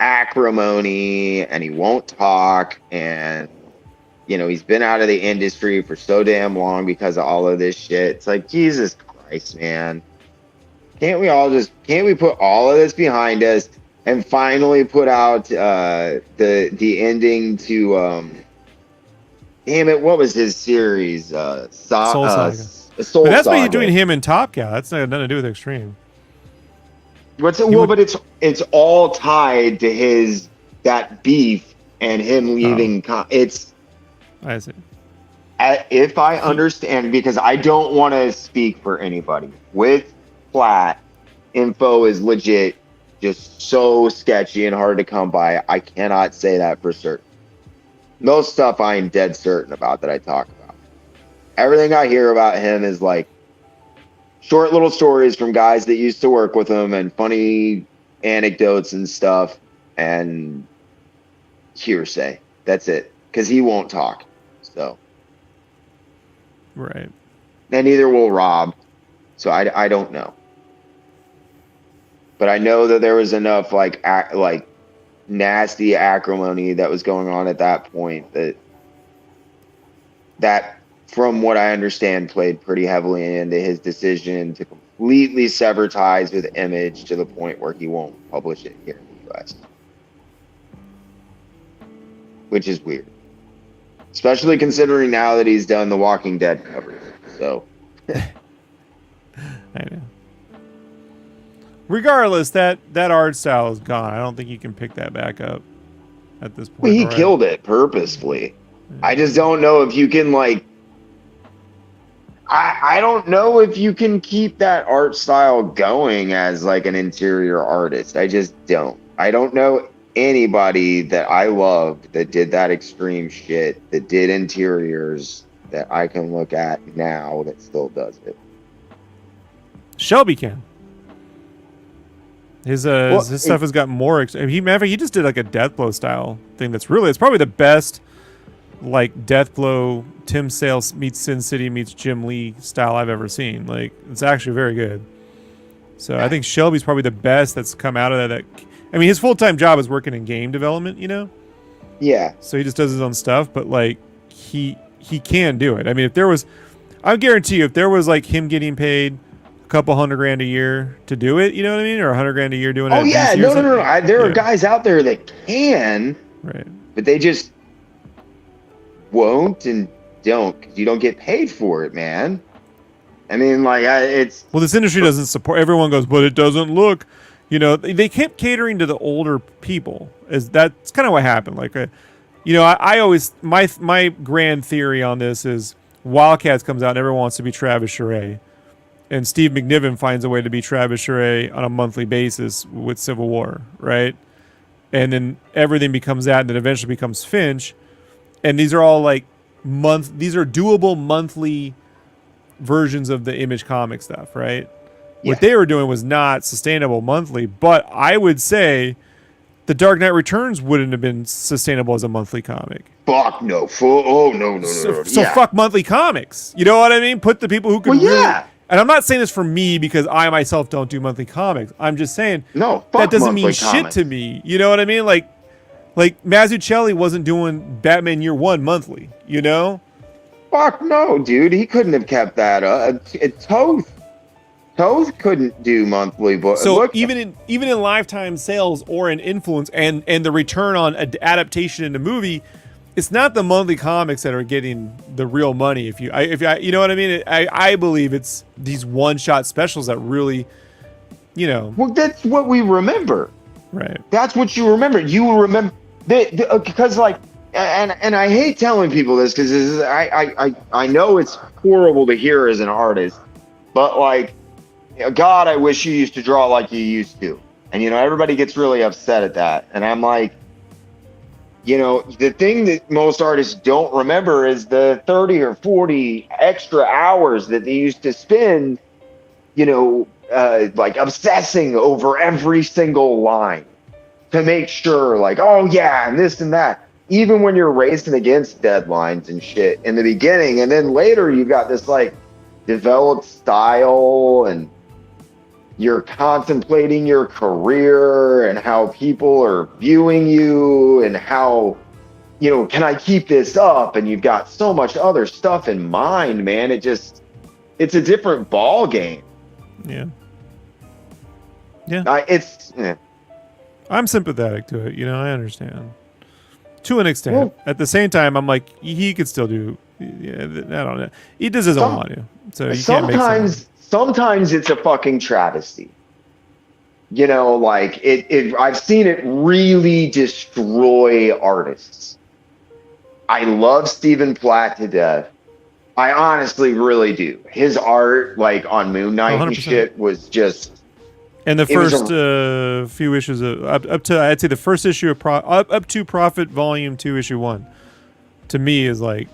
acrimony and he won't talk, and he's been out of the industry for so damn long because of all of this shit. It's like, Jesus Christ, man. Can't we put all of this behind us and finally put out the ending to damn it, what was his series? Soul Saga. Soul but that's Saga. what you're doing him and Top Cow. That's nothing to do with Extreme. But it's all tied to that beef and him leaving. I see. If I understand, because I don't want to speak for anybody. With Platt, info is legit, just so sketchy and hard to come by. I cannot say that for certain. Most stuff I am dead certain about that I talk about. Everything I hear about him is like short little stories from guys that used to work with him and funny anecdotes and stuff and hearsay. That's it. Because he won't talk. So. Right. And neither will Rob. So I don't know. But I know that there was enough like nasty acrimony that was going on at that point that from what I understand played pretty heavily into his decision to completely sever ties with Image to the point where he won't publish it here in the US. Which is weird. Especially considering now that he's done the Walking Dead coverage. So I know. Regardless, that art style is gone. I don't think you can pick that back up at this point. Well, he killed it purposefully. Yeah. I just don't know if you can like. I don't know if you can keep that art style going as like an interior artist. I just don't. I don't know anybody that I loved that did that extreme shit, that did interiors that I can look at now that still does it. Shelby can. His stuff has gotten more. He just did like a Deathblow style thing. It's probably the best like Deathblow, Tim Sale meets Sin City meets Jim Lee style I've ever seen. Like it's actually very good. So I think Shelby's probably the best that's come out of that. I mean, his full-time job is working in game development, you know? Yeah. So he just does his own stuff, but like he can do it. I mean, I guarantee you, if there was like him getting paid a couple $100,000 a year to do it, you know what I mean? Or $100,000 a year doing it. Oh yeah, no. There are guys out there that can, right? But they just won't and don't because you don't get paid for it, man. I mean, like it's this industry doesn't support. Everyone goes, but it doesn't look. You know, they kept catering to the older people. That's kind of what happened. Like, I always my grand theory on this is Wildcats comes out and everyone wants to be Travis Charest. And Steve McNiven finds a way to be Travis Charest on a monthly basis with Civil War, right? And then everything becomes that, and then eventually becomes Finch. And these are all like these are doable monthly versions of the Image comic stuff, right? Yeah. What they were doing was not sustainable monthly, but I would say The Dark Knight Returns wouldn't have been sustainable as a monthly comic. Fuck no. No. So fuck monthly comics. You know what I mean? Put the people who can And I'm not saying this for me because I myself don't do monthly comics. I'm just saying that doesn't mean shit to me. You know what I mean? Like Mazzucchelli wasn't doing Batman Year One monthly. You know? Fuck no, dude. He couldn't have kept that up. Toth couldn't do monthly, but so even in lifetime sales or in influence and the return on adaptation into movie. It's not the monthly comics that are getting the real money. If you know what I mean. I believe it's these one-shot specials that really, you know. Well, that's what we remember. Right. That's what you remember. You will remember because like, and I hate telling people this because I know it's horrible to hear as an artist, but like, God, I wish you used to draw like you used to, and everybody gets really upset at that, and I'm like. The thing that most artists don't remember is the 30 or 40 extra hours that they used to spend, like obsessing over every single line to make sure like, oh yeah, and this and that. Even when you're racing against deadlines and shit in the beginning. And then later you've got this like developed style and you're contemplating your career and how people are viewing you and how, can I keep this up? And you've got so much other stuff in mind, man. It's a different ball game. Yeah. Yeah. I'm sympathetic to it. I understand to an extent. Well, at the same time, I'm like, he could still do. Yeah, I don't know. He just doesn't want to. So you Sometimes it's a fucking travesty. Like I've seen it really destroy artists. I love Stephen Platt to death. I honestly really do. His art, like on Moon Knight 100%. And shit, was just. And the first few issues of up to I'd say the first issue of up to Prophet Volume 2 Issue 1, to me is like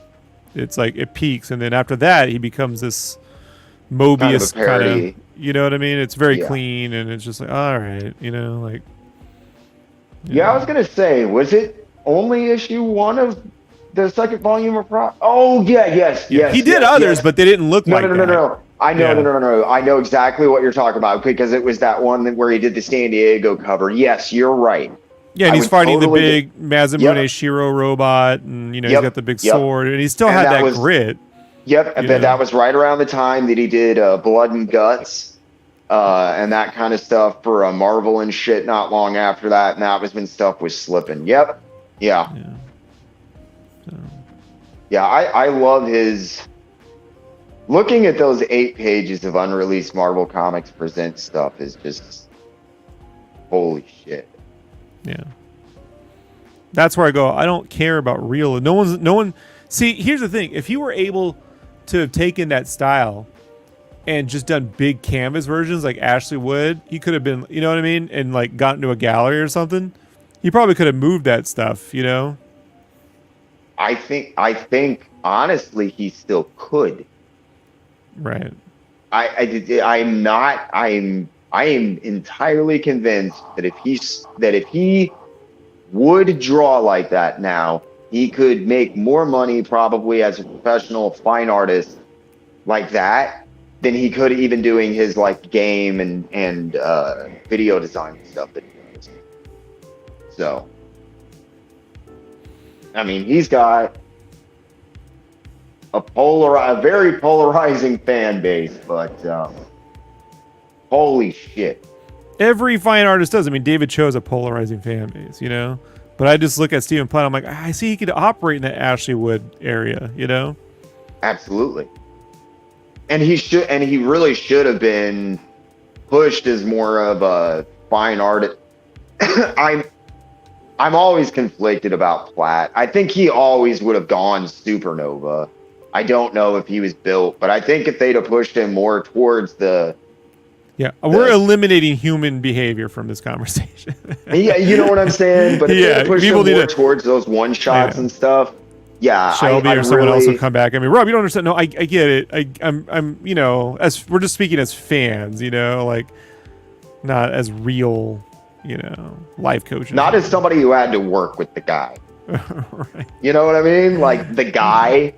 It's like it peaks, and then after that, he becomes this Kind of a Mobius kind of. parody. You know what I mean? It's very Yeah. clean, and it's just like, all right, like. Yeah, I was gonna say, was it only issue 1 of the second volume of Pro? Oh yeah, yes, Yeah, he yes, did yes, others, yes. but they didn't look No, like no, no, no, that. no. I know, no, Yeah. no, no, no. I know exactly what you're talking about because it was that one where he did the San Diego cover. Yes, you're right. Yeah, and I he's would fighting totally the big Mazamune Yep, Shiro robot, and he's yep, got the big yep. sword, and he still And had that that was grit. Yep, You but know. that was right around the time that he did Blood and Guts and that kind of stuff for Marvel and shit. Not long after that, and that was when stuff was slipping. Yep, yeah, Yeah. So. yeah. I love his looking at those 8 pages of unreleased Marvel Comics Present stuff is just holy shit. Yeah. That's where I go. I don't care about real. No one. See, here's the thing. If you were able to have taken that style and just done big canvas versions like Ashley Wood, he could have been, you know what I mean, and like gotten to a gallery or something. He probably could have moved that stuff, I think honestly he still could. Right. I am entirely convinced that if he would draw like that now, he could make more money probably as a professional fine artist like that than he could even doing his like game and video design stuff that he does. So, I mean, he's got a very polarizing fan base, but holy shit. Every fine artist does. I mean, David Cho's a polarizing fan base, But I just look at Stephen Platt. I'm like, I see he could operate in that Ashley Wood area, Absolutely. And he really should have been pushed as more of a fine artist. I'm always conflicted about Platt. I think he always would have gone Supernova. I don't know if he was built, but I think if they'd have pushed him more towards we're eliminating human behavior from this conversation. yeah, you know what I'm saying? But if they had pushed him more towards those one shots and stuff, yeah, Shelby I or someone really, else will come back. I mean, Rob, you don't understand. No, I get it. I'm as we're just speaking as fans, like not as real, life coaches. not as somebody who had to work with the guy. Right. You know what I mean? Like the guy,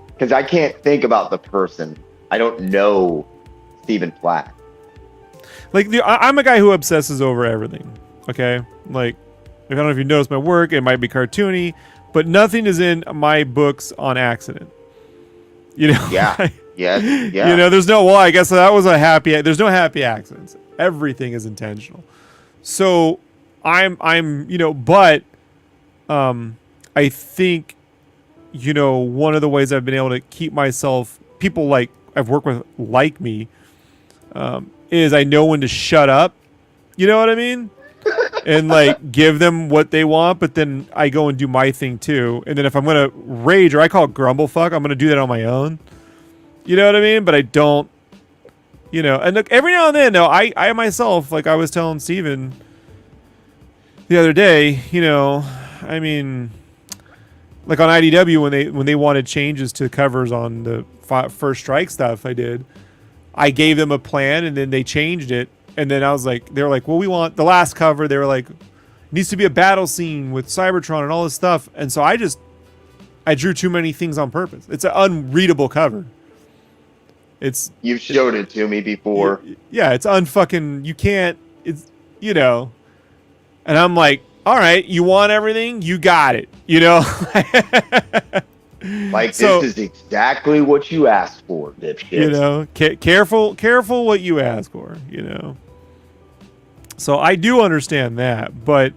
because I can't think about the person. I don't know Stephen Platt. Like I'm a guy who obsesses over everything. Okay, like I don't know if you noticed my work. It might be cartoony, but nothing is in my books on accident. Yeah. Yeah. There's no. Well, I guess that was a happy. There's no happy accidents. Everything is intentional. So I'm but I think one of the ways I've been able to keep myself, people like I've worked with like me, is I know when to shut up. You know what I mean? And like give them what they want, but then I go and do my thing too. And then if I'm gonna rage, or I call it grumble fuck, I'm gonna do that on my own. You know what I mean? But I don't, and look, every now and then, no, I myself, like I was telling Steven the other day, I mean, like on IDW when they wanted changes to covers on the First Strike stuff I did, I gave them a plan and then they changed it. And then I was like, they were like, well, we want the last cover. They were like, needs to be a battle scene with Cybertron and all this stuff. And so I drew too many things on purpose. It's an unreadable cover. You've showed it to me before. Yeah, it's unfucking. You can't. It's And I'm like, all right, you want everything, you got it. Like this is exactly what you asked for, dipshit. Careful what you ask for. So I do understand that, but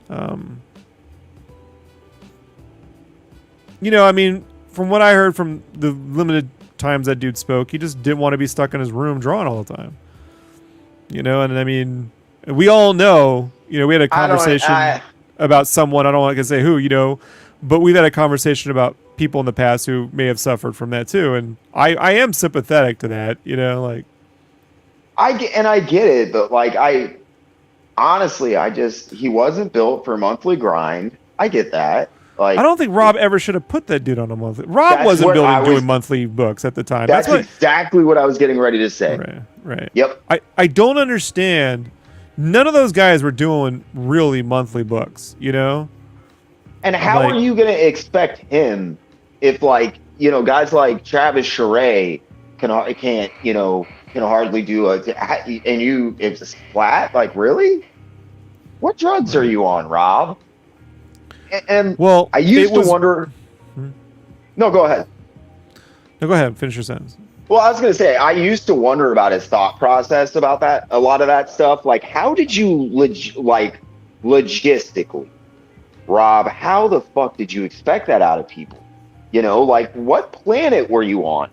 I mean, from what I heard from the limited times that dude spoke, he just didn't want to be stuck in his room drawing all the time. And I mean, we all know, we had a conversation about someone, I don't want to say who, but we've had a conversation about people in the past who may have suffered from that too. And I am sympathetic to that, like. I get it, but like, honestly, he wasn't built for monthly grind. I get that. Like, I don't think Rob ever should have put that dude on a monthly. Rob That's wasn't what I was- doing monthly books at the time. that's what. exactly what I was getting ready to say. Right. Right. Yep. I don't understand. None of those guys were doing really monthly books. You know. And how Like- are you going to expect him if, like, you know, guys like Travis Charest can't, you know, can hardly do it's flat? Like, really? What drugs are you on, Rob? And Well, I used to wonder. No, go ahead. No, go ahead. Finish your sentence. Well, I was going to say, I used to wonder about his thought process about that, a lot of that stuff. Like, how did you, logistically, Rob, how the fuck did you expect that out of people? You know, like, what planet were you on?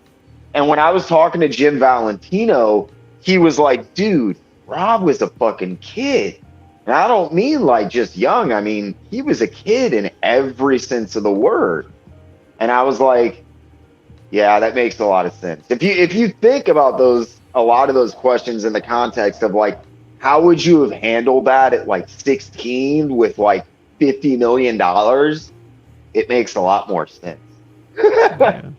And when I was talking to Jim Valentino, he was like, dude, Rob was a fucking kid. And I don't mean like just young. I mean, he was a kid in every sense of the word. And I was like, yeah, that makes a lot of sense. If you think about a lot of those questions in the context of like, how would you have handled that at like 16 with like $50 million? It makes a lot more sense. Yeah.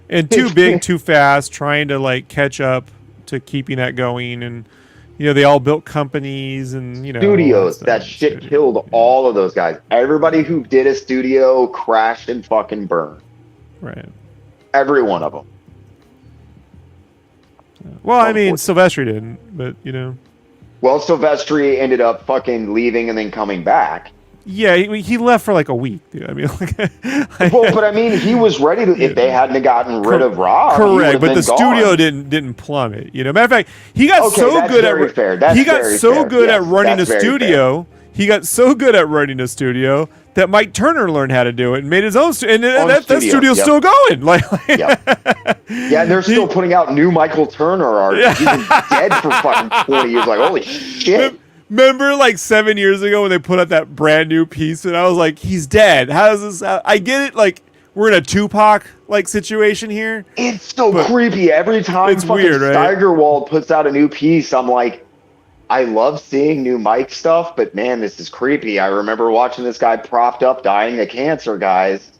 And too big, too fast, trying to like catch up to keeping that going, and you know they all built companies and you know Studios. That shit killed all of those guys. Everybody who did a studio crashed and fucking burned. Right. Every one of them. Well, I mean, Silvestri didn't, but you know. Well, Silvestri ended up fucking leaving and then coming back. Yeah, he left for like a week, dude. I mean, well, but I mean, he was ready to. If they hadn't gotten rid of Rob, correct. But the studio didn't plummet. You know, matter of fact, he got so good at running a studio. He got so good at running a studio that Mike Turner learned how to do it and made his own. And that studio's still going. Yeah, and they're still putting out new Michael Turner art. He's been dead for fucking 20 years. Like, holy shit. Remember like 7 years ago when they put out that brand new piece and I was like, he's dead. How does this happen? I get it. Like we're in a Tupac like situation here. It's so creepy. Every time it's weird, right? Steigerwald puts out a new piece, I'm like, I love seeing new Mike stuff, but man, this is creepy. I remember watching this guy propped up dying of cancer, guys.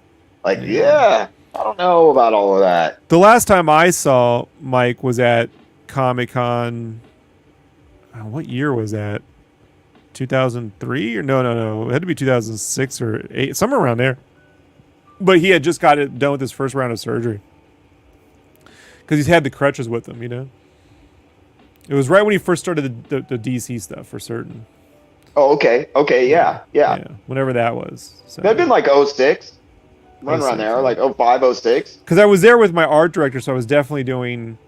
Like, yeah, I don't know about all of that. The last time I saw Mike was at Comic-Con. What year was that? 2003 or no, it had to be 2006 or 8, somewhere around there. But he had just got it done with his first round of surgery because he's had the crutches with him, you know. It was right when he first started the DC stuff for certain. Oh, okay, yeah. Whenever that was. So that'd been like 06, around there, like 05, 06. Because I was there with my art director, so I was definitely doing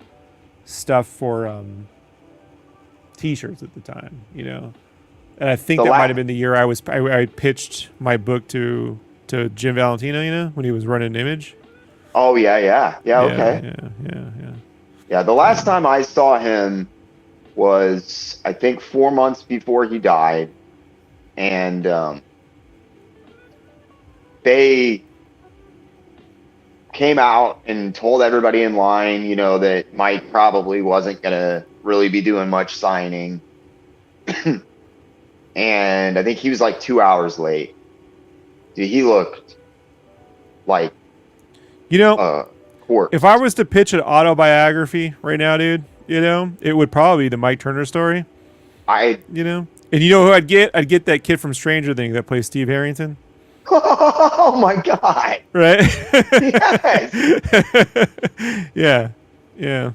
stuff for T-shirts at the time, you know. And I think that might have been the year I pitched my book to Jim Valentino, you know, when he was running Image. Oh yeah, okay. Yeah, the last time I saw him was I think 4 months before he died, and they came out and told everybody in line, you know, that Mike probably wasn't gonna really be doing much signing. And I think he was like 2 hours late. Dude, he looked like, you know, corpse. If I was to pitch an autobiography right now, dude, you know, it would probably be the Mike Turner story. You know, and you know who I'd get? I'd get that kid from Stranger Things that plays Steve Harrington. Oh my God! Right? Yes. Yeah.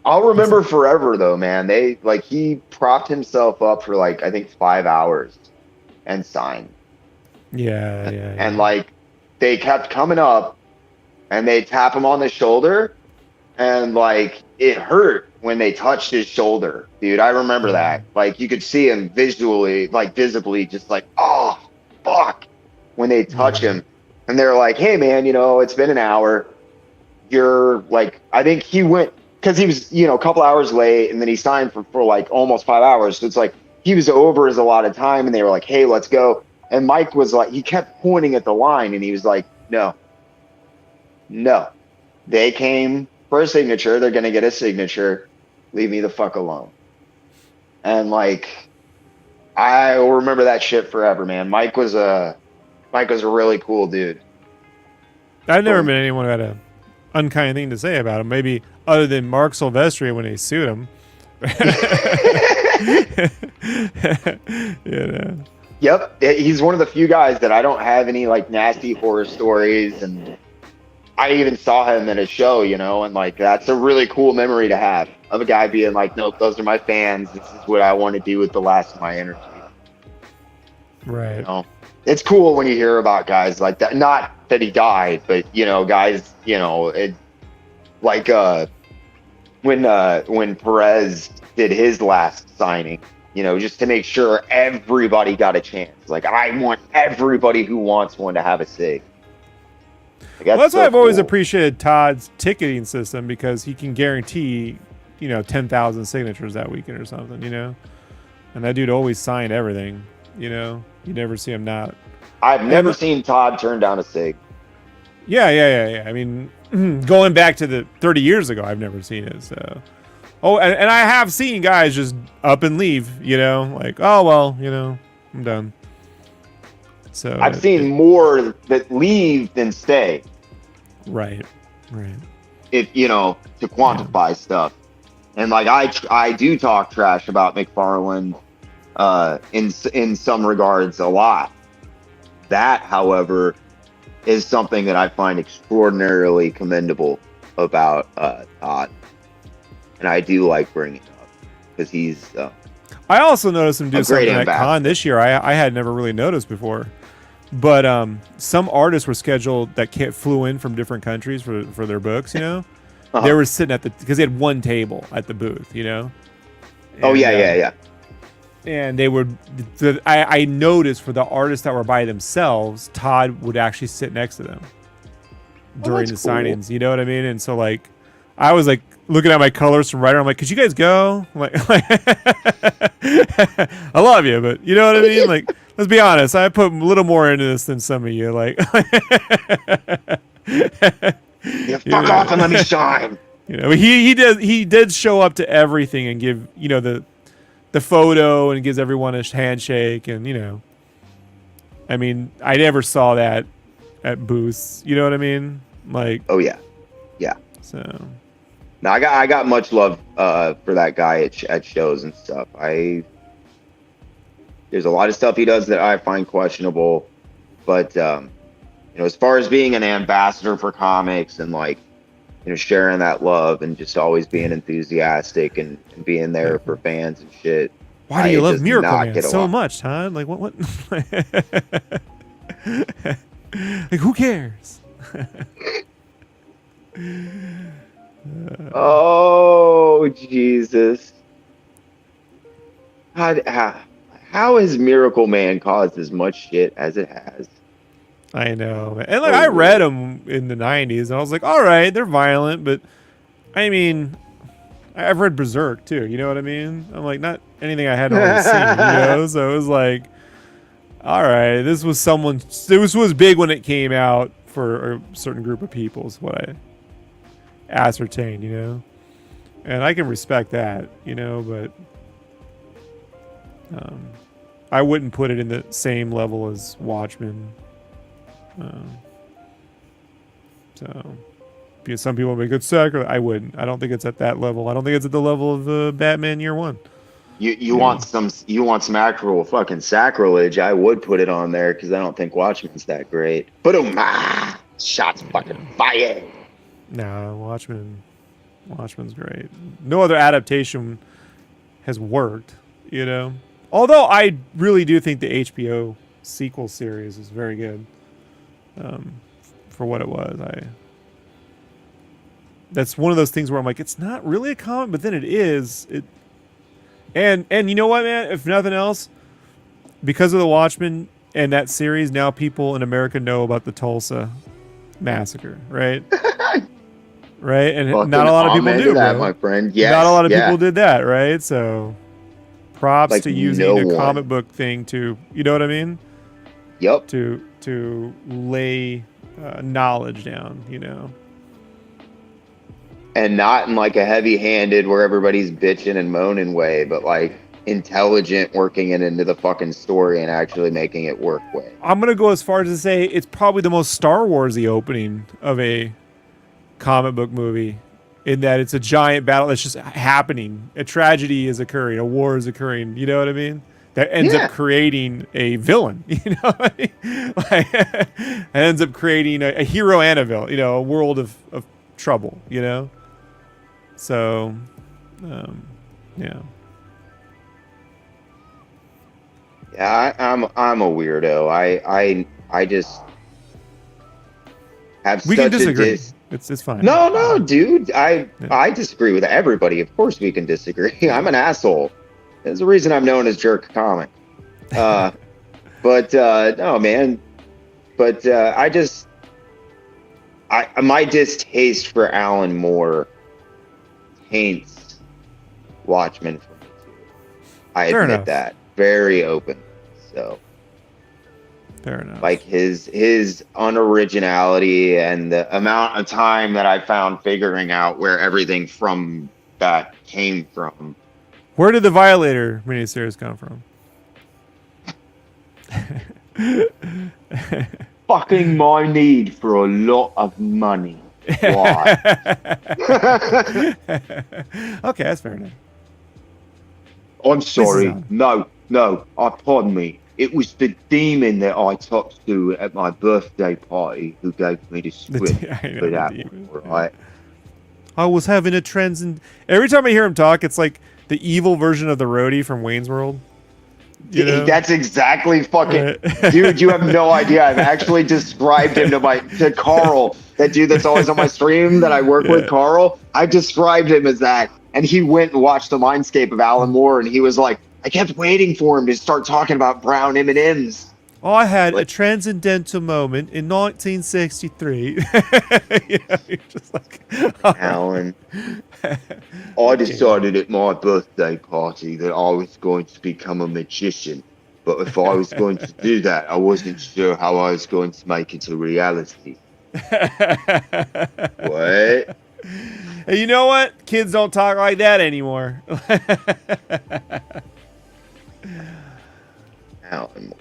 I'll remember forever though, man. He propped himself up for like I think 5 hours and signed. Yeah. And like they kept coming up and they tap him on the shoulder and like it hurt when they touched his shoulder. Dude, I remember that. Like you could see him visibly just like, oh fuck, when they touch him. And they're like, hey man, you know, it's been an hour. You're like, I think he went because he was, you know, a couple hours late and then he signed for like almost 5 hours. So it's like he was over his allotted time and they were like, hey, let's go. And Mike was like, he kept pointing at the line and he was like, no. They came for a signature. They're going to get a signature. Leave me the fuck alone. And like, I will remember that shit forever, man. Mike was Mike was a really cool dude. I've never met anyone who had a unkind thing to say about him. Maybe other than Mark Silvestri when they sued him. You know. Yep, he's one of the few guys that I don't have any like nasty horror stories, and I even saw him in a show, you know, and like that's a really cool memory to have of a guy being like, nope, those are my fans. This is what I want to do with the last of my energy. Right. You know? It's cool when you hear about guys like that. Not that he died, but you know, guys, you know, it like when Perez did his last signing, you know, just to make sure everybody got a chance. Like, I want everybody who wants one to have a sig. Like, that's so why I've always cool. appreciated Todd's ticketing system, because he can guarantee, you know, 10,000 signatures that weekend or something, you know? And that dude always signed everything, you know? You never see him not. I've never seen Todd turn down a sig. Yeah. I mean, going back to the 30 years ago, I've never seen it, so... Oh, and I have seen guys just up and leave, you know, like, oh, well, you know, I'm done. So I've seen more that leave than stay. Right. If, you know, to quantify stuff. And like, I do talk trash about McFarland in some regards a lot. That, however, is something that I find extraordinarily commendable about Todd. And I do like bringing it up because he's. I also noticed him do something ambassador. at Con this year I had never really noticed before. But some artists were scheduled that flew in from different countries for their books, you know? Uh-huh. They were sitting because they had one table at the booth, you know? And, yeah. And they would. I noticed for the artists that were by themselves, Todd would actually sit next to them during the signings. You know what I mean? And so, like, I was like looking at my colors from writer. I'm like, could you guys go? Like I love you, but you know what I mean? Like, let's be honest. I put a little more into this than some of you. Like, yeah, fuck off and let me shine. You know, he did show up to everything and give, you know, the photo, and gives everyone a handshake, and you know, I mean, I never saw that at booths. You know what I mean? Like, oh yeah. So. No, I got much love for that guy at shows and stuff. There's a lot of stuff he does that I find questionable, but you know, as far as being an ambassador for comics and like, you know, sharing that love and just always being enthusiastic and being there for fans and shit. Why do you love Miracle Man so much, Todd? Like what? Like, who cares? Oh Jesus! How has Miracle Man caused as much shit as it has? I know, man. And like, I read them in the 90s, and I was like, all right, they're violent, but I mean, I've read Berserk too. You know what I mean? I'm like, not anything I hadn't already seen, you know. So it was like, all right, this was big when it came out for a certain group of people, is what I ascertained, you know. And I can respect that, you know, but I wouldn't put it in the same level as Watchmen. So, because some people make it sacrilege, I wouldn't. I don't think it's at that level. I don't think it's at the level of Batman Year One. You want some actual fucking sacrilege? I would put it on there because I don't think Watchmen's that great. But shots fucking fired. No, Watchmen's great. No other adaptation has worked, you know. Although I really do think the HBO sequel series is very good. For what it was, that's one of those things where I'm like, it's not really a comic, but then it is. And you know what, man? If nothing else, because of the Watchmen and that series, now people in America know about the Tulsa massacre, right? Right, and not a lot of people do that, bro. my friend. Yes, not a lot of people did that, right? So, props like to using a comic book thing to, you know what I mean? Yep. To lay knowledge down, you know. And not in like a heavy-handed where everybody's bitching and moaning way, but like intelligent working it into the fucking story and actually making it work way. I'm gonna go as far as to say it's probably the most Star Warsy opening of a comic book movie, in that it's a giant battle that's just happening. A tragedy is occurring, a war is occurring. You know what I mean? That ends up creating a villain. You know, what I mean? Like, it ends up creating a hero and a villain. You know, a world of trouble. You know, so yeah. Yeah, I'm a weirdo. I just have We such can disagree. a It's fine. No, dude. I disagree with everybody. Of course we can disagree. I'm an asshole. There's a reason I'm known as Jerk Comic. But no, man. But my distaste for Alan Moore taints Watchmen for me too. I Fair admit enough. that very open. So Fair enough. like his unoriginality and the amount of time that I found figuring out where everything from that came from. Where did the Violator miniseries come from? Fucking my need for a lot of money. Why? Okay, that's fair enough. I'm sorry. on. No. Pardon me. It was the demon that I talked to at my birthday party who gave me the script I know for the that demon, one, right? I was having a transcend. Every time I hear him talk, it's like the evil version of the roadie from Wayne's World. You know? That's exactly fucking Right. dude. You have no idea. I've actually described him to Carl, that dude that's always on my stream that I work with, Carl. I described him as that, and he went and watched the Mindscape of Alan Moore, and he was like, I kept waiting for him to start talking about brown M&Ms. I had a transcendental moment in 1963. You know, you're just like, Alan, I decided at my birthday party that I was going to become a magician, but if I was going to do that, I wasn't sure how I was going to make it a reality. What? Hey, you know what? Kids don't talk like that anymore. Alan Moore.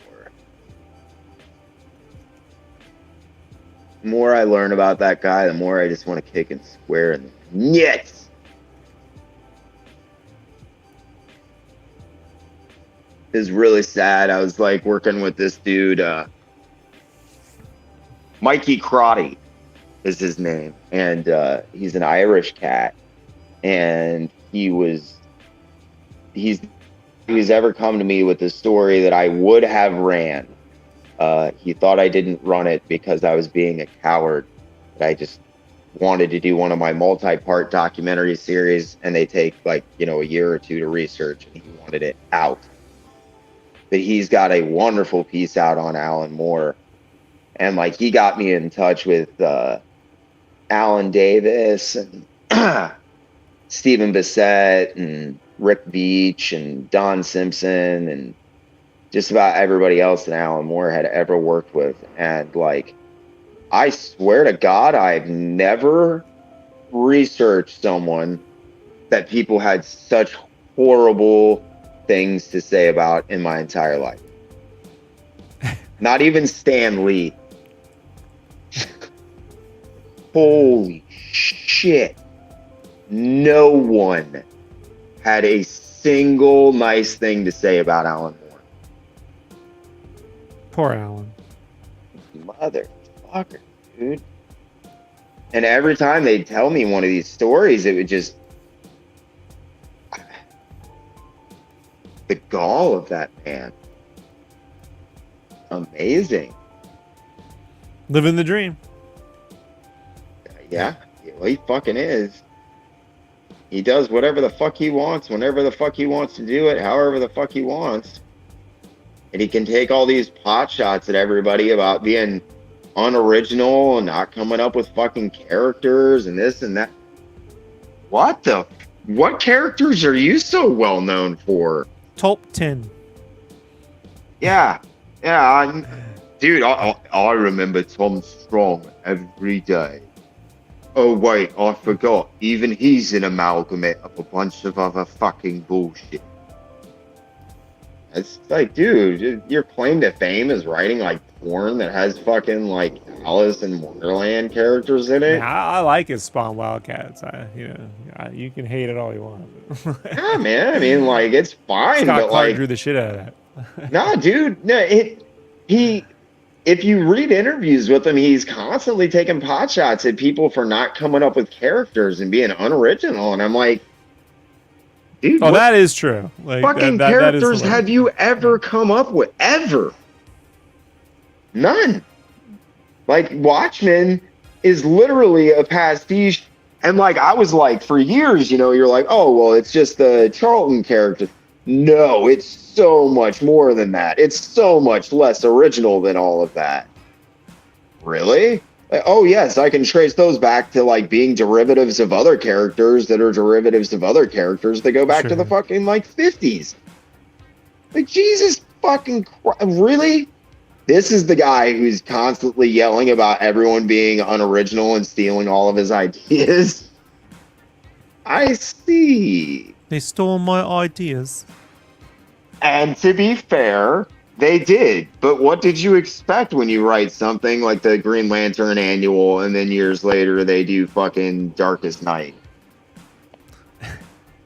The more I learn about that guy, the more I just want to kick him square in the nuts. It's really sad. I was like working with this dude, Mikey Crotty is his name, and he's an Irish cat, and he's ever come to me with the story that I would have ran. He thought I didn't run it because I was being a coward. That I just wanted to do one of my multi-part documentary series, and they take like, a year or two to research, and he wanted it out. But he's got a wonderful piece out on Alan Moore, and like he got me in touch with Alan Davis and Stephen Bissett and Rick Beach and Don Simpson and just about everybody else that Alan Moore had ever worked with. And like, I swear to God, I've never researched someone that people had such horrible things to say about in my entire life. Not even Stan Lee. Holy shit. No one had a single nice thing to say about Alan Moore. Poor Alan. Motherfucker, dude. And every time they'd tell me one of these stories, it would just... the gall of that man. Amazing. Living the dream. Yeah, well, he fucking is. He does whatever the fuck he wants, whenever the fuck he wants to do it, however the fuck he wants. And he can take all these pot shots at everybody about being unoriginal and not coming up with fucking characters and this and that. What characters are you so well known for? Top 10. Yeah, dude, I remember Tom Strong every day. Oh wait, I forgot. Even he's an amalgamate of a bunch of other fucking bullshit. It's like, dude, your claim to fame is writing like porn that has fucking like Alice in Wonderland characters in Man, it. I like his Spawn Wildcats. You can hate it all you want. Yeah, man. I mean, like, it's fine, Scott but Clark like, drew the shit out of that. nah, dude, no, he. If you read interviews with him, he's constantly taking pot shots at people for not coming up with characters and being unoriginal, and I'm like, dude, Oh, what that is true. Like fucking that is characters have you ever come up with? Ever? None. Like, Watchmen is literally a pastiche. And like, I was like, for years, you're like, oh, well, it's just the Charlton character. No, it's so much more than that. It's so much less original than all of that. Really? Like, oh, yes, I can trace those back to like being derivatives of other characters that are derivatives of other characters that go back to the fucking like 50s. Like, Jesus fucking Christ. Really? This is the guy who's constantly yelling about everyone being unoriginal and stealing all of his ideas. I see. They stole my ideas. And to be fair, they did. But what did you expect when you write something like the Green Lantern Annual and then years later they do fucking Darkest Night?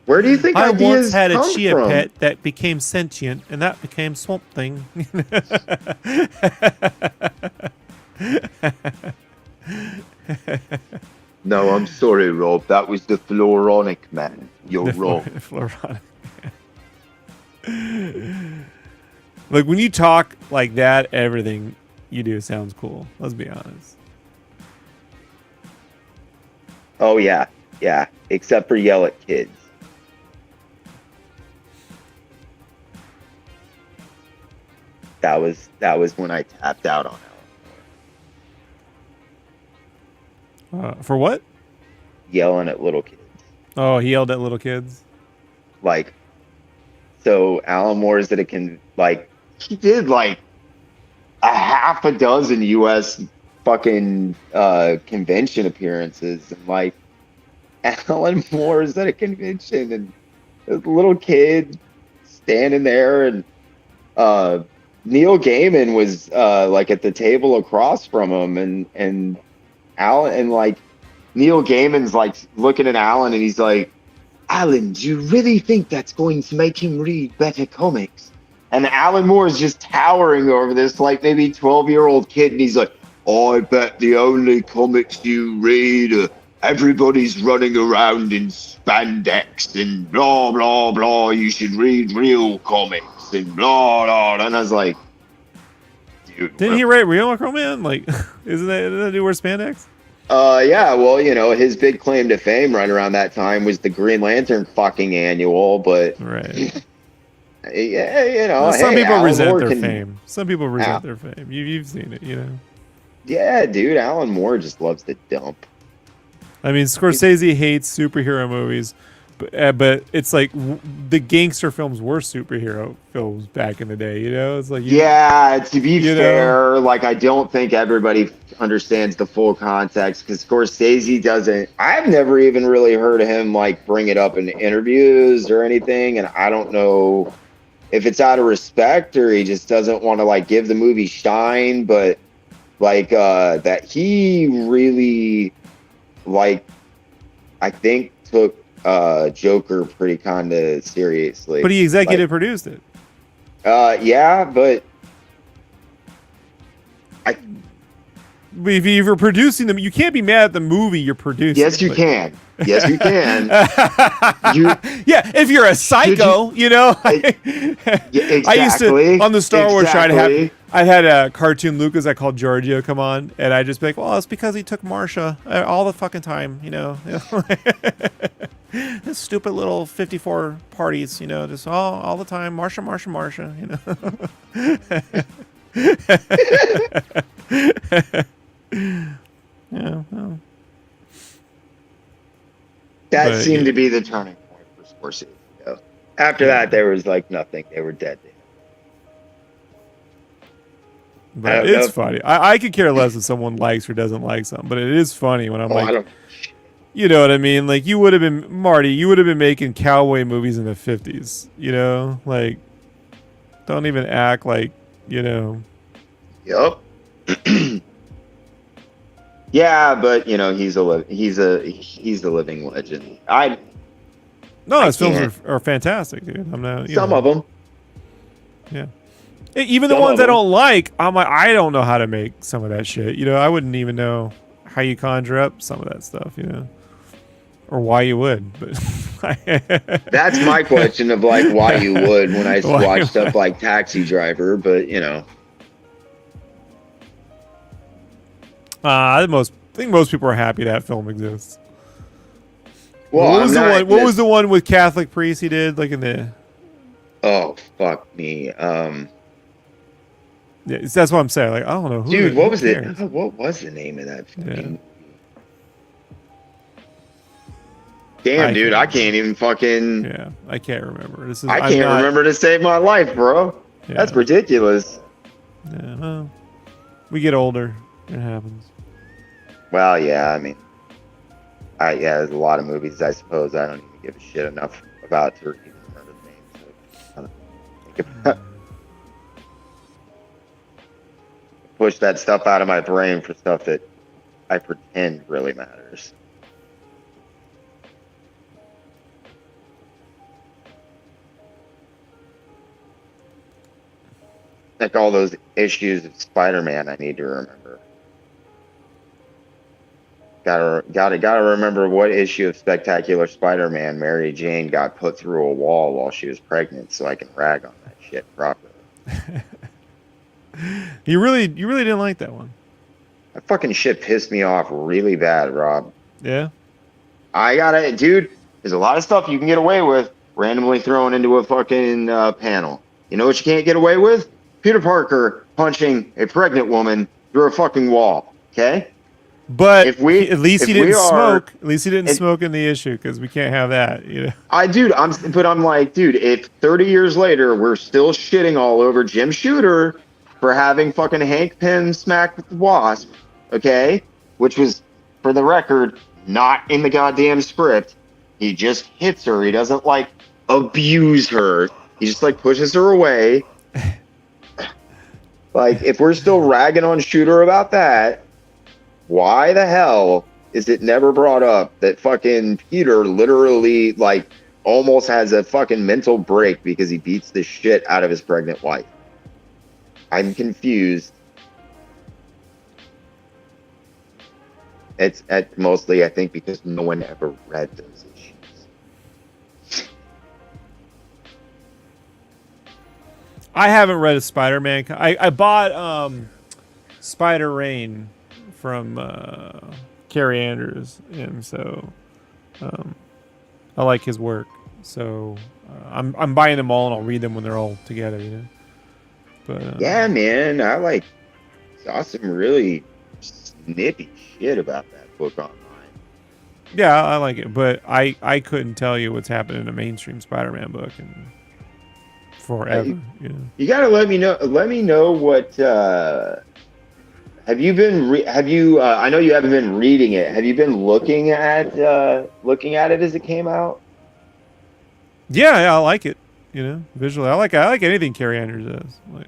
Where do you think I ideas once had a come chia from? pet that became sentient, and that became Swamp Thing. No, I'm sorry, Rob. That was the Floronic Man. You're wrong. Floronic. Like, when you talk like that, everything you do sounds cool. Let's be honest. Oh, yeah. Yeah. Except for yell at kids. That was when I tapped out on it. For what? Yelling at little kids. Oh, he yelled at little kids? Like, so Alan Moore's that it can, like, he did like a half a dozen US fucking convention appearances, and like Alan Moore's at a convention and a little kid standing there, and Neil Gaiman was like at the table across from him, and Alan, and like Neil Gaiman's like looking at Alan and he's like, Alan, do you really think that's going to make him read better comics? And Alan Moore is just towering over this like maybe 12-year-old kid, and he's like, I bet the only comics you read are everybody's running around in spandex and blah blah blah. You should read real comics and blah blah. And I was like, dude, didn't he write Real Acroman? Like, isn't that do wear spandex? Yeah, well, his big claim to fame right around that time was the Green Lantern fucking annual, but right. Yeah, Well, some hey, people Alan resent Moore their can, fame. Some people resent their fame. You've seen it, Yeah, dude, Alan Moore just loves to dump. I mean, Scorsese hates superhero movies, but it's like the gangster films were superhero films back in the day. It's like yeah. To be fair, like I don't think everybody understands the full context because Scorsese doesn't. I've never even really heard him like bring it up in interviews or anything, and I don't know if it's out of respect or he just doesn't want to like give the movie shine, but like that he really like I think took Joker pretty kind of seriously. But he executive produced it. Yeah, but if you're producing them, you can't be mad at the movie you're producing. Yes, you can. Yes, you can. Yeah, if you're a psycho, Exactly. I used to on the Star Wars show. I had a cartoon Lucas I called Giorgio come on, and I just be like, well, it's because he took Marsha all the fucking time, This stupid little 54 parties, just all the time, Marsha. Yeah. Well. That seemed to be the turning point for Scorsese. After that, there was like nothing. They were dead. But it's funny. I could care less if someone likes or doesn't like something, but it is funny when I'm like, you know what I mean? Like you would have been Marty. You would have been making cowboy movies in the 50s. Like Don't even act like, you know. Yup. Yeah, but you know he's a living legend. No, I his films can't. are fantastic, dude. I'm not, you Some know. of them. Yeah. Even the Some ones of I them. don't like, I'm like, I don't know how to make some of that shit. You know, I wouldn't even know how you conjure up some of that stuff, you know, or why you would. But That's my question of like why you would when I watch stuff why? like Taxi Driver, but you know. I think most people are happy that film exists. But Well, what I'm was the not. one? What was the one with Catholic priest he did, like in the? Oh fuck me. Yeah, that's what I'm saying. Like I don't know Dude, what who was it? cares. What was the name of that fucking Yeah, movie? Damn, I dude, can't I remember. can't even fucking. Yeah, I can't remember. I I'm can't not. remember to save my life, bro. That's Yeah, ridiculous. yeah. Well, we get older. It happens. Well, yeah, I mean, yeah, there's a lot of movies I suppose I don't even give a shit enough about to even remember the names. So, I don't think about push that stuff out of my brain for stuff that I pretend really matters. Like all those issues of Spider-Man I need to remember. Gotta remember what issue of Spectacular Spider-Man Mary Jane got put through a wall while she was pregnant so I can rag on that shit properly. You really didn't like that one. That fucking shit pissed me off really bad, Rob. Yeah. Dude, there's a lot of stuff you can get away with randomly thrown into a fucking panel. You know what you can't get away with? Peter Parker punching a pregnant woman through a fucking wall. Okay? But If we, at least if he we didn't are, smoke. At least he didn't if, smoke in the issue because we can't have that. You know. I'm like, dude, if 30 years later we're still shitting all over Jim Shooter for having fucking Hank Pym smack with the Wasp, okay, which was, for the record, not in the goddamn script. He just hits her. He doesn't like abuse her. He just like pushes her away. Like, if we're still ragging on Shooter about that, why the hell is it never brought up that fucking Peter literally like almost has a fucking mental break because he beats the shit out of his pregnant wife? I'm confused. It's mostly, I think, because no one ever read those issues. I haven't read a Spider-Man. I bought Spider Rain from Carrie Andrews, and so I like his work. So I'm buying them all, and I'll read them when they're all together. You know. But Yeah, man, I saw some really snippy shit about that book online. yeah, I like it, but I couldn't tell you what's happened in a mainstream Spider-Man book in forever. You know. You gotta let me know. Let me know what. Have you been? I know you haven't been reading it. Have you been looking at it as it came out? Yeah, I like it. You know, visually, I like anything Carrie Andrews does. Like,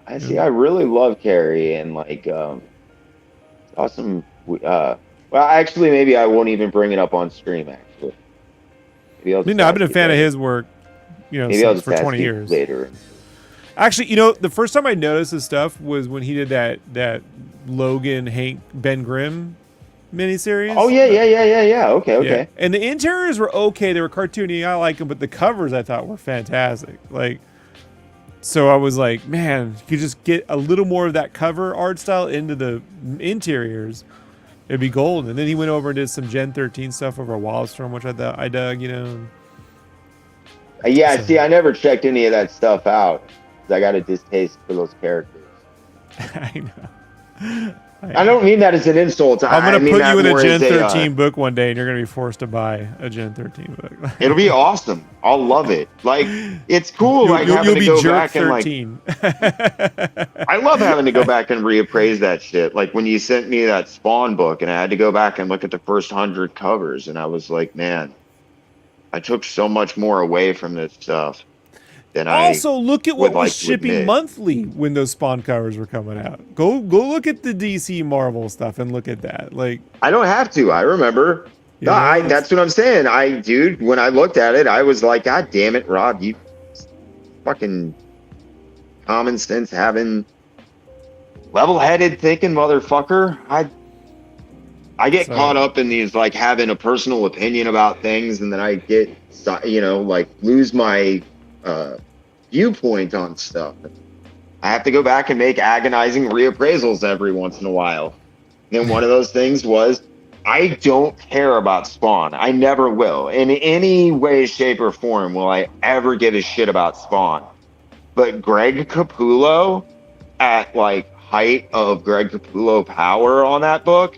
I see. I really love Carrie and like saw some. Well, actually, maybe I won't even bring it up on stream. Actually, maybe I'll you just know, I've ask been a you fan of later. his work. You know, Maybe I'll since just for ask 20 you years. later. Actually, you know, the first time I noticed his stuff was when he did that Logan Hank Ben Grimm miniseries. Oh yeah. Okay, Yeah, okay. and the interiors were okay. They were cartoony. I like them, but the covers I thought were fantastic. Like, so I was like, man, you could just get a little more of that cover art style into the interiors. It'd be golden. And then he went over and did some Gen 13 stuff over at Wildstorm, which I dug. You know. Yeah. So. See, I never checked any of that stuff out because I got a distaste for those characters. I know. I don't mean that as an insult. I'm I gonna mean put that you in a more Gen as 13 book one day, and you're gonna be forced to buy a Gen 13 book. it'll be awesome. I'll love it. Like, it's cool. Like having You'll to be go Jerk back and like, 13. I love having to go back and reappraise that shit. Like when you sent me that Spawn book, and I had to go back and look at the first 100 covers, and I was like, man, I took so much more away from this stuff. than I Also, look at would what was like to shipping admit. monthly when those Spawn covers were coming out. Go look at the DC Marvel stuff and look at that. Like, I don't have to. I remember. No, you know, it's that's what I'm saying. Dude, when I looked at it, I was like, God damn it, Rob, you fucking common sense having, level-headed thinking motherfucker. I get So- caught up in these, like, having a personal opinion about things, and then I get, like, lose my viewpoint on stuff. I have to go back and make agonizing reappraisals every once in a while. And one of those things was, I don't care about Spawn. I never will. In any way, shape, or form will I ever give a shit about Spawn. But Greg Capullo, at like height of Greg Capullo power on that book,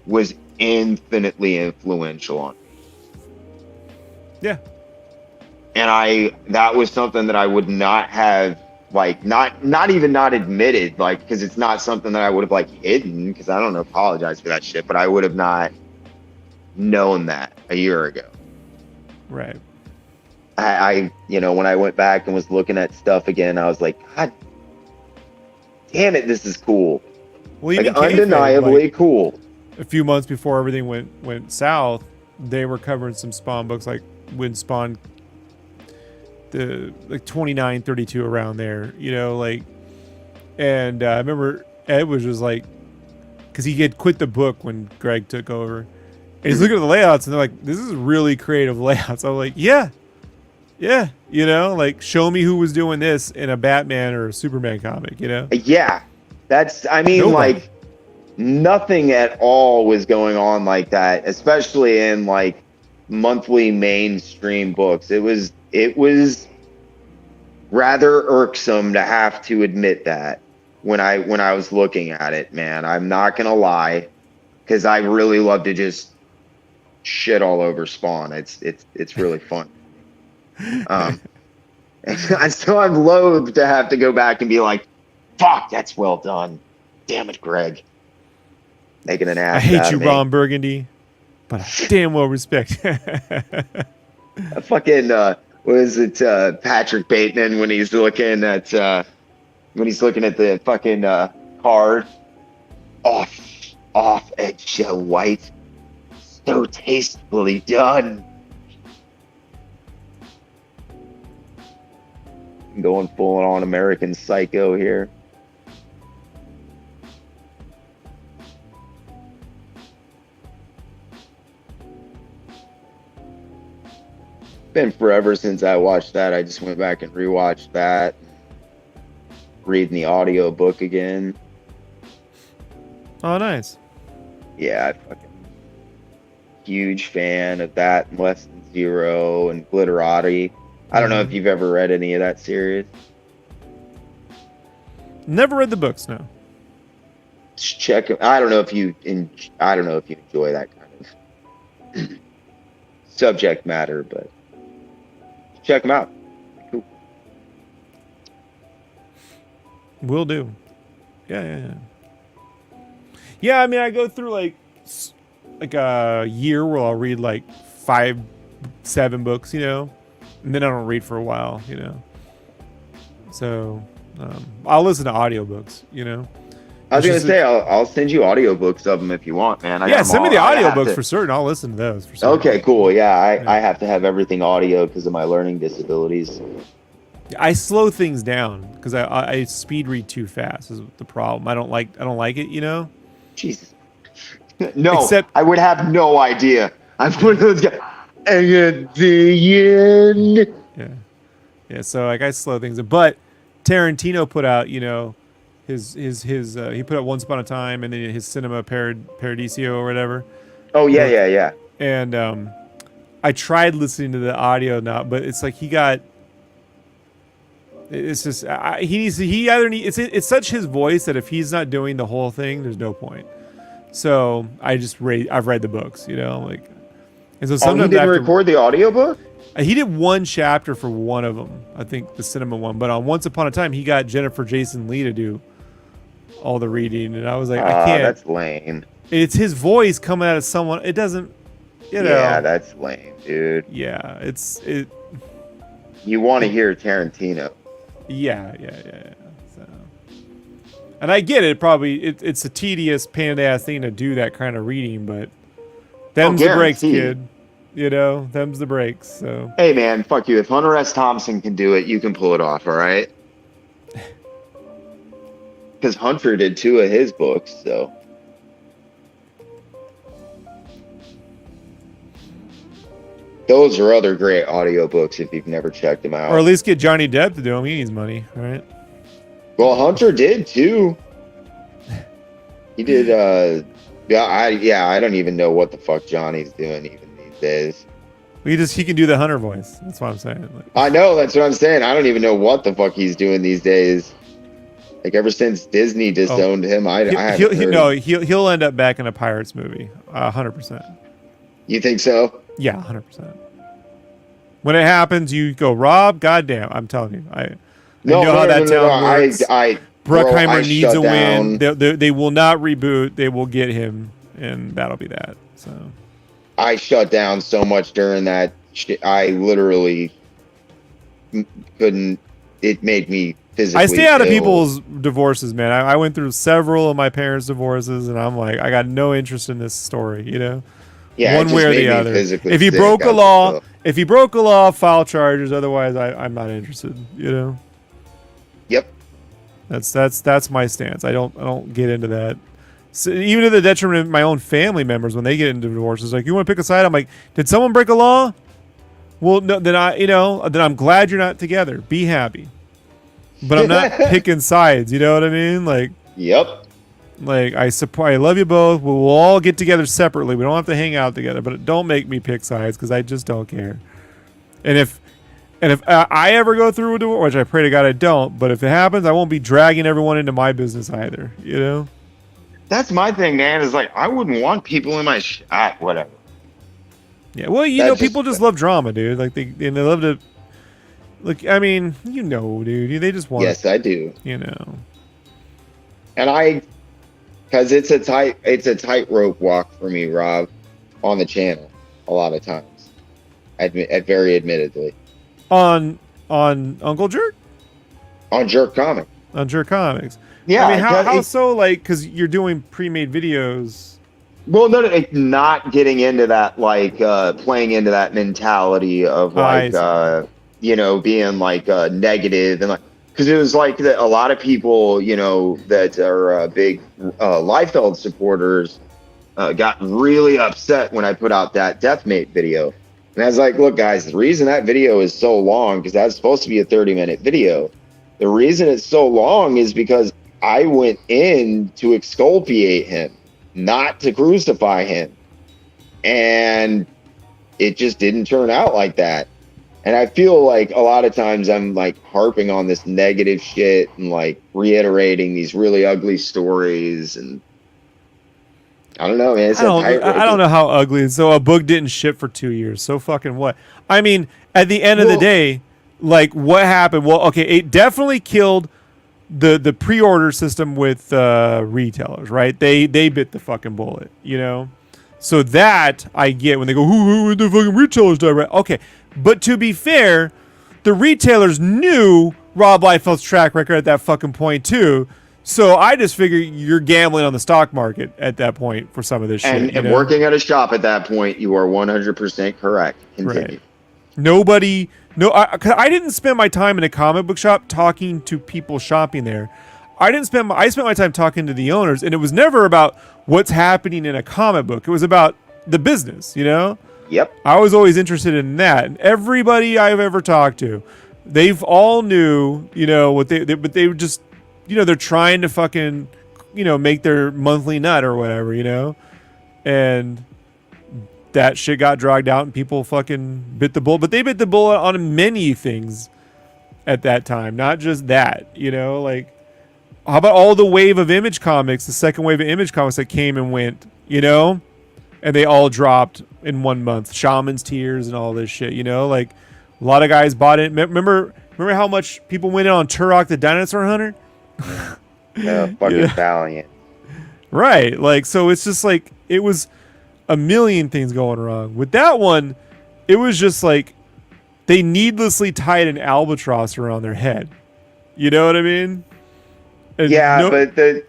was infinitely influential on me. yeah. And that was something that I would not have, like, not even not admitted, like, because it's not something that I would have, like, hidden, because I don't apologize for that shit, but I would have not known that a year ago. Right. I when I went back and was looking at stuff again, I was like, God damn it, this is cool. Well, Like, even Kayfabe, undeniably like, cool. a few months before everything went south, they were covering some Spawn books, like when Spawn, the like 29, 32 around there, you know, like, and I remember Ed was just like, because he had quit the book when Greg took over, and he's looking at the layouts, and they're like, this is really creative layouts. I'm like, yeah, you know, like, show me who was doing this in a Batman or a Superman comic, you know? Yeah, I mean, Nobody. like, nothing at all was going on like that, especially in, like, monthly mainstream books. It was rather irksome to have to admit that when I was looking at it, man. I'm not gonna lie, because I really love to just shit all over Spawn. It's really fun. And so I'm loath to have to go back and be like, fuck, that's well done. Damn it, Greg. Making an ass I hate out you, of me. Ron Burgundy, but I damn well respect. Fucking was it Patrick Bateman when he's looking at the fucking card, off eggshell white, so tastefully done. Going full on American Psycho here. Been forever since I watched that. I just went back and rewatched that. Reading the audio book again. Oh, nice. Yeah, I fucking huge fan of that and Less Than Zero and Glitterati. I don't know if you've ever read any of that series. Never read the books, no. Just check it. I don't know if you enjoy that kind of subject matter, but check them out. Cool. Will do. Yeah. Yeah, I mean, I go through like a year where I'll read like 5, 7 books, you know, and then I don't read for a while, you know. So I'll listen to audiobooks, you know. I was gonna say I'll send you audiobooks of them if you want, man. Yeah, send me the audiobooks for certain. I'll listen to those for certain. Okay, cool. Yeah, I have to have everything audio because of my learning disabilities. I slow things down because I speed read too fast is the problem. I don't like it, you know. Jesus. No, Except I would have no idea. I'm one of those guys. And at the end. Yeah. So like I slow things, but Tarantino put out, you know, his he put out Once Upon a Time and then his Cinema Paradiso or whatever. Oh yeah. And I tried listening to the audio now, but it's like it's just it's such his voice that if he's not doing the whole thing, there's no point. So I've read the books, you know, like, and so sometimes he didn't record the audiobook? He did one chapter for one of them, I think the cinema one, but on Once Upon a Time he got Jennifer Jason Leigh to do all the reading, and I was like, I can't. That's lame. It's his voice coming out of someone. It doesn't, you know. Yeah, that's lame, dude. Yeah, You want to hear Tarantino. Yeah. So, and I get it. Probably it's a tedious pain in the ass thing to do that kind of reading, but them's the breaks, guaranteed. kid. You know, them's the breaks. So Hey man, fuck you. If Hunter S. Thompson can do it, you can pull it off, all right? Because Hunter did 2 of his books, so. Those are other great audiobooks if you've never checked them out. or at least get Johnny Depp to do them. He needs money, right? Well, Hunter did too. He did. I don't even know what the fuck Johnny's doing even these days. He can do the Hunter voice. That's what I'm saying. Like, I know, that's what I'm saying. I don't even know what the fuck he's doing these days. Like ever since Disney disowned him, I haven't heard. He'll end up back in a Pirates movie, 100%. You think so? Yeah, 100%. When it happens, you go, Rob. Goddamn, I'm telling you, I know how that town works. Bruckheimer needs a win. They will not reboot. They will get him, and that'll be that. So I shut down so much during that shit. I literally couldn't. It made me physically. I stay out of ill. people's divorces, man. I went through several of my parents' divorces, and I'm like, I got no interest in this story. You know, yeah, one way or the other. If he broke a law, file charges. Otherwise, I'm not interested. You know. Yep. That's my stance. I don't get into that. So even to the detriment of my own family members when they get into divorces, like, you want to pick a side? I'm like, did someone break a law? Well, no, then I'm glad you're not together. Be happy. But I'm not picking sides. You know what I mean? Like, yep. Like, I love you both. We'll all get together separately. We don't have to hang out together. But don't make me pick sides because I just don't care. And if I ever go through a divorce, which I pray to God I don't, but if it happens, I won't be dragging everyone into my business either. You know? That's my thing, man. Is like, I wouldn't want people in my whatever. Yeah, well, people just love drama, dude. Like they love to. Look, I mean, dude. They just want. Yes, I do. You know. And because it's a tightrope walk for me, Rob, on the channel a lot of times. Very admittedly. On Uncle Jerk. On Jerk Comics. On Jerk Comics. Yeah. I mean, how so? Like, because you're doing pre-made videos. Well, no, not getting into that, like, playing into that mentality of, like, being, like, negative. And, like, because it was, like, a lot of people, that are big Liefeld supporters got really upset when I put out that Deathmate video. And I was like, look, guys, the reason that video is so long, because that's supposed to be a 30-minute video. The reason it's so long is because I went in to exculpate him, not to crucify him. And it just didn't turn out like that. And I feel like a lot of times I'm like harping on this negative shit and like reiterating these really ugly stories. And I don't know, man. I don't know how ugly it is. So a book didn't ship for 2 years. So fucking what? I mean, at the end of the day, like, what happened? Well, okay, it definitely killed the pre-order system with retailers, right? They bit the fucking bullet, you know? So that I get when they go, who the fucking retailers die, right? Okay, but to be fair, the retailers knew Rob Liefeld's track record at that fucking point too. So I just figure you're gambling on the stock market at that point for some of this shit. And working at a shop at that point, you are 100% correct. Continue. Right. I didn't spend my time in a comic book shop talking to people shopping there. I spent my time talking to the owners, and it was never about what's happening in a comic book. It was about the business, you know? Yep. I was always interested in that. And everybody I've ever talked to, they've all knew, but they were just, they're trying to fucking, make their monthly nut or whatever, and that shit got dragged out and people fucking bit the bullet. But they bit the bullet on many things at that time, not just that, like, how about all the wave of Image Comics, the second wave of Image Comics that came and went, and they all dropped in 1 month. Shaman's Tears and all this shit, like, a lot of guys bought it. Remember how much people went in on Turok the Dinosaur Hunter? Yeah, fucking Valiant. Right, like, so it's just like, it was a million things going wrong. With that one, it was just like, they needlessly tied an albatross around their head. You know what I mean? And Yeah, but the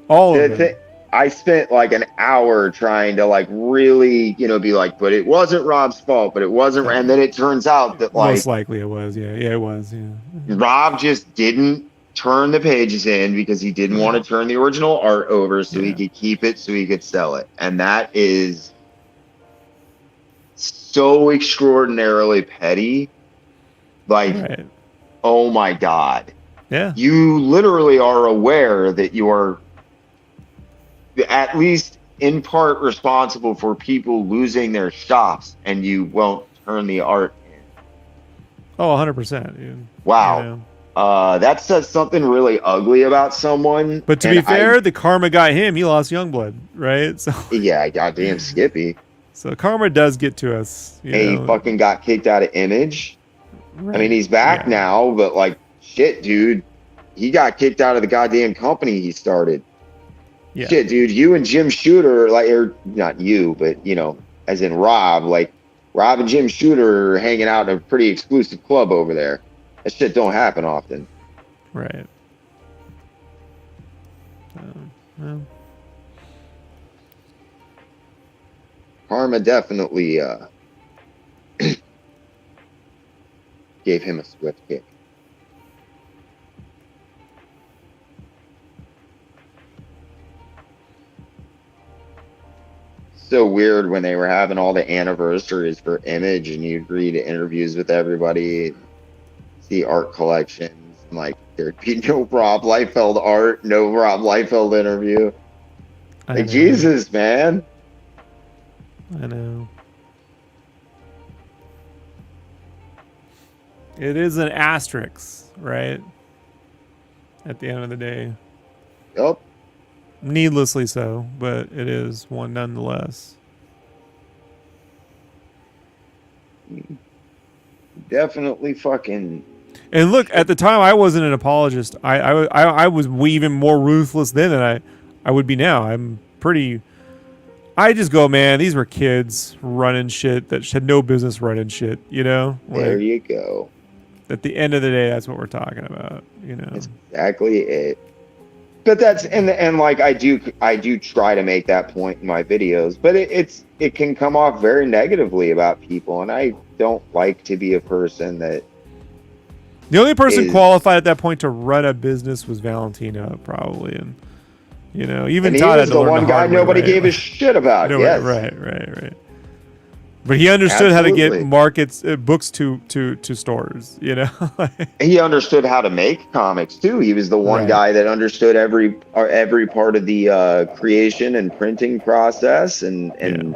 all of the them. thing, I spent like an hour trying to like really, be like, but it wasn't Rob's fault, but it wasn't, and then it turns out that Most like likely it was. Yeah, it was. Yeah. Rob just didn't turn the pages in because he didn't want to turn the original art over so he could keep it so he could sell it. And that is so extraordinarily petty. Like, Right. oh my God. Yeah. You literally are aware that you are at least in part responsible for people losing their shops and you won't turn the art in. Oh, 100%. Wow. You know. That says something really ugly about someone. But to be fair, the karma got him. He lost Youngblood, right? So yeah, goddamn Skippy. So karma does get to us. He fucking got kicked out of Image. Right. I mean, he's back now, but like, shit, dude. He got kicked out of the goddamn company he started. Yeah. Shit, dude. You and Jim Shooter, like, or not you, but, as in Rob, like, Rob and Jim Shooter are hanging out in a pretty exclusive club over there. That shit don't happen often. Right. Well. Karma definitely gave him a swift kick. So weird when they were having all the anniversaries for Image and you agree to interviews with everybody, see art collections, and like there'd be no Rob Liefeld art, no Rob Liefeld interview. Like, Jesus, man. I know. It is an asterisk, right? At the end of the day. Yep. Needlessly so, but it is one nonetheless. Definitely fucking. And look, at the time, I wasn't an apologist. I was even more ruthless then than I would be now. I'm pretty. I just go, man, these were kids running shit that had no business running shit, Like, there you go. At the end of the day, that's what we're talking about, That's exactly it. But that's and like I do try to make that point in my videos, but it can come off very negatively about people, and I don't like to be a person that. The only person qualified at that point to run a business was Valentina, probably, and even and Todd he was the one guy nobody gave a shit about. No, yes, right. But he understood how to get books to stores. He understood how to make comics too. He was the one guy that understood every part of the creation and printing process and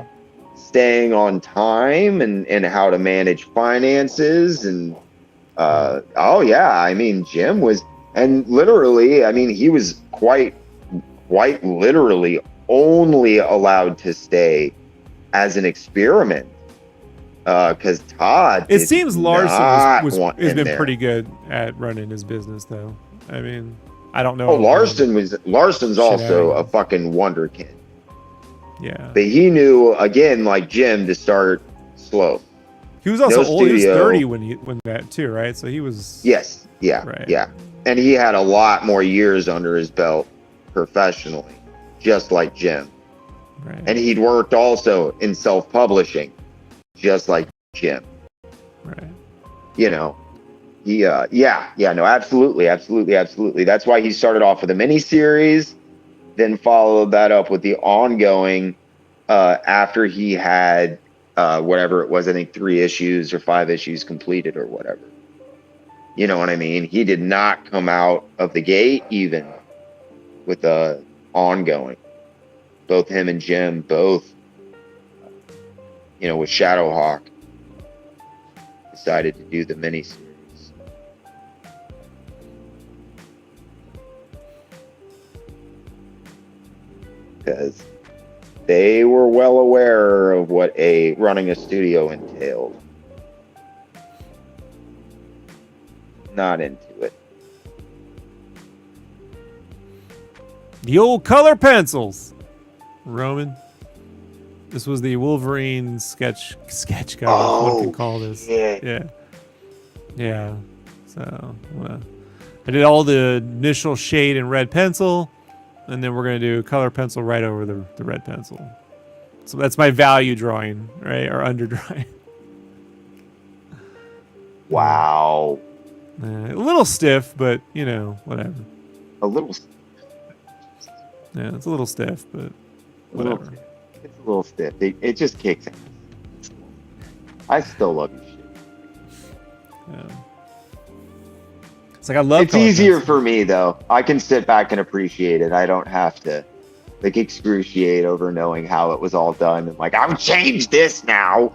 staying on time and how to manage finances and I mean Jim was, and literally I mean he was quite literally only allowed to stay as an experiment. Because Todd, it seems Larson has been pretty good at running his business, though. I mean, I don't know. Oh, Larson's also a fucking wonder kid. Yeah, but he knew again, like Jim, to start slow. He was also old. He was 30 when that too, right? So he was. Yes. Yeah. Right. Yeah. And he had a lot more years under his belt professionally, just like Jim. Right. And he'd worked also in self-publishing. Just like Jim. Right. No, absolutely. That's why he started off with a mini-series, then followed that up with the ongoing after he had whatever it was, I think 3 issues or 5 issues completed or whatever. You know what I mean? He did not come out of the gate even with the ongoing. Both him and Jim, both with Shadowhawk, decided to do the miniseries. Because they were well aware of what running a studio entailed. Not into it. The old color pencils, Roman. This was the Wolverine sketch cover, if one can call this. Shit. Yeah. So I did all the initial shade in red pencil, and then we're gonna do color pencil right over the red pencil. So that's my value drawing, right, or under drawing. Wow. A little stiff, but you know, whatever. A little. Yeah, it's a little stiff, but whatever. It's a little stiff. It just kicks ass. I still love your shit. Yeah. It's like I love. It's easier for me though. I can sit back and appreciate it. I don't have to like excruciate over knowing how it was all done and like I would change this now.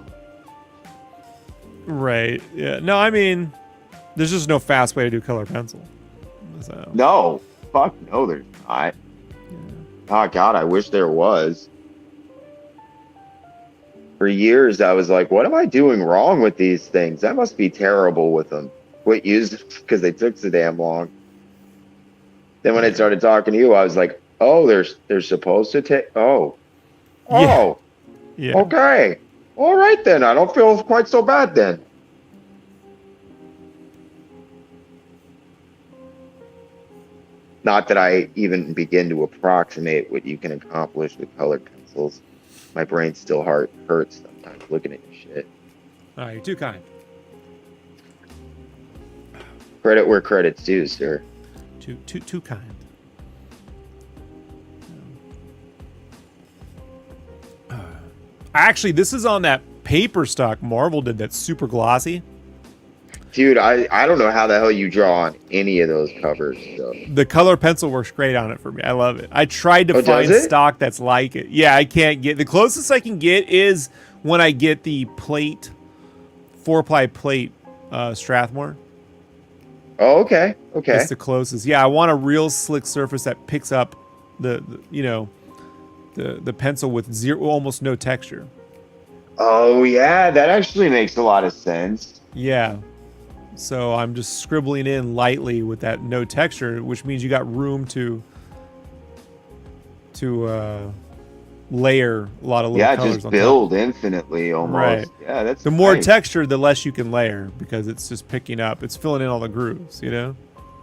Right. Yeah. No, I mean, there's just no fast way to do color pencil. So. No. Fuck no, there's not. Yeah. Oh God, I wish there was. For years, I was like, what am I doing wrong with these things? I must be terrible with them. Quit using them because they took so damn long. Then when I started talking to you, I was like, oh, they're supposed to take. Oh. Yeah. Okay. All right then. I don't feel quite so bad then. Not that I even begin to approximate what you can accomplish with colored pencils. My brain still hurts sometimes looking at your shit. Oh, you're too kind. Credit where credit's due, sir. Too kind. Actually, this is on that paper stock Marvel did that's super glossy. Dude, I don't know how the hell you draw on any of those covers. So. The color pencil works great on it for me. I love it. I tried to find stock that's like it. Yeah, I can't get... The closest I can get is when I get the plate, 4-ply plate Strathmore. Oh, okay. Okay. It's the closest. Yeah, I want a real slick surface that picks up the pencil with almost no texture. Oh, yeah. That actually makes a lot of sense. Yeah. So I'm just scribbling in lightly with that no texture, which means you got room to layer a lot of little colors just on build top. Infinitely almost. Right. Yeah, that's the more nice. texture, the less you can layer because it's just picking up. It's filling in all the grooves, you know?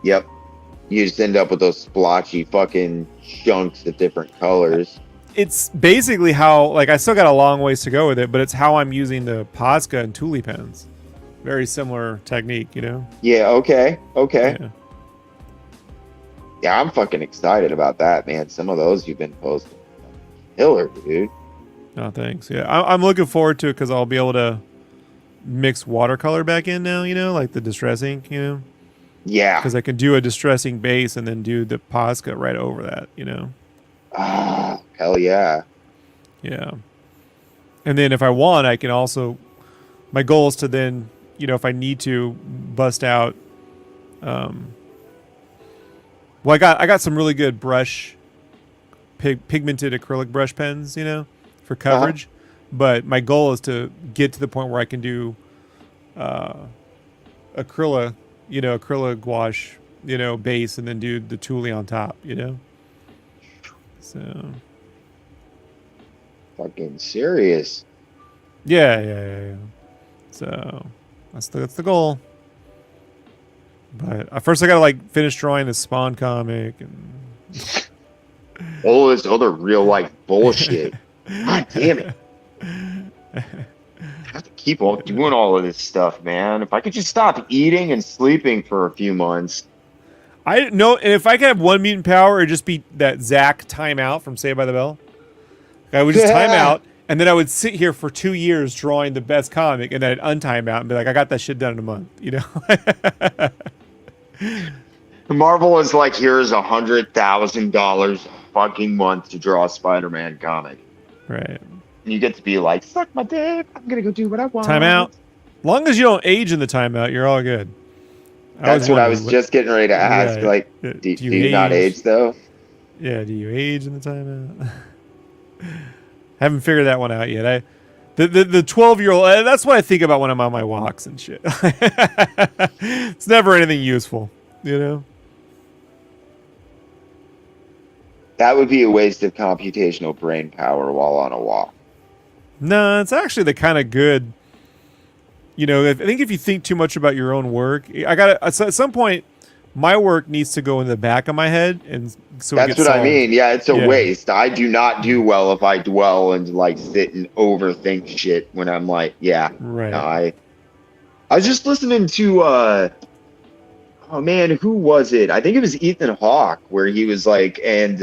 Yep. You just end up with those splotchy fucking chunks of different colors. It's basically how, like, I still got a long ways to go with it, but it's how I'm using the Posca and Thule pens. Very similar technique, you know? Yeah, okay. Yeah. Yeah, I'm fucking excited about that, man. Some of those you've been posting. Killer, dude. Oh, thanks. Yeah, I'm looking forward to it because I'll be able to mix watercolor back in now, you know, like the distress ink, you know? Yeah. Because I can do a distressing base and then do the Posca right over that, you know? Ah, hell yeah. Yeah. And then if I want, I can also... My goal is to then, you know, if I need to, bust out... well, I got some really good brush... pigmented acrylic brush pens, you know, for coverage. But my goal is to get to the point where I can do acrylic gouache, you know, base, and then do the Thule on top, you know. So Fucking serious. yeah. So that's the goal. But first I gotta like finish drawing the Spawn comic and All this other real life bullshit. God damn it. I have to keep on doing all of this stuff, man. If I could just stop eating and sleeping for a few months. I know, and if I could have one mutant power, it'd just be that Zach timeout from Saved by the Bell. I would just time out, and then I would sit here for 2 years drawing the best comic, and then I'd untime out and be like, I got that shit done in a month, you know? Marvel is like, here's $100,000 a fucking month to draw a Spider-Man comic. Right. And you get to be like, suck my dick. I'm going to go do what I want. Timeout. Long as you don't age in the timeout, you're all good. That's what I was just getting ready to ask. Yeah, like, do you not age, though? Yeah, do you age in the timeout? Haven't figured that one out yet. The 12-year-old, that's what I think about when I'm on my walks and shit. It's never anything useful, you know? That would be a waste of computational brain power while on a walk. No, it's actually the kind of good. You know, I think if you think too much about your own work, at some point, my work needs to go in the back of my head, and so it That's gets what I solved. mean. Yeah, it's a Yeah, waste. I do not do well if I dwell and like sit and overthink shit when I'm like, yeah. No, right. I was just listening to oh man, who was it? I think it was Ethan Hawke where he was like, and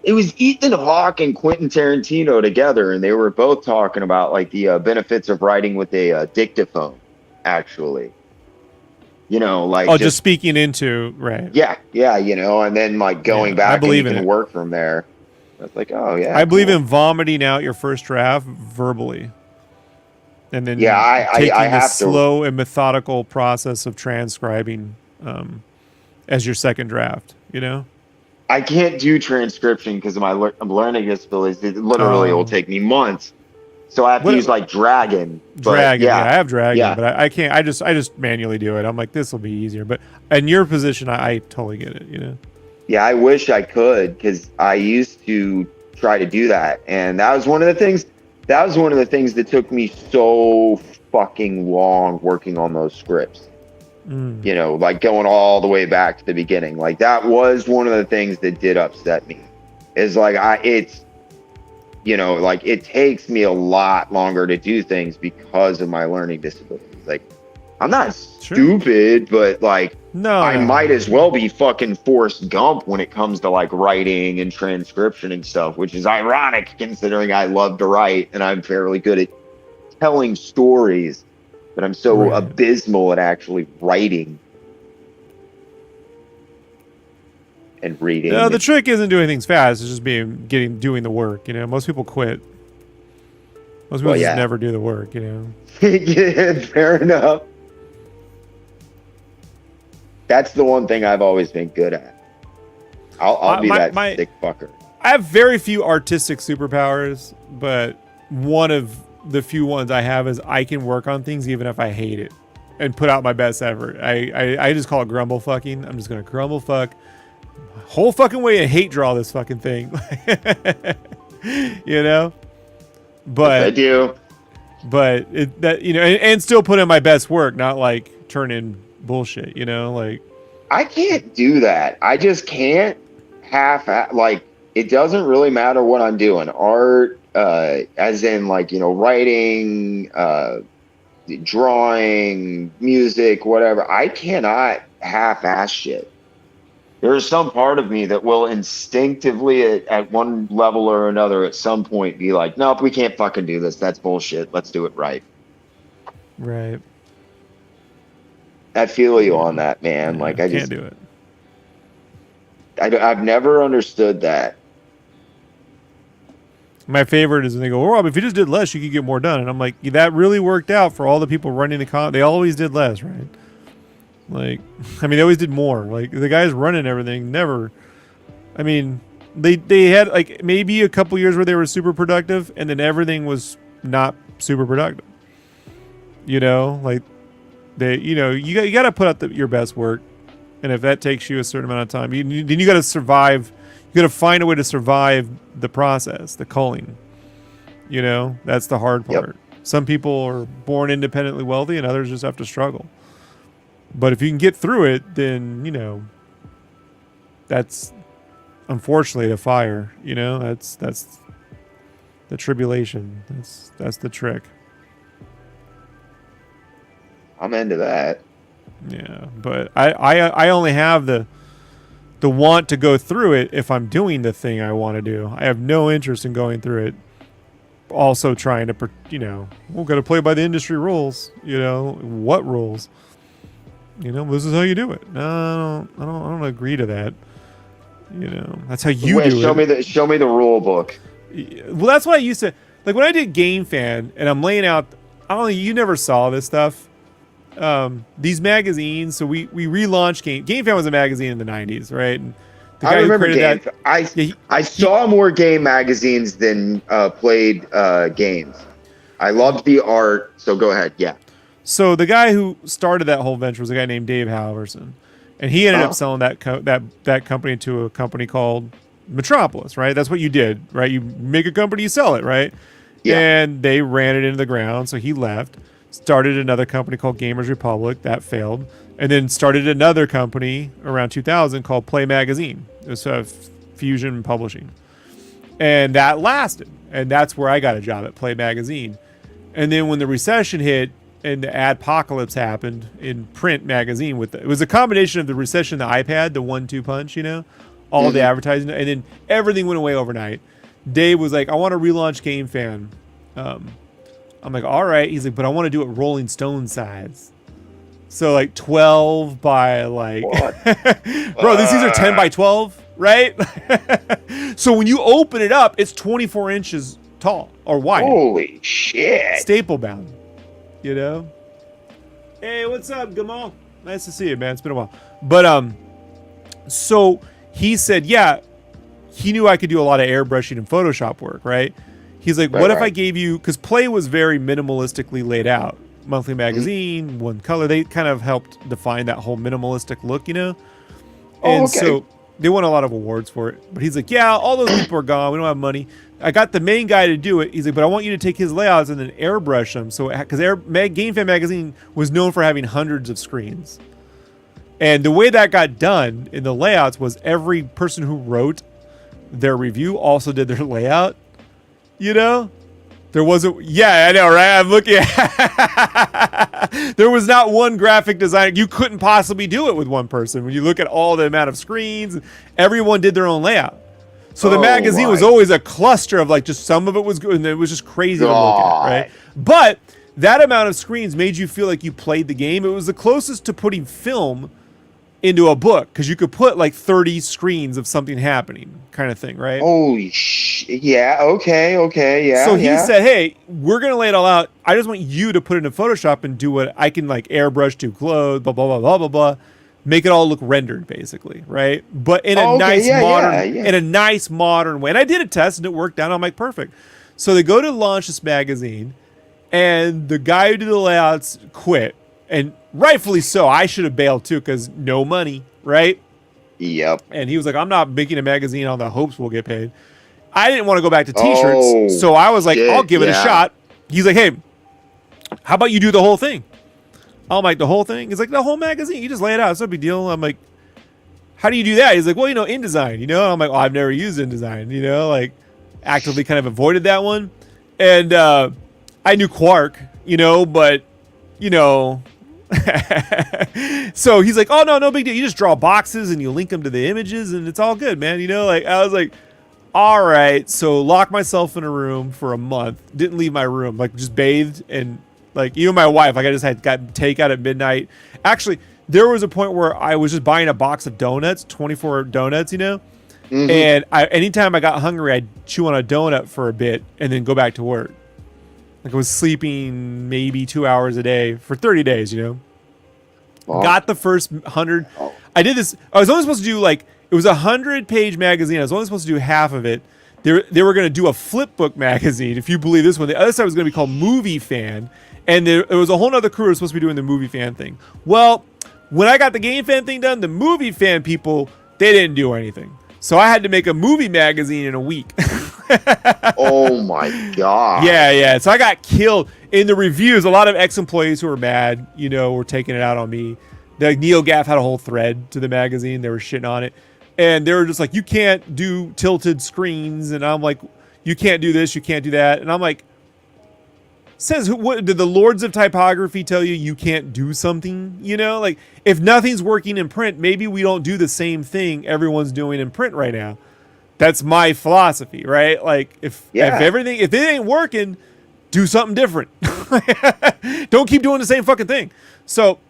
it was Ethan Hawke and Quentin Tarantino together, and they were both talking about like the benefits of writing with a dictaphone, actually. You know, like Oh, just just speaking into right. yeah, you know, and then like going Yeah, I back and you believe in can it. work from there. That's like, oh yeah, I believe cool. in vomiting out your first draft verbally, and Yeah, then I taking the have to. slow and methodical process of transcribing as your second draft. You know. I can't do transcription because of my learning disabilities. It literally will Oh, take me months. So I have to use what like Dragon. But Dragon? Yeah, yeah, I have Dragon, yeah, but I can't. I just manually do it. I'm like, this will be easier. But in your position, I totally get it. You know. yeah. I wish I could because I used to try to do that, and that was one of the things. That was one of the things that took me so fucking long working on those scripts. Mm, You know, like going all the way back to the beginning. Like that was one of the things that did upset me. Is like it's you know, like it takes me a lot longer to do things because of my learning disabilities. Like I'm not sure. stupid, but like No, I no, might no. as well be fucking Forrest Gump when it comes to like writing and transcription and stuff, which is ironic considering I love to write and I'm fairly good at telling stories, but I'm so Right. abysmal at actually writing and No, reading. the And trick isn't doing things fast. It's just doing the work. You know, most people quit. Most people well, just yeah, never do the work. You know. yeah, fair enough. That's the one thing I've always been good at. I'll My be my that my. sick fucker. I have very few artistic superpowers, but one of the few ones I have is I can work on things even if I hate it, and put out my best effort. I just call it grumble fucking. I'm just gonna grumble fuck whole fucking way and hate draw this fucking thing. You know. Yes, I But do. that you know, and still put in my best work, not like turn in bullshit. You know, like I can't do that. I just can't like it doesn't really matter what I'm doing. Art, as in like, you know, writing, drawing, music, whatever. I cannot half-ass shit. There's some part of me that will instinctively at one level or another at some point be like, nope, we can't fucking do this. That's bullshit. Let's do it right. right. I feel you on Yeah, that, man. yeah, Like I can't just, do it. I've never understood that. My favorite is when they go, "Oh, Rob, if you just did less, you could get more done." And I'm like, that really worked out for all the people running the con. They always did less, right? Like, I mean, they always did more. Like the guys running everything never. I mean, they had like maybe a couple years where they were super productive, and then everything was not super productive. You know, like you got to put out your best work, and if that takes you a certain amount of time, then you got to survive. You got to find a way to survive the process, the culling. You know, that's the hard Yep. part. Some people are born independently wealthy, and others just have to struggle. But if you can get through it, then you know that's unfortunately the fire. You know, that's the tribulation. That's the trick. I'm into that. Yeah, but I only have the want to go through it if I'm doing the thing I want to do. I have no interest in going through it. Also trying to, you know, we're going to play by the industry rules. You know, what rules? You know, this is how you do it. No, I don't agree to that. You know, that's how you Wait, do it. show me the rule book. Well, that's what I used to like when I did Game Fan, and I'm laying out. I don't know. You never saw this stuff. These magazines. So we relaunched Game Fan was a magazine in the '90s, right? And the I guy who remember created game. that, yeah, I saw more game magazines than played games. I loved the art. So go ahead. Yeah. so the guy who started that whole venture was a guy named Dave Halverson, and he ended up Oh, selling that company to a company called Metropolis, right? That's what you did, right? You make a company, you sell it, right? Yeah. And they ran it into the ground, so he left, started another company called Gamers Republic, that failed, and then started another company around 2000 called Play Magazine. It was Fusion Publishing. And that lasted, and that's where I got a job at Play Magazine. And then when the recession hit and the adpocalypse happened in print magazine, it was a combination of the recession, the iPad, the 1-2 punch, all the advertising, and then everything went away overnight. Dave was like, I want to relaunch Game Fan. I'm like, all right. He's like, but I want to do it Rolling Stone size. So like 12 by like, bro, these are 10 by 12, right? So when you open it up, it's 24 inches tall or wide. Holy shit. Staple bound, Hey, what's up, Gamal? Nice to see you, man. It's been a while. But, so he said, yeah, he knew I could do a lot of airbrushing and Photoshop work, right? He's like, what if I gave you, because Play was very minimalistically laid out. Monthly magazine, one color. They kind of helped define that whole minimalistic look, And so they won a lot of awards for it. But he's like, yeah, all those people are gone. We don't have money. I got the main guy to do it. He's like, but I want you to take his layouts and then airbrush them. So, because Game Fan Magazine was known for having hundreds of screens. And the way that got done in the layouts was every person who wrote their review also did their layout. There wasn't, yeah, I know, right? I'm looking at, there was not one graphic designer. You couldn't possibly do it with one person. When you look at all the amount of screens, everyone did their own layout. So the magazine was always a cluster of like, just some of it was good and it was just crazy to look at, right? But that amount of screens made you feel like you played the game. It was the closest to putting film into a book, because you could put like 30 screens of something happening kind of thing, right? Holy shit. Yeah, okay, yeah. So he said, hey, we're going to lay it all out. I just want you to put it in Photoshop and do what I can, like airbrush to clothes, blah, blah, blah, blah, blah, blah. Make it all look rendered, basically, right? But in a in a nice modern way. And I did a test and it worked out. I'm like, perfect. So they go to launch this magazine, and the guy who did the layouts quit. And rightfully so. I should have bailed too, because no money, right? Yep. And he was like, I'm not making a magazine on the hopes we'll get paid. I didn't want to go back to t-shirts. So I was like, I'll give it a shot. He's like, hey, how about you do the whole thing? I'm like, the whole thing? He's like, the whole magazine. You just lay it out. It's no big deal. I'm like, how do you do that? He's like, well, InDesign, And I'm like, oh, I've never used InDesign, like actively kind of avoided that one. And I knew Quark, but, so he's like, oh, no big deal. You just draw boxes and you link them to the images and it's all good, man. Like I was like, all right. So locked myself in a room for a month, didn't leave my room, like just bathed. And like, even my wife, like I just got takeout at midnight. Actually, there was a point where I was just buying a box of donuts, 24 donuts, and anytime I got hungry, I'd chew on a donut for a bit and then go back to work. Like I was sleeping maybe 2 hours a day for 30 days, Got the first 100. I did this. I was only supposed to do it was a 100-page magazine. I was only supposed to do half of it. They were going to do a flip book magazine, if you believe this one. The other side was going to be called Movie Fan. And there was a whole other crew who was supposed to be doing the Movie Fan thing. Well, when I got the Game Fan thing done, the Movie Fan people, they didn't do anything. So I had to make a movie magazine in a week. Oh my god. Yeah. So I got killed in the reviews. A lot of ex-employees who were mad, were taking it out on me. Like Neil Gaff had a whole thread to the magazine. They were shitting on it. And they were just like, you can't do tilted screens. And I'm like, you can't do this, you can't do that. And I'm like, what did the lords of typography tell you can't do something? Like if nothing's working in print, maybe we don't do the same thing everyone's doing in print right now. That's my philosophy, right? Like if it ain't working, do something different. Don't keep doing the same fucking thing. So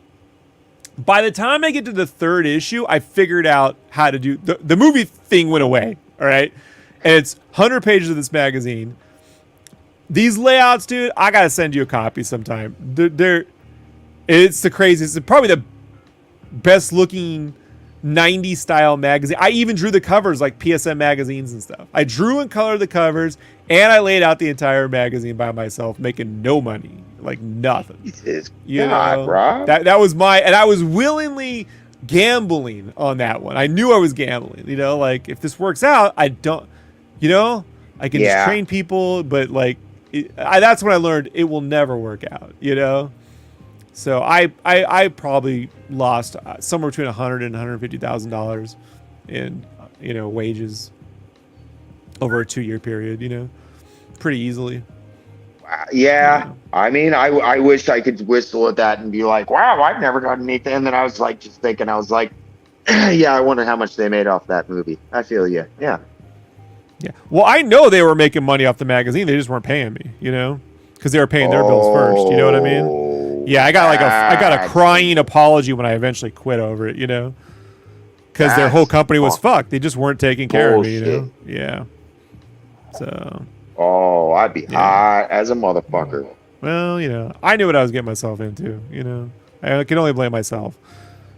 by the time I get to the third issue, I figured out how to do the movie thing went away. All right. And it's 100 pages of this magazine. These layouts, dude, I gotta send you a copy sometime. It's the craziest. It's probably the best looking 90s style magazine. I even drew the covers like PSM magazines and stuff. I drew and colored the covers, and I laid out the entire magazine by myself, making no money, like nothing. Jesus God, bro. That was and I was willingly gambling on that one. I knew I was gambling. Like if this works out, I don't, I can just train people, but like that's when I learned it will never work out, you know? So I probably lost somewhere between $100,000 and $150,000 in, you know, wages over a 2-year period, you know, pretty easily. Yeah. I mean, I wish I could whistle at that and be like, wow, I've never gotten anything. And then I was like, just thinking, I was like, yeah, I wonder how much they made off that movie. I feel you. Yeah. Yeah. Well, I know they were making money off the magazine. They just weren't paying me, you know, because they were paying their bills first. You know what I mean? Yeah, I got a crying apology when I eventually quit over it, you know, because their whole company was fucked. They just weren't taking care of me, you know? Yeah. So. Oh, I'd be hot as a motherfucker. Well, you know, I knew what I was getting myself into, you know. I can only blame myself.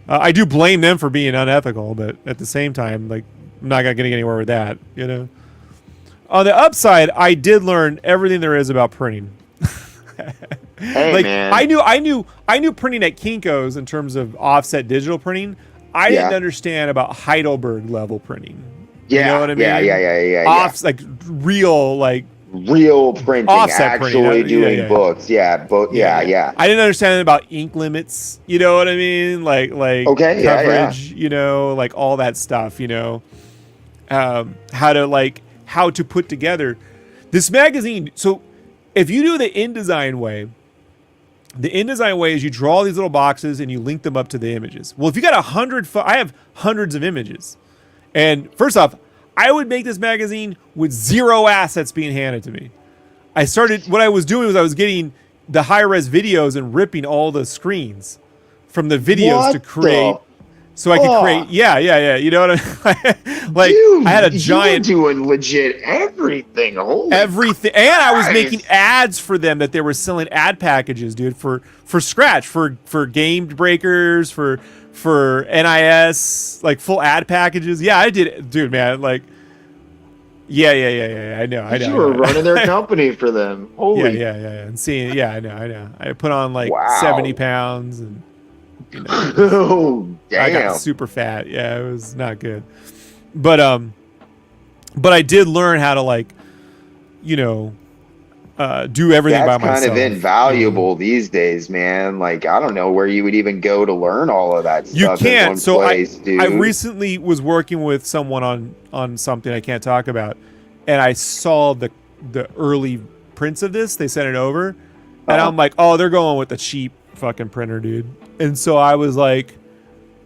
I do blame them for being unethical, but at the same time, like, I'm not getting anywhere with that, you know. On the upside, I did learn everything there is about printing. Hey, like, man. I knew printing at Kinko's in terms of offset digital printing. I didn't understand about Heidelberg level printing. Yeah, you know what I mean? Yeah. Like real printing, offset actually printing. doing books. Yeah. I didn't understand about ink limits. You know what I mean? Like coverage. You know, like all that stuff. You know, how to put together this magazine. So if you do the InDesign way, is you draw these little boxes and you link them up to the images. Well, if you got 100, I have hundreds of images. And first off, I would make this magazine with 0 assets being handed to me. What I was doing was I was getting the high-res videos and ripping all the screens from the videos to create. So I could create, you know what I mean? Like, dude, I had a giant... You were doing legit everything. Everything. And I was making ads for them that they were selling ad packages, dude, for Scratch, for game breakers, for NIS, like full ad packages. Yeah, I did it. Dude, man, like, yeah. I know. You were running their company for them. Holy. Yeah. And seeing, I know. I put on like 70 pounds and, you know, oh, damn. I got super fat. Yeah, it was not good. But I did learn how to, like, you know, do everything by myself. That's kind of invaluable these days, man. Like, I don't know where you would even go to learn all of that stuff. You can't. In one So place, dude. I recently was working with someone on something I can't talk about, and I saw the early prints of this. They sent it over, and I'm like, oh, they're going with the cheap fucking printer, dude. And so I was like,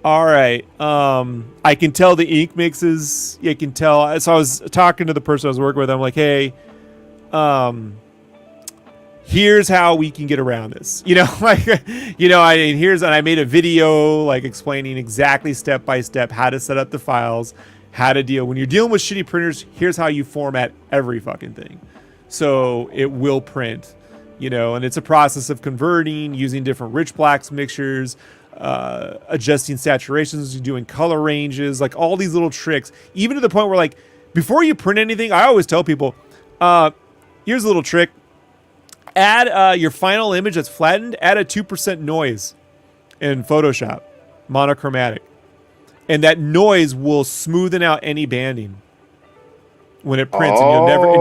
all right, I can tell the ink mixes. You can tell. So I was talking to the person I was working with. I'm like, hey, here's how we can get around this. You know, like, you know, and I made a video like explaining exactly step by step how to set up the files, how to deal when you're dealing with shitty printers. Here's how you format every fucking thing, so it will print. You know, and it's a process of converting, using different rich blacks mixtures, adjusting saturations, doing color ranges, like all these little tricks, even to the point where, like, before you print anything, I always tell people, here's a little trick. Add your final image that's flattened, add a 2% noise in Photoshop, monochromatic. And that noise will smoothen out any banding when it prints, and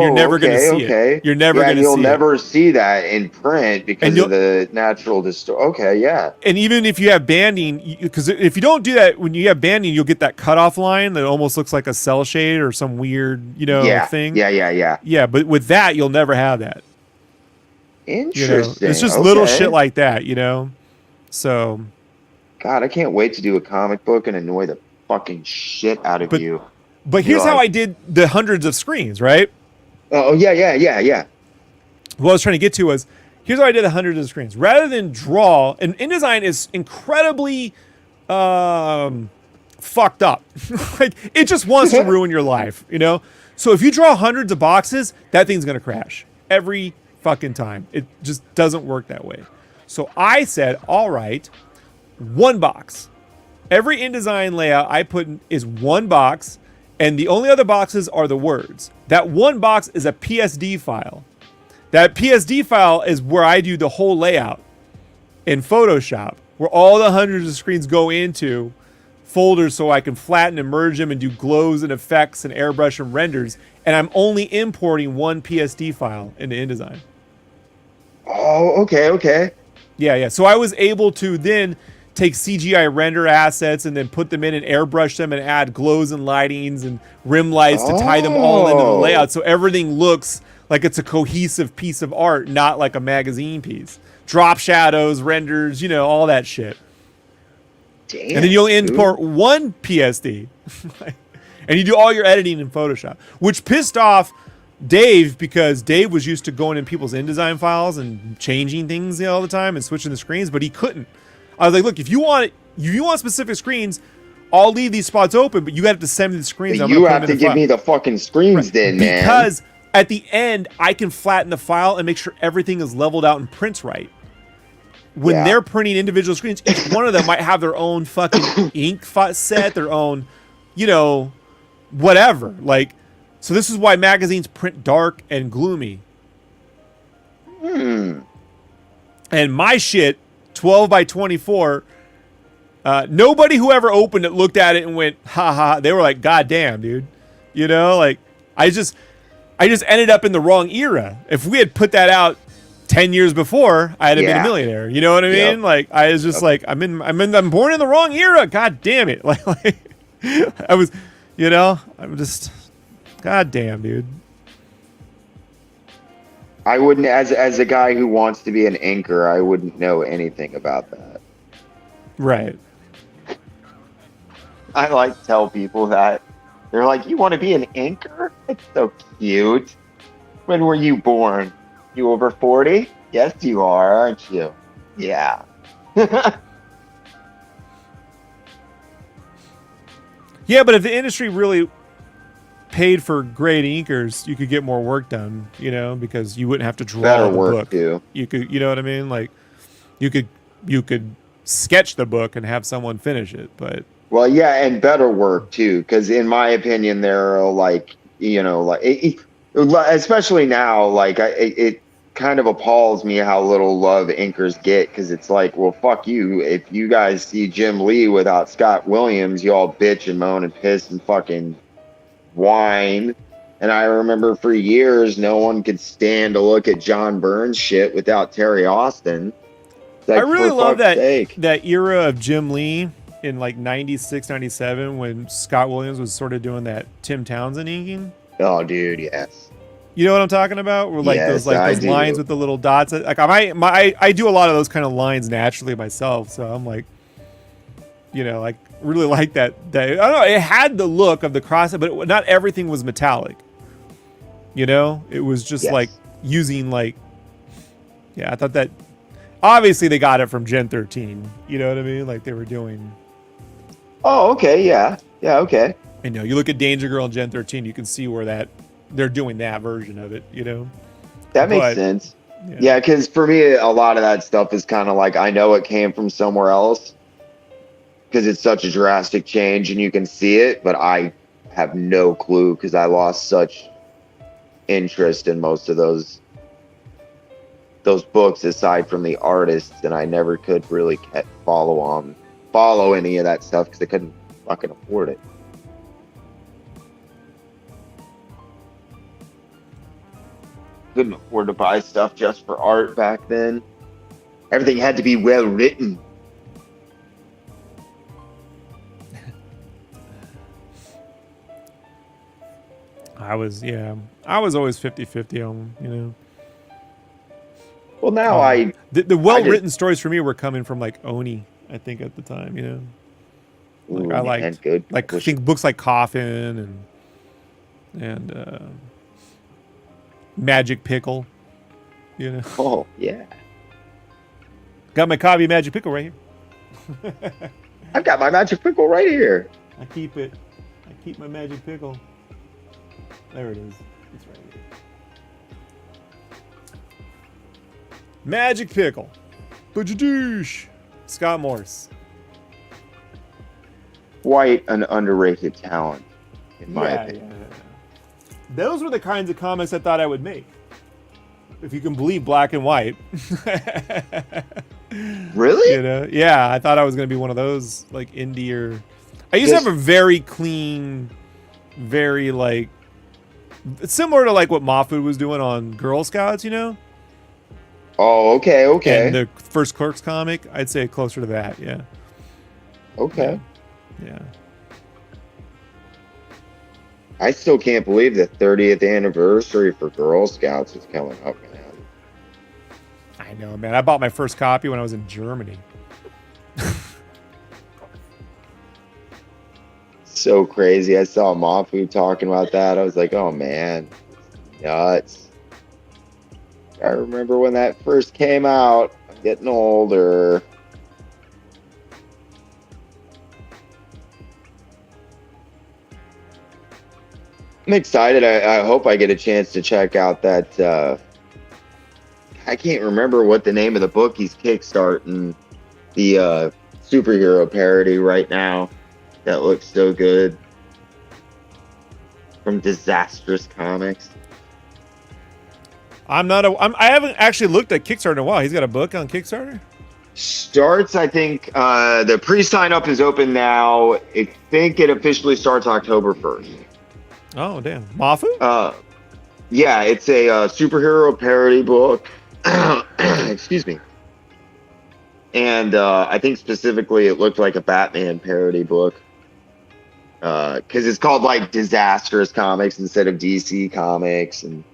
you're never going to see it. You're never going to see it. You'll never see that in print because of the natural distortion. Okay, yeah. And even if you have banding, because if you don't do that, when you have banding, you'll get that cutoff line that almost looks like a cell shade or some weird, you know, thing. Yeah. Yeah, but with that, you'll never have that. Interesting. You know? It's just little shit like that, you know? So. God, I can't wait to do a comic book and annoy the fucking shit out of you. But here's how I did the hundreds of screens, right? Oh, yeah. What I was trying to get to was, here's how I did the hundreds of screens. Rather than draw, and InDesign is incredibly fucked up. Like, it just wants to ruin your life, you know? So if you draw hundreds of boxes, that thing's going to crash every fucking time. It just doesn't work that way. So I said, all right, one box. Every InDesign layout I put in is one box, and the only other boxes are the words. That one box is a PSD file. That PSD file is where I do the whole layout in Photoshop, where all the hundreds of screens go into folders so I can flatten and merge them and do glows and effects and airbrush and renders. And I'm only importing one PSD file into InDesign. Oh, okay. Yeah. So I was able to then take CGI render assets and then put them in and airbrush them and add glows and lightings and rim lights to tie them all into the Oh, layout so everything looks like it's a cohesive piece of art, not like a magazine piece. Drop shadows, renders, all that shit. And then damn, you'll dude. import one PSD. And you do all your editing in Photoshop, which pissed off Dave because Dave was used to going in people's InDesign files and changing things all the time and switching the screens, but he couldn't. I was like, look, if you want specific screens, I'll leave these spots open, but you have to send me the screens. I'm You gonna put have them to in the give file. me the fucking screens then, man. Because at the end, I can flatten the file and make sure everything is leveled out and prints right. When Yeah. they're printing individual screens, each one of them might have their own fucking ink set, their own, whatever. Like, so this is why magazines print dark and gloomy. And my shit, 12 by 24, nobody who ever opened it looked at it and went, ha ha. They were like, God damn, dude. Like, I just ended up in the wrong era. If we had put that out 10 years before, I'd have been a millionaire. You know what I mean? Yep. Like, I was just like, I'm born in the wrong era. God damn it. Like I was, I'm just, God damn, dude. I wouldn't, as a guy who wants to be an inker, I wouldn't know anything about that. Right. I like to tell people that. They're like, you want to be an inker? It's so cute. When were you born? You over 40? Yes, you are, aren't you? Yeah. Yeah, but if the industry really paid for great inkers, you could get more work done, because you wouldn't have to draw Better the work book. too. You could, you know what I mean? Like, you could sketch the book and have someone finish it, but Well, yeah, and better work too, because in my opinion, there are especially now, like it kind of appalls me how little love inkers get, because it's like, well, fuck you. If you guys see Jim Lee without Scott Williams, you all bitch and moan and piss and fucking whine. And I remember for years, no one could stand to look at John Burns shit without Terry Austin. Like, I really for love fuck's sake. that era of Jim Lee in like 96, 97 when Scott Williams was sort of doing that Tim Townsend inking. Oh, dude, yes. You know what I'm talking about? Where Yes, those I lines do. with the little dots. Like I do a lot of those kind of lines naturally myself, so I'm like, like really like that. I don't know. It had the look of the cross, but not everything was metallic. It was just Yes. like using I thought that obviously they got it from Gen 13. You know what I mean? Like they were doing. Oh, okay, yeah. Yeah, okay. You look at Danger Girl and Gen 13, you can see where they're doing that version of it. That makes But, sense. Yeah, because for me, a lot of that stuff is kind of like, I know it came from somewhere else because it's such a drastic change and you can see it, but I have no clue because I lost such interest in most of those books aside from the artists, and I never could really follow any of that stuff because I couldn't fucking afford it. Couldn't afford to buy stuff just for art back then. Everything had to be well written. I was always 50-50 on them, Well, now the well-written stories for me were coming from like Oni, I think at the time, Ooh, I man, liked good. I think books like Coffin and Magic Pickle, Oh, yeah. Got my copy of Magic Pickle right here. I've got my magic pickle right here. I keep my Magic Pickle. There it is. It's right here. Magic Pickle. Bajadoosh. Scott Morse. Quite an underrated talent, in my opinion. Yeah. Those were the kinds of comics I thought I would make. If you can believe black and white. Really? Yeah, I thought I was going to be one of those, like, indie or... I used to have a very clean, very, like... Similar to, like, what Mahfood was doing on Girl Scouts, Oh, okay, And okay, the first Clerks comic, I'd say closer to that. Yeah. okay. Yeah. I still can't believe the 30th anniversary for Girl Scouts is coming up, man. I know, man. I bought my first copy when I was in Germany. So crazy. I saw Mafu talking about that. I was like, oh man, nuts. I remember when that first came out. I'm getting older. I'm excited. I hope I get a chance to check out that. I can't remember what the name of the book he's kickstarting. The superhero parody right now. That looks so good. From Disastrous Comics. I haven't actually looked at Kickstarter in a while. He's got a book on Kickstarter? Starts, I think, the pre-sign up is open now. I think it officially starts October 1st. Oh, damn. Mafu? Yeah, it's a superhero parody book. Excuse me. And I think specifically it looked like a Batman parody book. Because it's called like Disastrous Comics instead of DC Comics. And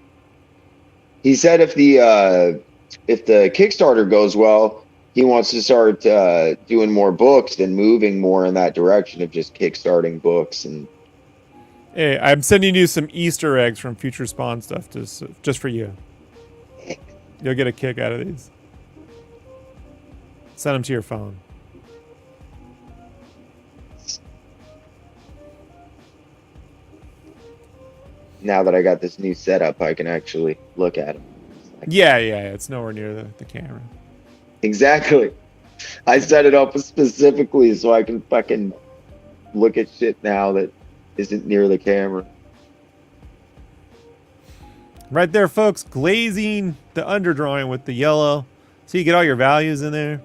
he said if the Kickstarter goes well, he wants to start doing more books and moving more in that direction of just kickstarting books. And Hey, I'm sending you some Easter eggs from Future Spawn stuff just for you. You'll get a kick out of these. Send them to your phone. now that I got this new setup, I can actually look at them. Yeah. It's nowhere near the camera. Exactly. I set it up specifically so I can fucking look at shit now that isn't near the camera. Right there, folks. Glazing the underdrawing with the yellow. So you get all your values in there.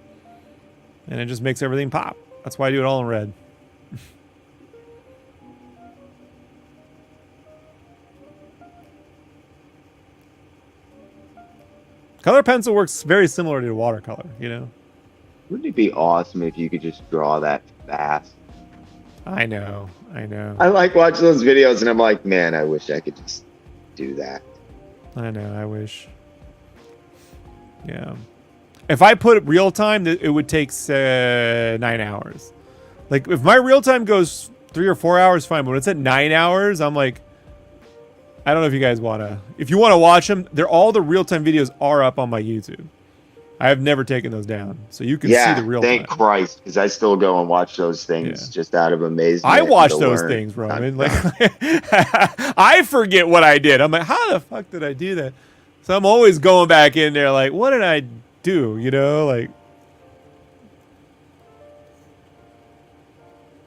And it just makes everything pop. That's why I do it all in red. Color pencil works very similar to watercolor, you know? Wouldn't it be awesome if you could just draw that fast? I know. I like watching those videos and I'm like, man, I wish I could just do that. I know, I wish. Yeah. If I put it real time, it would take 9 hours. Like, if my real time goes 3 or 4 hours, fine. But when it's at 9 hours, I'm like, I don't know if you guys want to. If you want to watch them, all the real time videos are up on my YouTube. I have never taken those down, so you can see the real time. Thank Christ, because I still go and watch those things just out of amazement. I watch those things, Roman. Like, I forget what I did. I'm like, how the fuck did I do that? So I'm always going back in there, like, what did I do? You know, like.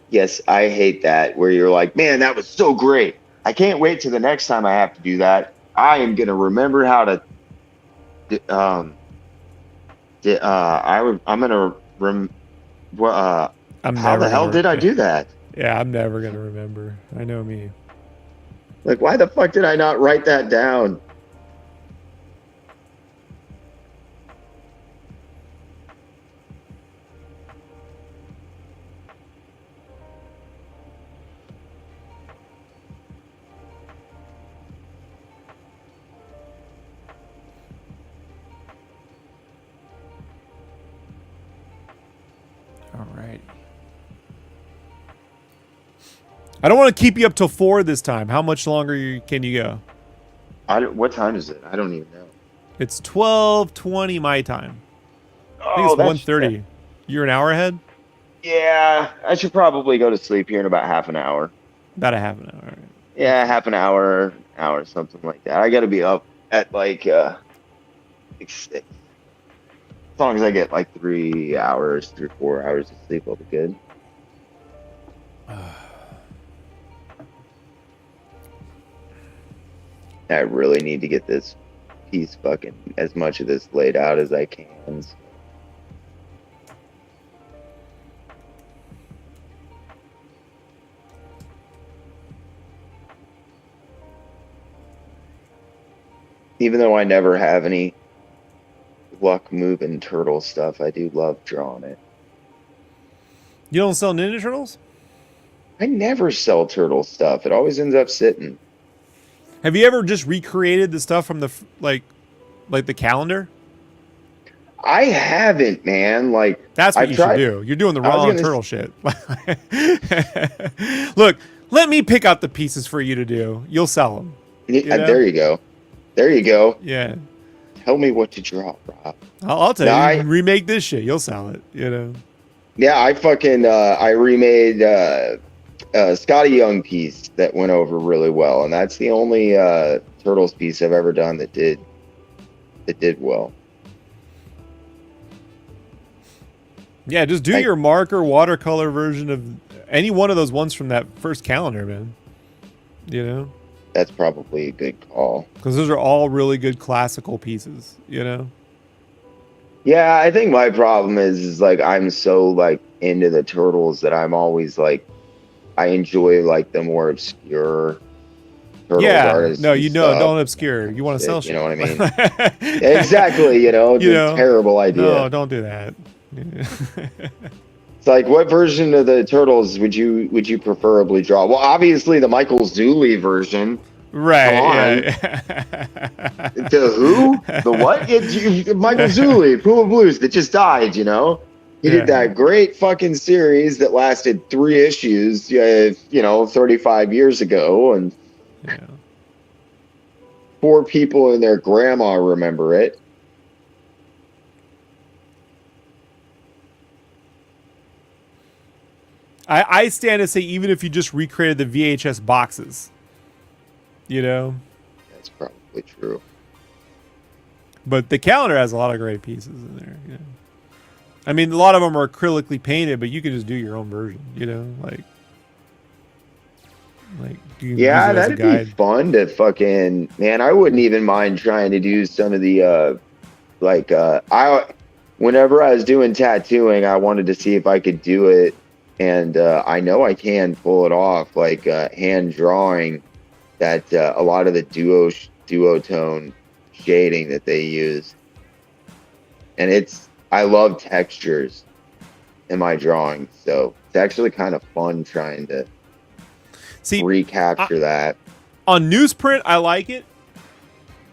Yes, I hate that. Where you're like, man, that was so great. I can't wait till the next time I have to do that. I am gonna remember how to. I'm gonna how the hell did I do that? Yeah, I'm never gonna remember. I know me. Like, why the fuck did I not write that down? All right. I don't want to keep you up till 4 this time. How much longer can you go? What time is it? I don't even know. It's 12:20 my time. I think Oh, it's 1:30. You're an hour ahead? Yeah, I should probably go to sleep here in about half an hour. About a half an hour. Right. Yeah, half an hour, something like that. I got to be up at like 6. As long as I get like 3 hours, 3 or 4 hours of sleep, I'll be good. I really need to get this piece fucking as much of this laid out as I can. Even though I never have any luck moving turtle stuff. I do love drawing it. You don't sell Ninja Turtles? I never sell turtle stuff. It always ends up sitting. Have you ever just recreated the stuff from the like the calendar? I haven't, man. Like That's what I've you tried. should do. You're doing the I was wrong gonna. turtle shit. Look, let me pick out the pieces for you to do. You'll sell them. You know? There you go. There you go. Yeah. Tell me what to draw, Rob. I'll tell No, you. You can remake this shit. You'll sell it. You know. Yeah, I fucking I remade Scotty Young piece that went over really well, and that's the only Turtles piece I've ever done that did well. Yeah, just do your marker watercolor version of any one of those ones from that first calendar, man. You know? That's probably a good call. Because those are all really good classical pieces, you know? Yeah, I think my problem is like I'm so like into the Turtles that I'm always like I enjoy like the more obscure Turtles artists. No, you know, stuff. don't obscure. You want to sell shit. You know what I mean? Exactly, you know, it's a terrible idea. No, don't do that. It's like, what version of the Turtles would you preferably draw? Well, obviously the Michael Zulli version. Right. Yeah. To who? The what? Michael Zulli, Puma Blues, that just died, you know? He did that great fucking series that lasted 3 issues, 35 years ago. And 4 people and their grandma remember it. I stand to say, even if you just recreated the VHS boxes, you know? That's probably true. But the calendar has a lot of great pieces in there, you know? I mean, a lot of them are acrylically painted, but you can just do your own version, you know? Like you can use it as that'd a guide. be fun to fucking, man, I wouldn't even mind trying to do some of the, whenever I was doing tattooing, I wanted to see if I could do it. And I know I can pull it off, like hand drawing that a lot of the duotone shading that they use. And I love textures in my drawing, so it's actually kind of fun trying to recapture that. On newsprint, I like it.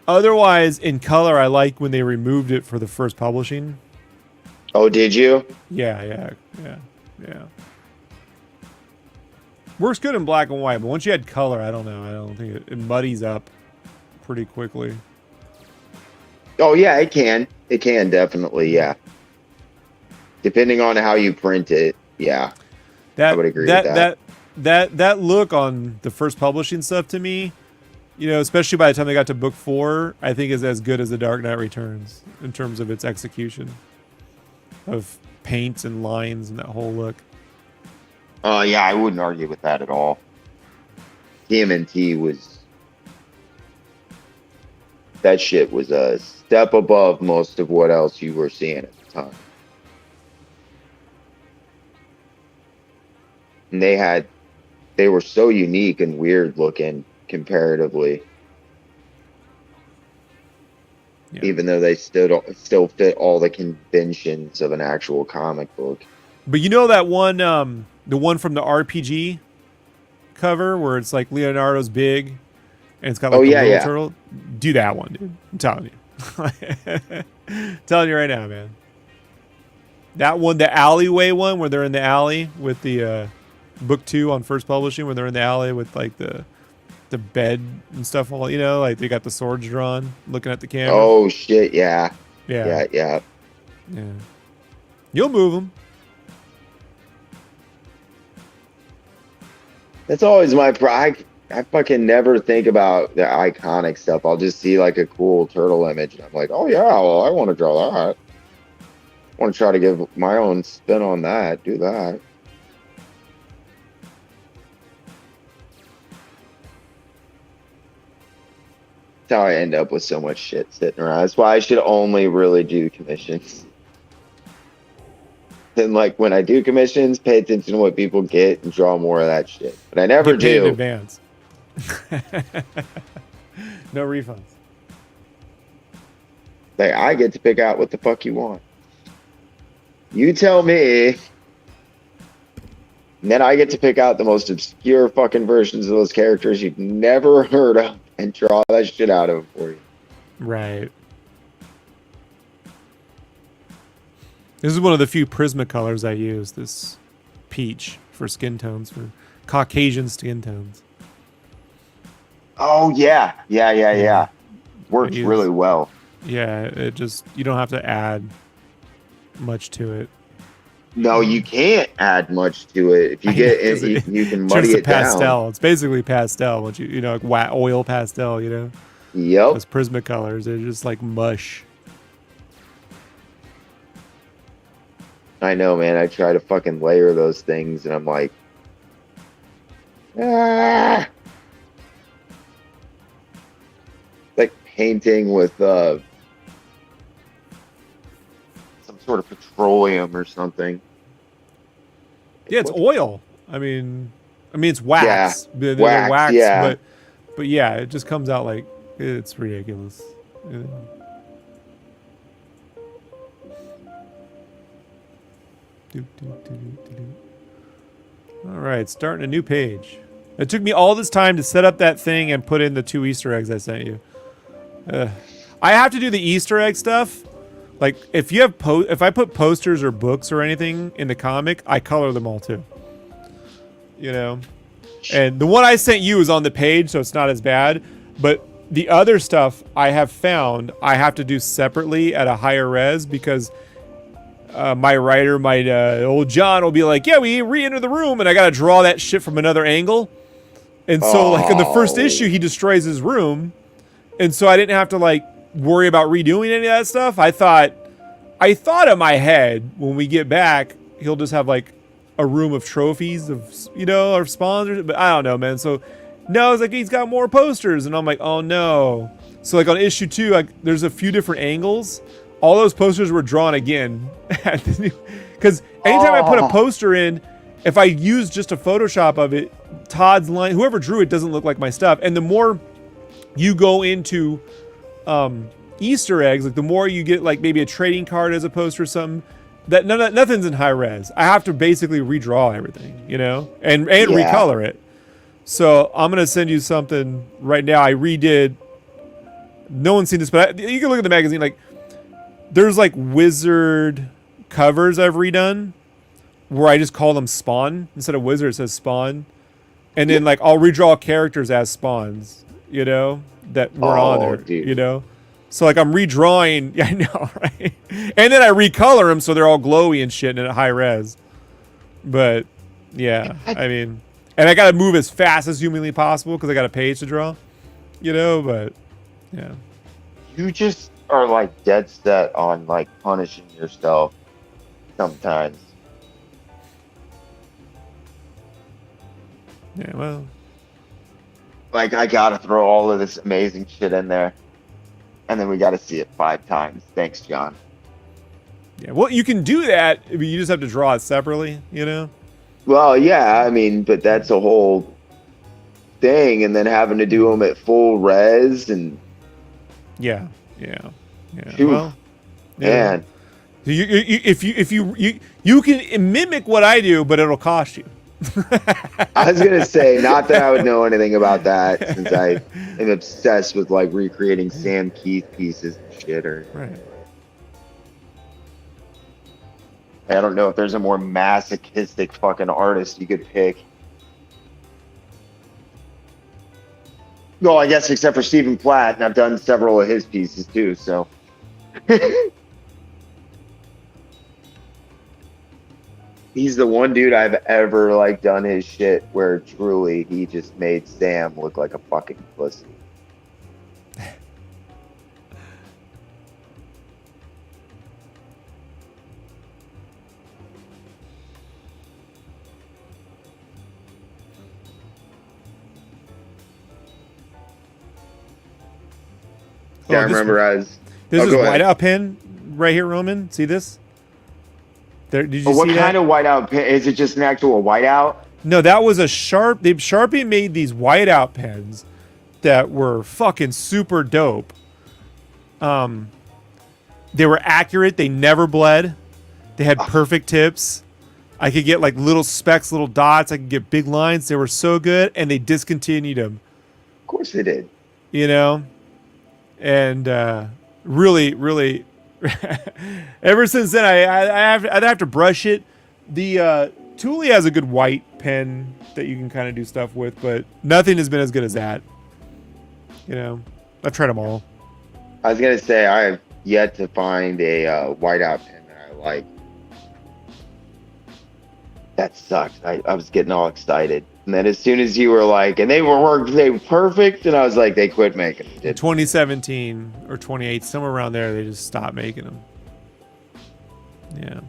Otherwise, in color, I like when they removed it for the first publishing. Oh, did you? Yeah. Works good in black and white, but once you add color, I don't know. I don't think it muddies up pretty quickly. Oh, yeah, it can. It can, definitely, yeah. Depending on how you print it, yeah. I would agree with that. That look on the first publishing stuff to me, you know, especially by the time they got to book 4, I think is as good as The Dark Knight Returns in terms of its execution of paints and lines and that whole look. Yeah, I wouldn't argue with that at all. TMNT that shit was a step above most of what else you were seeing at the time. And they were so unique and weird looking comparatively. Yeah. Even though they still fit all the conventions of an actual comic book. But you know that one, the one from the RPG cover where it's like Leonardo's big and it's got like a little turtle? Do that one, dude. I'm telling you. Telling you right now, man. That one, the alleyway one where they're in the alley with the book 2 on first publishing where they're in the alley with like the bed and stuff, all, you know, like they got the swords drawn looking at the camera. Oh shit, yeah. You'll move them. That's always my pride. I fucking never think about the iconic stuff. I'll just see like a cool turtle image and I'm like, oh yeah, well, I want to draw that. I want to try to give my own spin on that. Do that. That's how I end up with so much shit sitting around. That's why I should only really do commissions. And like when I do commissions, pay attention to what people get and draw more of that shit. But I never do. In advance. No refunds. Like, I get to pick out what the fuck you want. You tell me, and then I get to pick out the most obscure fucking versions of those characters you've never heard of and draw that shit out of for you. Right. This is one of the few Prismacolors I use, this peach for skin tones, for Caucasian skin tones. Oh, yeah. Works really well. Yeah, it just, you don't have to add much to it. No, you can't add much to it. If you get it, you can muddy it pastel. down. It's basically pastel, which you know, like oil pastel, you know? Yep. Those Prismacolors, they're just like mush. I know, man. I try to fucking layer those things, and I'm like, ah. Like painting with some sort of petroleum or something. Yeah, it's oil. I mean, it's wax. Yeah, wax, yeah. But yeah, it just comes out like it's ridiculous. You know? All right, starting a new page. It took me all this time to set up that thing and put in the 2 Easter eggs I sent you. I have to do the Easter egg stuff. Like if you have if I put posters or books or anything in the comic, I color them all too. You know, and the one I sent you is on the page, so it's not as bad. But the other stuff I have found I have to do separately at a higher res because. My writer, old John, will be like, yeah, we re-enter the room, and I gotta draw that shit from another angle. And so, like, in the first issue, he destroys his room. And so I didn't have to, like, worry about redoing any of that stuff. I thought in my head, when we get back, he'll just have, like, a room of trophies of, you know, or spawns. But I don't know, man. So, no, it's like, he's got more posters. And I'm like, oh, no. So, like, on issue 2, like, there's a few different angles. All those posters were drawn again. Because anytime I put a poster in, if I use just a Photoshop of it, Todd's line, whoever drew it doesn't look like my stuff. And the more you go into Easter eggs, like the more you get like maybe a trading card as a poster or something, that nothing's in high res. I have to basically redraw everything, you know, and recolor it. So I'm going to send you something right now. I redid, no one's seen this, but you can look at the magazine, like, there's like wizard covers I've redone where I just call them Spawn. Instead of wizard, it says Spawn. And then like I'll redraw characters as spawns, you know, that were on there, dude. You know? So like I'm redrawing, yeah, I know, right? And then I recolor them so they're all glowy and shit and at high res. But yeah, I mean, and I got to move as fast as humanly possible because I got a page to draw, you know, but yeah. You just are like dead set on like punishing yourself sometimes. Yeah, well. Like, I gotta throw all of this amazing shit in there. And then we gotta see it 5 times. Thanks, John. Yeah, well, you can do that, but you just have to draw it separately, you know? Well, yeah, I mean, but that's a whole thing. And then having to do them at full res and... Yeah. Oof, well, yeah. Man. You can mimic what I do, but it'll cost you. I was gonna say, not that I would know anything about that, since I am obsessed with like recreating Sam Keith pieces and shit. Or right. I don't know if there's a more masochistic fucking artist you could pick. No, I guess except for Stephen Platt, and I've done several of his pieces too. So. He's the one dude I've ever like done his shit where truly he just made Sam look like a fucking pussy. Yeah, I remember There's this whiteout pen right here, Roman. See this? There, did you see what that? kind of whiteout pen? Is it just an actual whiteout? No, that was a Sharpie made these whiteout pens that were fucking super dope. They were accurate. They never bled. They had perfect tips. I could get like little specks, little dots. I could get big lines. They were so good, and they discontinued them. Of course they did. You know, and really, really, ever since then, I'd have to brush it. The Thule has a good white pen that you can kind of do stuff with, but nothing has been as good as that. You know, I've tried them all. I was gonna say I have yet to find a whiteout pen that I like. That sucks. I was getting all excited, and then as soon as you were like, and they were perfect, and I was like, they quit making them. In 2017 or 2018, somewhere around there, they just stopped making them. Yeah.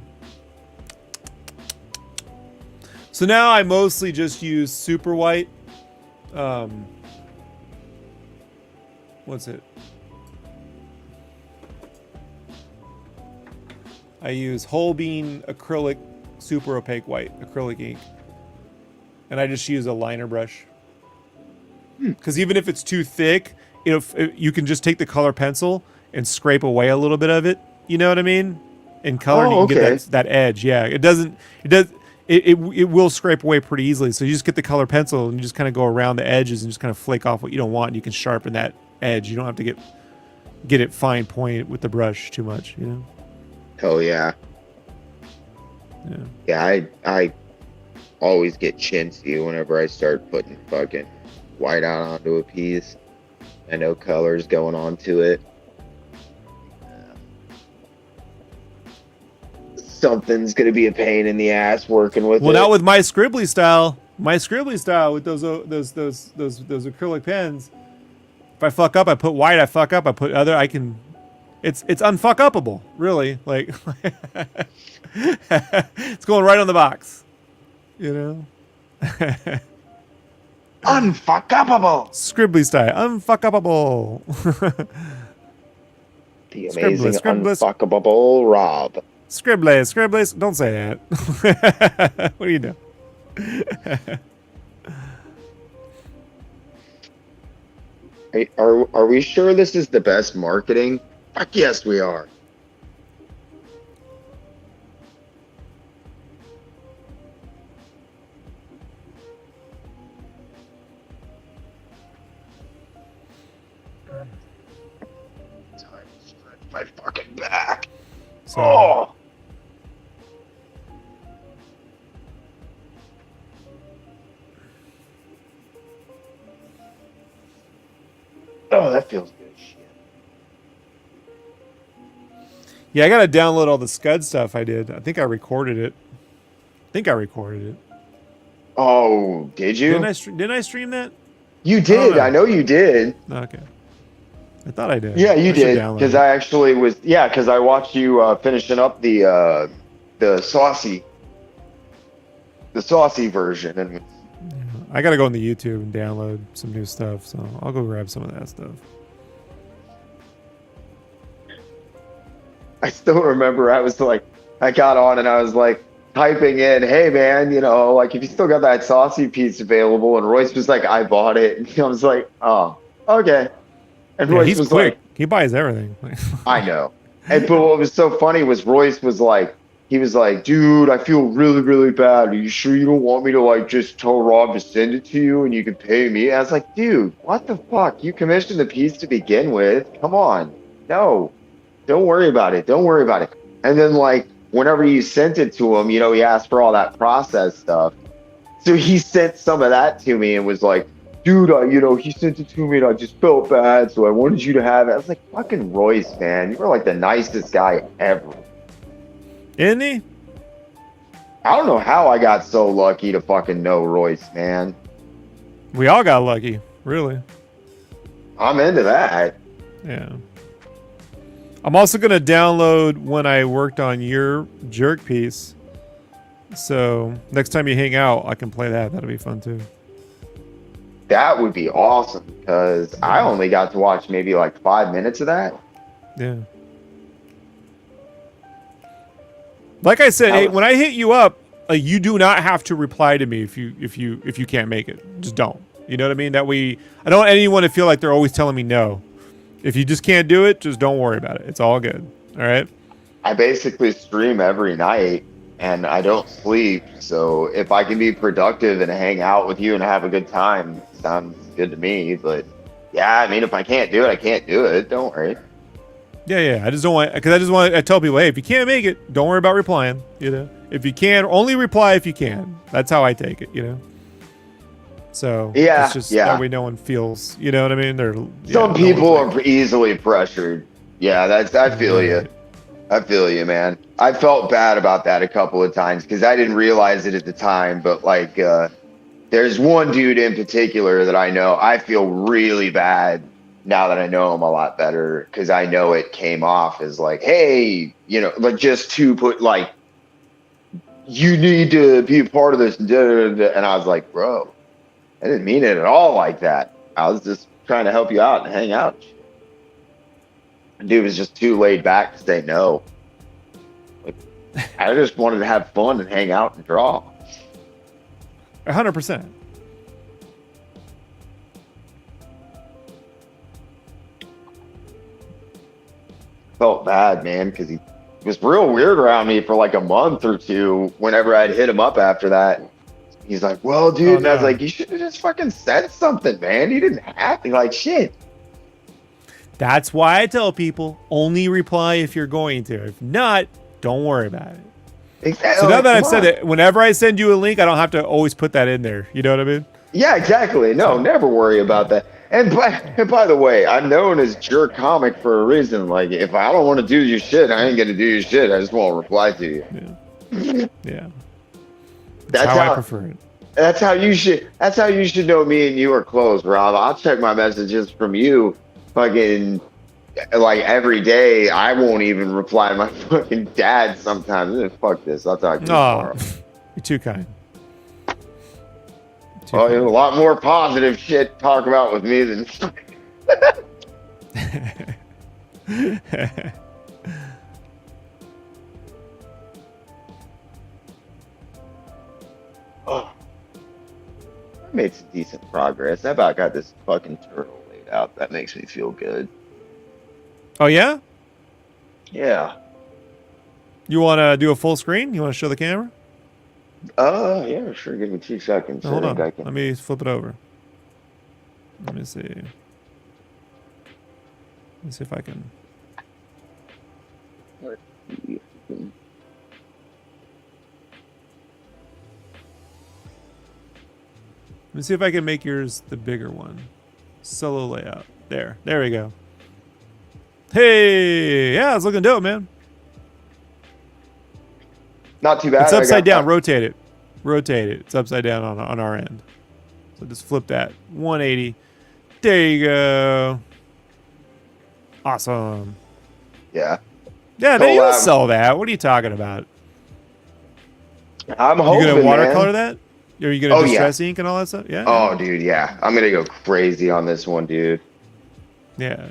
So now I mostly just use super white. What's it? I use whole bean acrylic super opaque white acrylic ink, and I just use a liner brush. Because even if it's too thick, if you can just take the color pencil and scrape away a little bit of it. You know what I mean? In color, and you can get that edge. Yeah, it will scrape away pretty easily. So you just get the color pencil and you just kind of go around the edges and just kind of flake off what you don't want. And you can sharpen that edge. You don't have to get it fine point with the brush too much. You know? Oh yeah. Yeah, I always get chintzy whenever I start putting fucking white out onto a piece. I know colors going onto it. Something's gonna be a pain in the ass working with it. Well, not with my scribbly style. My scribbly style with those acrylic pens. If I fuck up, I put white. I fuck up, I put other. I can. It's unfuck upable, really. Like it's going right on the box. You know. Unfuck upable. Scribbly style, unfuck upable. The amazing unfuckable Rob. Scribbly, don't say that. What are you doing? Are we sure this is the best marketing? Fuck yes, we are. Time to stretch my fucking back. So, Oh. Oh, that feels good as shit. yeah, I gotta download all the Scud stuff I did. I think I recorded it. Oh, did you? Didn't I stream that? You did. I know you did. Okay. I thought I did. Yeah, you I should did. download Because it. I actually was. Yeah, because I watched you finishing up the Saucy version, and I gotta go on the YouTube and download some new stuff, so I'll go grab some of that stuff. I still remember I was like, I got on and I was like typing in, hey man, you know, like if you still got that Saucy piece available, and Royce was like, I bought it, and I was like, oh, okay. And Yeah, Royce he's was quick. like, He buys everything. I know. And but what was so funny was Royce was like, he was like, dude, I feel really, really bad. Are you sure you don't want me to like just tell Rob to send it to you and you can pay me? I was like, dude, what the fuck? You commissioned the piece to begin with. Come on. No. Don't worry about it. Don't worry about it. And then like whenever you sent it to him, you know, he asked for all that process stuff. So he sent some of that to me and was like, dude, you know, he sent it to me and I just felt bad, so I wanted you to have it. I was like, fucking Royce, man. You were like the nicest guy ever. Isn't he? I don't know how I got so lucky to fucking know Royce, man. We all got lucky, really. I'm into that. Yeah. I'm also gonna download when I worked on your jerk piece. So next time you hang out, I can play that. That'll be fun too. That would be awesome because I only got to watch maybe like 5 minutes of that. Yeah. Like I said, hey, when I hit you up, you do not have to reply to me if you can't make it. Just don't. You know what I mean? That way, I don't want anyone to feel like they're always telling me no. If you just can't do it, just don't worry about it. It's all good. All right. I basically stream every night and I don't sleep. So if I can be productive and hang out with you and have a good time, sounds good to me. But yeah, I mean, if I can't do it, I can't do it. Don't worry. Yeah, yeah. I just don't want because I just want. I tell people, hey, if you can't make it, don't worry about replying. You know, if you can, only reply if you can. That's how I take it. You know. So Yeah, it's just that yeah. way no one feels. You know what I mean? They're Some no one's people like, are easily pressured. Yeah, I feel you. right. I feel you, man. I felt bad about that a couple of times because I didn't realize it at the time. But like, there's one dude in particular that I know. I feel really bad now that I know him a lot better because I know it came off as like, hey, like just to put like, you need to be a part of this. And I was like, bro, I didn't mean it at all like that. I was just trying to help you out and hang out. Dude was just too laid back to say no. Like, I just wanted to have fun and hang out and draw. 100%. Felt bad, man, because he was real weird around me for like a month or two whenever I'd hit him up after that. He's like, well, dude, Oh and I was no. like, you should have just fucking said something, man. You didn't have to, like, shit. That's why I tell people only reply if you're going to. If not, don't worry about it. Exactly. So now Like, that come I've said on. it, whenever I send you a link, I don't have to always put that in there. You know what I mean? Yeah, exactly. No, So never worry about that. And by the way, I'm known as jerk comic for a reason. Like, if I don't want to do your shit, I ain't gonna do your shit. I just won't reply to you. yeah, yeah. That's That's how I how prefer it. that's how you should know me and you are close, Rob. I'll check my messages from you fucking like every day. I won't even reply to my fucking dad sometimes. Fuck this. I'll talk to you Oh, tomorrow. you're too kind. Too Well, you have a kind. lot more positive shit to talk about with me than oh, I made some decent progress. I about got this fucking turtle laid out. That makes me feel good. Oh yeah? Yeah. You want to do a full screen? You want to show the camera? Yeah, sure. Give me 2 seconds. No, I hold think on. I can. Let me flip it over. Let me see. Let me see if I can. Let's see if we can- Let me see if I can make yours the bigger one. Solo layout. There we go. Hey, yeah, it's looking dope, man. Not too bad. It's I upside got down. Rotate it. Rotate it. It's upside down on our end. So just flip that 180. There you go. Awesome. Yeah. Yeah, then you'll Collab. sell that. What are you talking about? I'm You hoping, gonna watercolor man. that? Are you gonna Oh yeah. distress ink and all that stuff? Yeah. Oh, dude, yeah. I'm gonna go crazy on this one, dude. Yeah.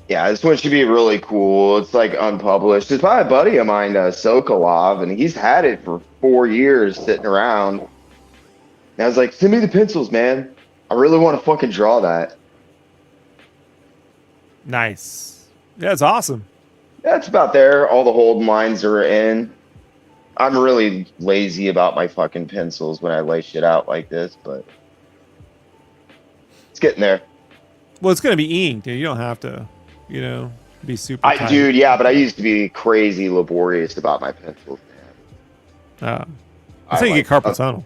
Yeah, this one should be really cool. It's like unpublished. It's by a buddy of mine, Sokolov, and he's had it for 4 years sitting around. And I was like, send me the pencils, man. I really want to fucking draw that. Nice. Yeah, it's awesome. That's about there. All the hold lines are in. I'm really lazy about my fucking pencils when I lay shit out like this, but it's getting there. Well, it's gonna be inked, dude. You don't have to, be super tight. Dude, yeah, but I used to be crazy laborious about my pencils, man. That's how you get carpal tunnel.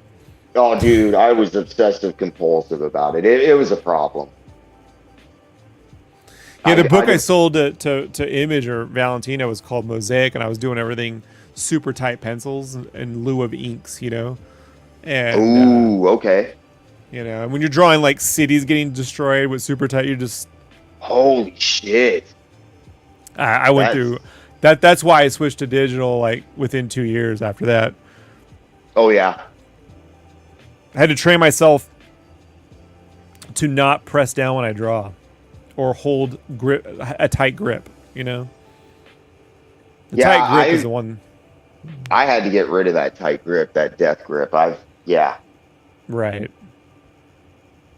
Oh, dude, I was obsessive compulsive about it. It was a problem. Yeah, the book I sold to Image or Valentina was called Mosaic, and I was doing everything super tight pencils in lieu of inks, And ooh, okay. And when you're drawing like cities getting destroyed with super tight, you're just holy shit. I went through that. That's why I switched to digital like within 2 years after that. Oh yeah. I had to train myself to not press down when I draw or hold a tight grip, The tight grip is the one. I had to get rid of that tight grip, that death grip. Right.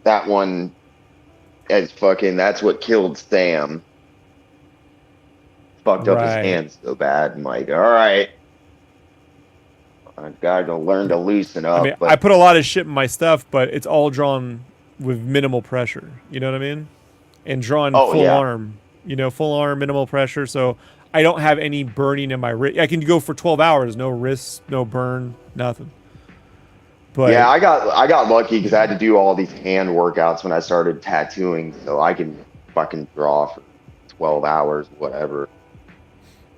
That one that's what killed Sam. fucked up his Right. hands so bad. I'm like, all right, I gotta learn to loosen I mean, up. I But put a lot of shit in my stuff, but it's all drawn with minimal pressure. You know what I mean? And drawn oh full yeah, arm. You know, full arm, minimal pressure. So I don't have any burning in my wrist. I can go for 12 hours, no wrist, no burn, nothing. But yeah, I got lucky because I had to do all these hand workouts when I started tattooing, so I can fucking draw for 12 hours, whatever.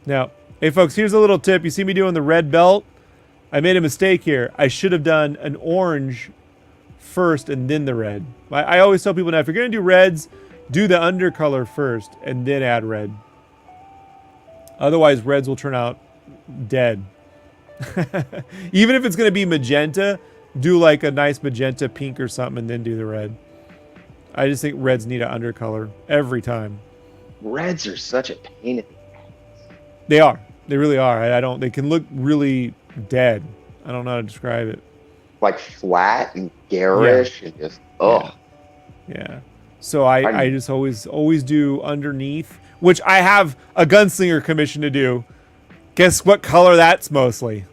now, hey folks, here's a little tip. You see me doing the red belt? I made a mistake here. I should have done an orange first and then the red. I always tell people now, if you're gonna do reds, do the undercolor first and then add red. Otherwise, reds will turn out dead. Even if it's gonna be magenta, do like a nice magenta pink or something and then do the red. I just think reds need an undercolor every time. Reds are such a pain in the They are. They really are. I don't. They can look really dead. I don't know how to describe it. like flat and garish and just Yeah. So I I'm- just always do underneath, which I have a gunslinger commission to do. Guess what color that's mostly?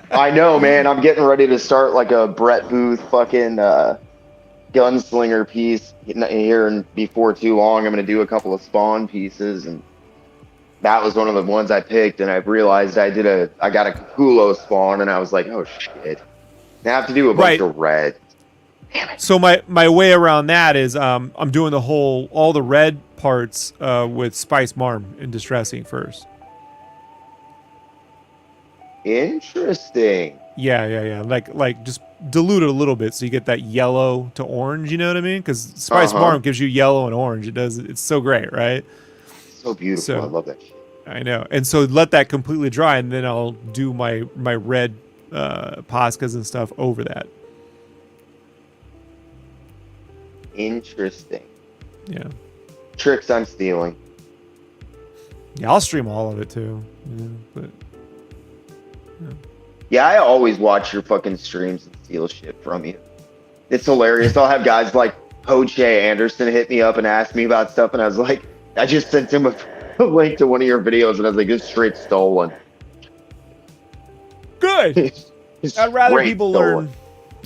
I know, man. I'm getting ready to start like a Brett Booth fucking gunslinger piece here, and before too long, I'm gonna do a couple of Spawn pieces, and that was one of the ones I picked. And I realized I got a Cthulhu Spawn, and I was like, oh shit, I have to do a bunch of red. So my way around that is I'm doing all the red parts with Spice Marm and Distressing first. Interesting. Yeah. Like just dilute it a little bit so you get that yellow to orange. You know what I mean? Because Spice Marm gives you yellow and orange. It's so great, right? So beautiful. So, I love that shit. I know. And so let that completely dry, and then I'll do my red Poscas and stuff over that. Interesting. Yeah. Tricks I'm stealing. Yeah, I'll stream all of it too. Yeah, but Yeah, I always watch your fucking streams and steal shit from you. It's hilarious. I'll have guys like Poche Anderson hit me up and ask me about stuff, and I was like, I just sent him a link to one of your videos, and I was like, it's straight stolen. good. It's I'd rather straight people stolen. learn.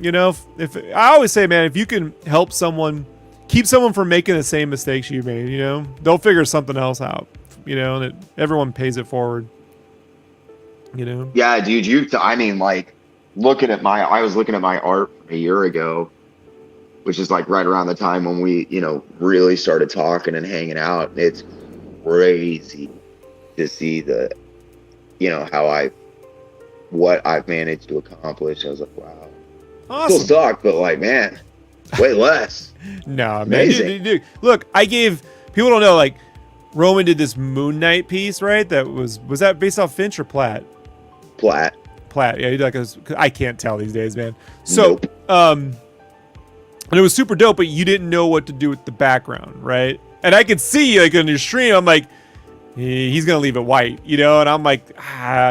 You know, if I always say, man, if you can help someone, keep someone from making the same mistakes you made, you know, they'll figure something else out. You know, and everyone pays it forward. You know. Yeah, dude, I mean, like, I was looking at my art from a year ago, which is like right around the time when we, really started talking and hanging out. And it's crazy to see what I've managed to accomplish. I was like, wow. Awesome. Still suck, but like, man, way less. No, man. Amazing. Dude. Look, I gave people don't know, like, Roman did this Moon Knight piece, right? That was that based off Finch or Platt? Platt. Platt. Yeah, like I can't tell these days, man. So, Nope. and it was super dope, but you didn't know what to do with the background, right? And I could see, like, on your stream, I'm like, he's gonna leave it white, you know? And I'm like,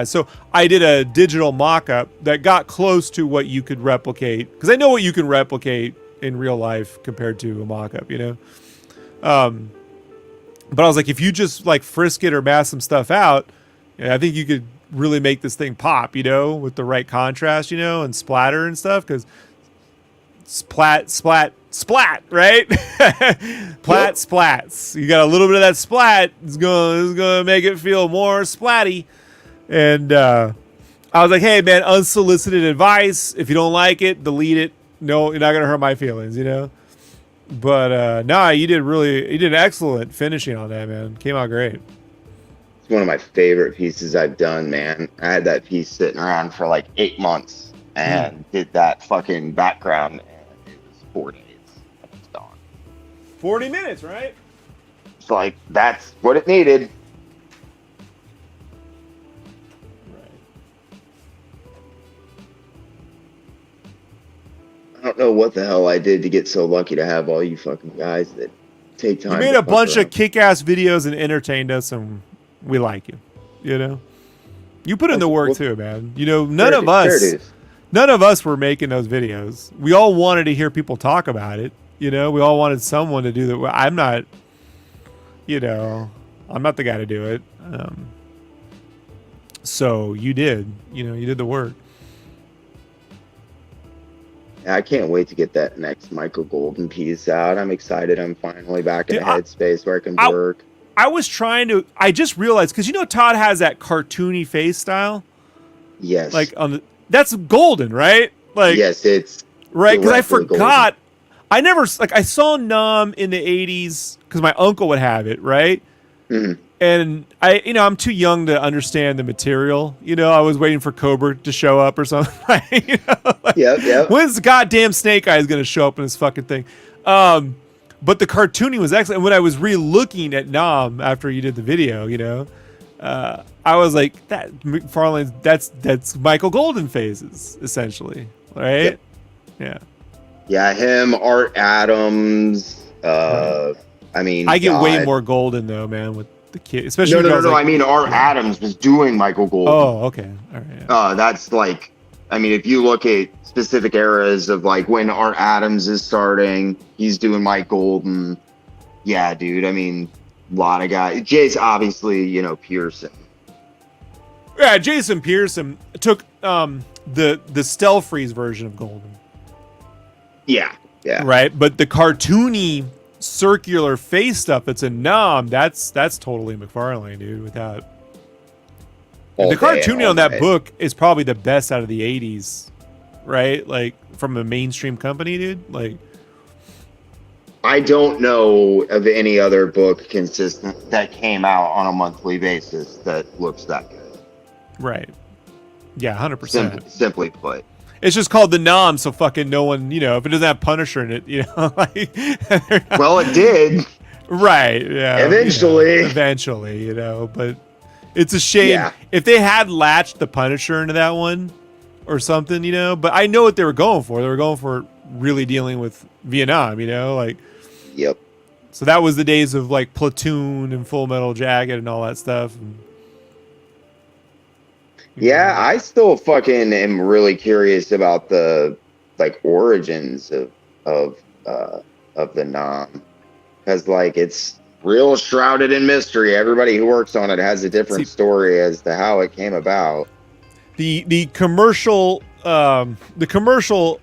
So I did a digital mock-up that got close to what you could replicate, because I know what you can replicate in real life compared to a mock-up, you know? But I was like, if you just like frisk it or mask some stuff out, I think you could really make this thing pop, you know, with the right contrast, you know, and splatter and stuff, because splat, right? Plat, splats. You got a little bit of that splat. It's gonna make it feel more splatty. And I was like, hey man, unsolicited advice. If you don't like it, delete it. No, you're not gonna hurt my feelings, you know. But you did excellent finishing on that, man. Came out great. It's one of my favorite pieces I've done, man. I had that piece sitting around for like 8 months and did that fucking background, and it was 4 days. It was gone. 40 minutes, right? It's like, that's what it needed. I don't know what the hell I did to get so lucky to have all you fucking guys that take time. You made a bunch of kick-ass videos and entertained us, and we like you. You know, you put in the work too, man. You know, none of us were making those videos. We all wanted to hear people talk about it. You know, we all wanted someone to do that. I'm not, you know, I'm not the guy to do it. So you did. You did the work. I can't wait to get that next Michael Golden piece out. I'm excited. I'm finally back in Dude, a headspace where I can work. I just realized, because Todd has that cartoony face style. Yes. Like that's Golden, right? Like, yes, it's right, because I directly forgot. I never I saw Nom in the 80s because my uncle would have it, right? Mhm. And I'm too young to understand the material. I was waiting for Cobra to show up or something. Yep. When's the goddamn Snake Eyes going to show up in this fucking thing? But the cartooning was excellent. And when I was re-looking at Nom after you did the video, I was like, that McFarlane's that's Michael Golden phases essentially, right? Yep. Yeah. Yeah, him, Art Adams. Right. I mean, I get way more Golden though, man, with the kid, especially. No. I mean, Art Adams was doing Michael Golden. Oh, okay, all right. Yeah. That's like, I mean, if you look at specific eras of like when Art Adams is starting, he's doing Mike Golden. Yeah, dude. I mean, a lot of guys. Jay's obviously, Pearson. Yeah, Jason Pearson took the Stealth-Freeze version of Golden. Yeah. Right, but the cartoony circular face stuff that's in Nom, that's totally McFarlane, dude. Without the cartooning on that book is probably the best out of the 80s, right? Like from a mainstream company, dude. Like, I don't know of any other book consistent that came out on a monthly basis that looks that good. Right. Yeah, 100%. Simply put. It's just called the Nom, so fucking no one, if it doesn't have Punisher in it, like. Well, it did. Right. Yeah. Eventually. But it's a shame if they had latched the Punisher into that one or something, But I know what they were going for. They were going for really dealing with Vietnam, like. Yep. So that was the days of like Platoon and Full Metal Jacket and all that stuff. Yeah, I still fucking am really curious about the like origins of the Nom, because like it's real shrouded in mystery. Everybody who works on it has a different story as to how it came about. The commercial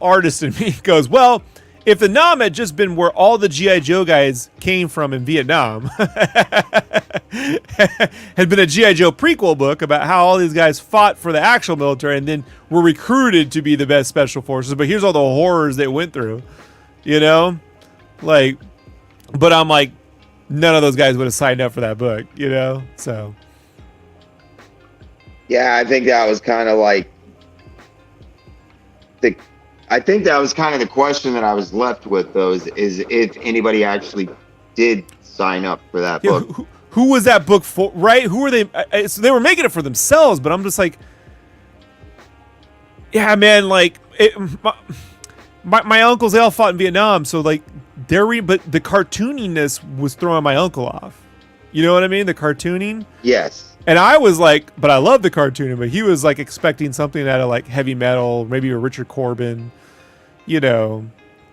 artist in me goes, well, if the Nom had just been where all the G.I. Joe guys came from in Vietnam, had been a G.I. Joe prequel book about how all these guys fought for the actual military and then were recruited to be the best special forces, but here's all the horrors they went through, Like, but I'm like, none of those guys would have signed up for that book, So. Yeah, I think that was kind of like the question that I was left with, though, is if anybody actually did sign up for that book. Who was that book for, right? Who were they? So they were making it for themselves, but I'm just like, yeah, man, like, my uncles, they all fought in Vietnam, so, like, but the cartooniness was throwing my uncle off. You know what I mean? The cartooning? Yes. And I was like, but I love the cartooning, but he was, like, expecting something out of, like, heavy metal, maybe a Richard Corbin,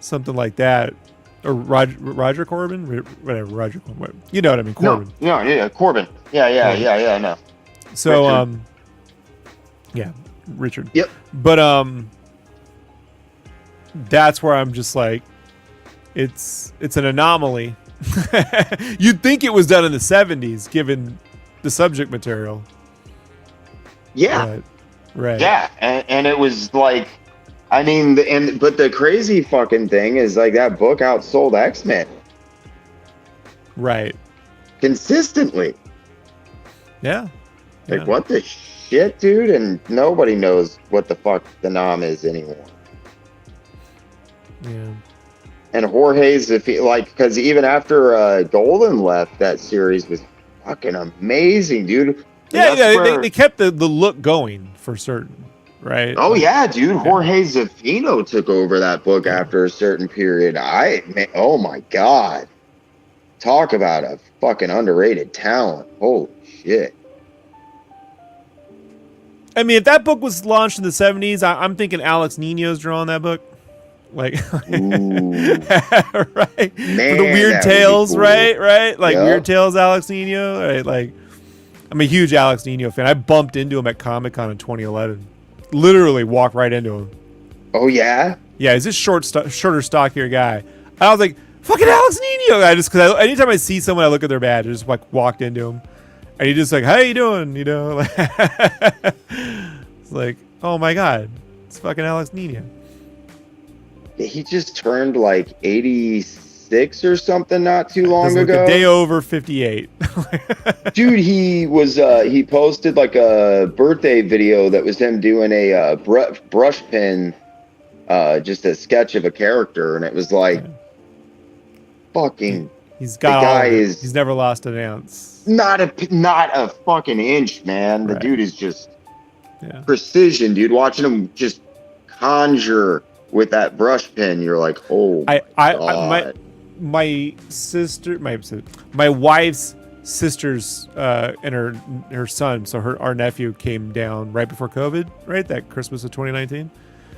something like that. Or Roger Corbin? Whatever, Roger Corbin. You know what I mean, Corbin. No, Corbin. Yeah, no. So, Richard. Yeah, Richard. Yep. But, that's where I'm just like, it's an anomaly. You'd think it was done in the 70s, given the subject material. Yeah. But, right. Yeah, and it was like, I mean, but the crazy fucking thing is like that book outsold X-Men. Right. Consistently. Yeah. Like, what the shit, dude? And nobody knows what the fuck the Nom is anymore. Yeah. And Jorge's, because even after Golden left, that series was fucking amazing, dude. Yeah, they kept the look going for certain, right? Oh, yeah, dude. Jorge Zafino took over that book after a certain period. Oh, my God. Talk about a fucking underrated talent. Holy shit. I mean, if that book was launched in the 70s, I'm thinking Alex Nino's drawing that book. Like, Ooh. right? For the Man, Weird that would be Tales, cool. right? Like Yep. Weird Tales, Alex Nino, right? Like, I'm a huge Alex Nino fan. I bumped into him at Comic-Con in 2011. Literally walked right into him. Oh yeah. Yeah, he's this shorter, stockier guy. I was like, fucking Alex Nino. Because anytime I see someone, I look at their badge. I just like walked into him, and he just like, how you doing? You know, like, it's like, oh my god, it's fucking Alex Nino. Yeah, he just turned like 86 or something not too long Doesn't look ago. a day over 58. Dude, he posted like a birthday video that was him doing a brush pen, just a sketch of a character, and it was like, fucking. He's got the guy all of it. is He's never lost an ounce. not a fucking inch, man. The Right. dude is just precision, dude. Watching him just conjure with that brush pen, you're like, oh God. my wife's sister's and her son, so our nephew came down right before COVID, right? That Christmas of 2019.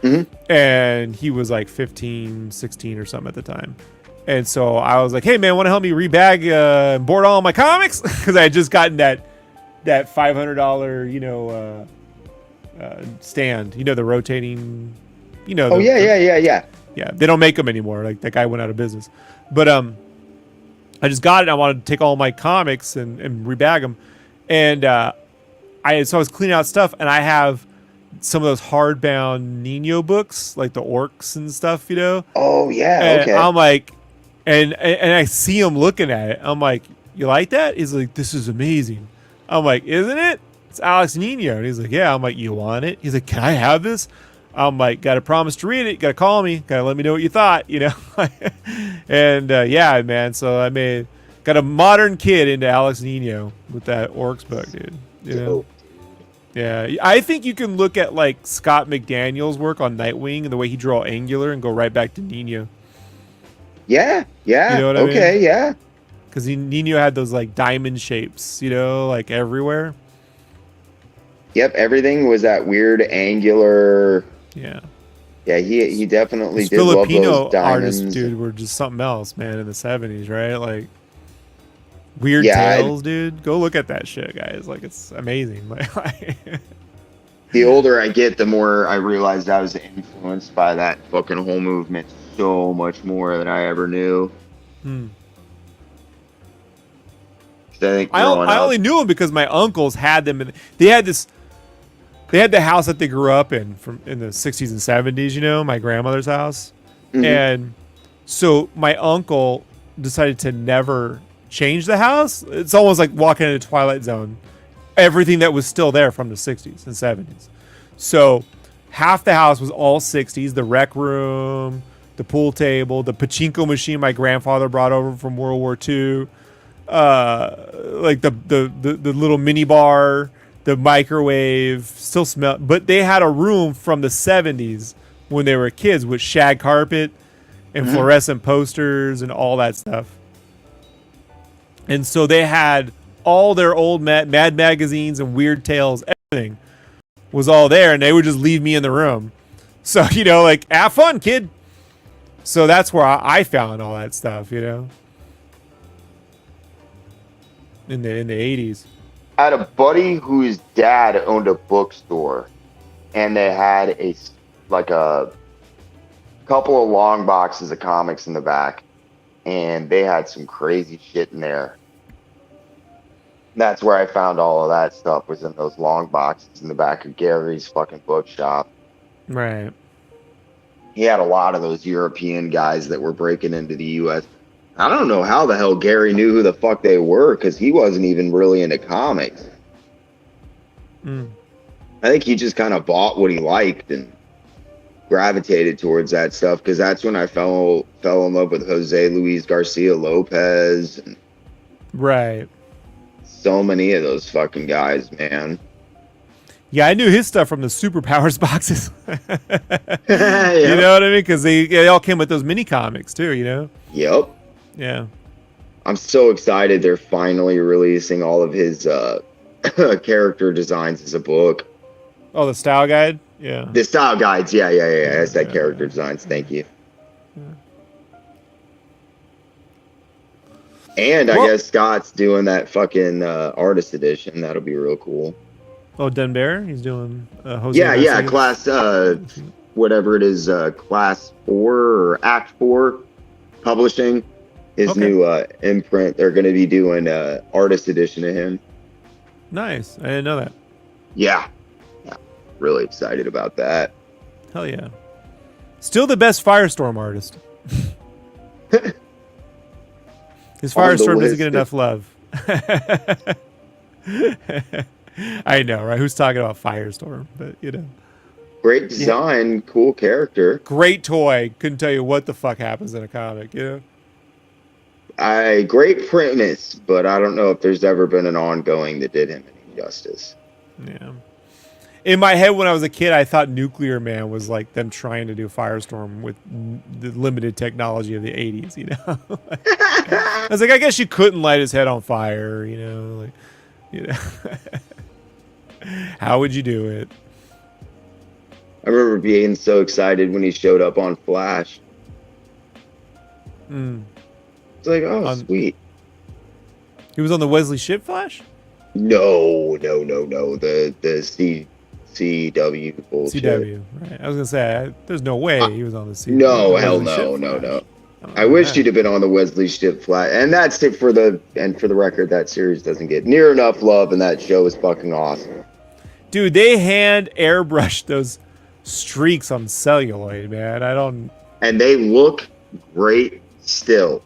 Mm-hmm. And he was like 15, 16 or something at the time. And so I was like, hey man, want to help me rebag and board all my comics? Because I had just gotten that $500, stand, the rotating, Oh yeah. Yeah, they don't make them anymore. Like that guy went out of business. But I just got it. I wanted to take all my comics and rebag them. And I was cleaning out stuff, and I have some of those hardbound Nino books, like the orcs and stuff, Oh yeah, And okay. I'm like, and I see him looking at it. I'm like, you like that? He's like, this is amazing. I'm like, isn't it? It's Alex Nino. And he's like, yeah. I'm like, you want it? He's like, can I have this? I'm like, got to promise to read it. Got to call me. Got to let me know what you thought, And yeah, man. So I got a modern kid into Alex Nino with that Orcs book, dude. Yeah. I think you can look at like Scott McDaniel's work on Nightwing and the way he drew all angular and go right back to Nino. Yeah. You know what I mean? Yeah. Because Nino had those like diamond shapes, like everywhere. Yep, everything was that weird angular. Yeah. Yeah, he definitely Those did love Filipino those diamonds. artists, dude, were just something else, man, in the 70s, right? Like Weird Yeah, Tales, dude. Go look at that shit, guys. Like it's amazing. Like The older I get, the more I realized I was influenced by that fucking whole movement so much more than I ever knew. 'Cause I think I only knew them because my uncles had them, and they had the house that they grew up in in the 60s and 70s, my grandmother's house. Mhm. And so my uncle decided to never change the house. It's almost like walking into Twilight Zone. Everything that was still there from the 60s and 70s. So half the house was all 60s, the rec room, the pool table, the pachinko machine my grandfather brought over from World War II, like the little mini bar, the microwave, still smell. But they had a room from the 70s when they were kids with shag carpet and fluorescent posters and all that stuff. And so they had all their old Mad magazines and Weird Tales, everything was all there, and they would just leave me in the room. So, like, have fun, kid. So that's where I found all that stuff, in the 80s. I had a buddy whose dad owned a bookstore, and they had a couple of long boxes of comics in the back, and they had some crazy shit in there. That's where I found all of that stuff, was in those long boxes in the back of Gary's fucking bookshop. Right. He had a lot of those European guys that were breaking into the U.S. I don't know how the hell Gary knew who the fuck they were, because he wasn't even really into comics. I think he just kind of bought what he liked and gravitated towards that stuff, because that's when I fell in love with Jose Luis Garcia Lopez and Right. so many of those fucking guys, man. Yeah, I knew his stuff from the Superpowers boxes. Yeah. You know what I mean? Because they all came with those mini comics too, Yep. Yeah. I'm so excited they're finally releasing all of his character designs as a book. Oh, the style guide? Yeah. The style guides, yeah. That's that character designs. Thank you. And I Well- guess Scott's doing that fucking artist edition. That'll be real cool. Oh, Dunbar, he's doing Jose. Yeah, Vasquez. class whatever it is, class 4 or act 4 publishing his Okay. new imprint. They're going to be doing artist edition of him. Nice. I didn't know that. Yeah, really excited about that. Hell yeah. Still the best Firestorm artist. His On the Firestorm doesn't list. get enough love. I know, right? Who's talking about Firestorm? But, you know. Great design, cool character. Great toy. Couldn't tell you what the fuck happens in a comic, you know? Great printness, but I don't know if there's ever been an ongoing that did him any justice. Yeah. In my head, when I was a kid, I thought Nuclear Man was like them trying to do Firestorm with the limited technology of the 80s, you know? I was like, I guess you couldn't light his head on fire, you know? Like, you know. How would you do it? I remember being so excited when he showed up on Flash. It's like, oh, sweet. He was on the Wesley Ship Flash? No. The CW bullshit. CW, right. I was going to say, there's no way he was on the CW. No, the hell Wesley Ship no. Flash. I wish you'd have been on the Wesley Ship Flash. And that's it for the record, that series doesn't get near enough love, and that show is fucking awesome. Dude, they hand airbrushed those streaks on celluloid, man. And they look great still.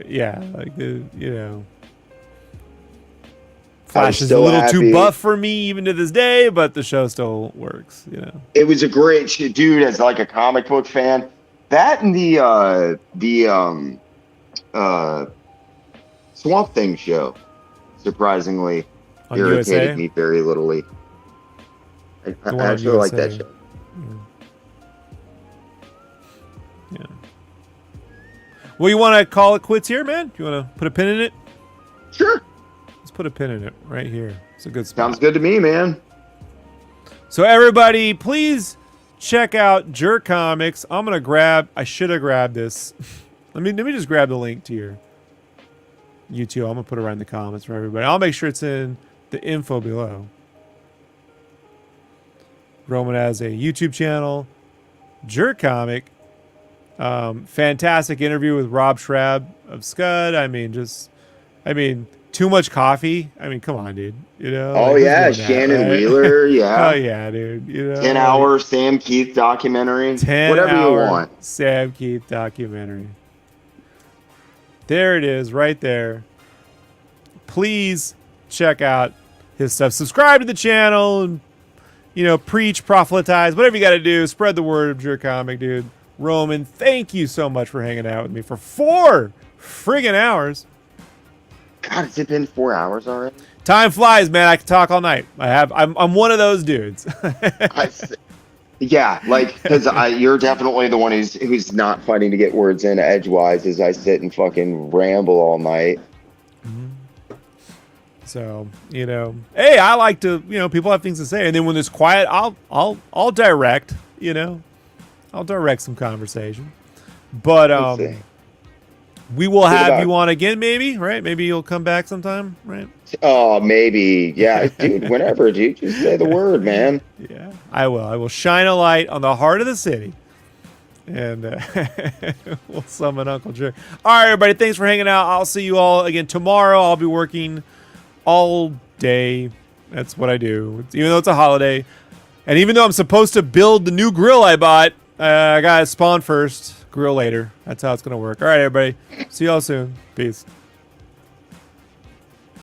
Yeah, like you know. I Flash was is a so little too happy. buff for me even to this day, but the show still works, you know. It was a great shit, dude. As like a comic book fan, that and the Swamp Thing show surprisingly On irritated USA? me very littly. I one on actually like that USA. show. Yeah. Well, you want to call it quits here, man? You want to put a pin in it? Sure, Let's put a pin in it right here. It's a good spot. sounds good to me, man. So everybody, please check out Jerk Comics. I should have grabbed this. let me just grab the link to your YouTube. I'm gonna put it right in the comments for everybody. I'll make sure it's in the info below. Roman has a YouTube channel, Jerk Comic. Fantastic interview with Rob Schrab of Scud. I mean, too much coffee. I mean, come on, dude. You know. Oh who's yeah, doing that, Shannon right? Wheeler. Yeah, Oh yeah, dude. You know, 10-hour Sam Keith documentary. 10 Whatever hour you want. Sam Keith documentary. There it is, right there. Please check out his stuff. Subscribe to the channel and, you know, preach, proselytize, whatever you got to do. Spread the word of your comic, dude. Roman, thank you so much for hanging out with me for 4 friggin' hours. God, has it been 4 hours already? Time flies, man. I can talk all night. I'm one of those dudes. Yeah, like, because you're definitely the one who's not fighting to get words in edgewise as I sit and fucking ramble all night. So, you know, hey, I like to, you know, people have things to say, and then when it's quiet, I'll direct, you know, I'll direct some conversation. But Let's see. we will have about- you on again, maybe, right? Maybe you'll come back sometime, right? Oh, maybe. Yeah, dude, whenever, dude. Just say the word, man. Yeah, I will. I will shine a light on the heart of the city. And we'll summon Uncle Jerk. All right, everybody. Thanks for hanging out. I'll see you all again tomorrow. I'll be working all day. That's what I do. Even though it's a holiday. And even though I'm supposed to build the new grill I bought, I got to spawn first, grill later. That's how it's going to work. All right, everybody. See y'all soon. Peace.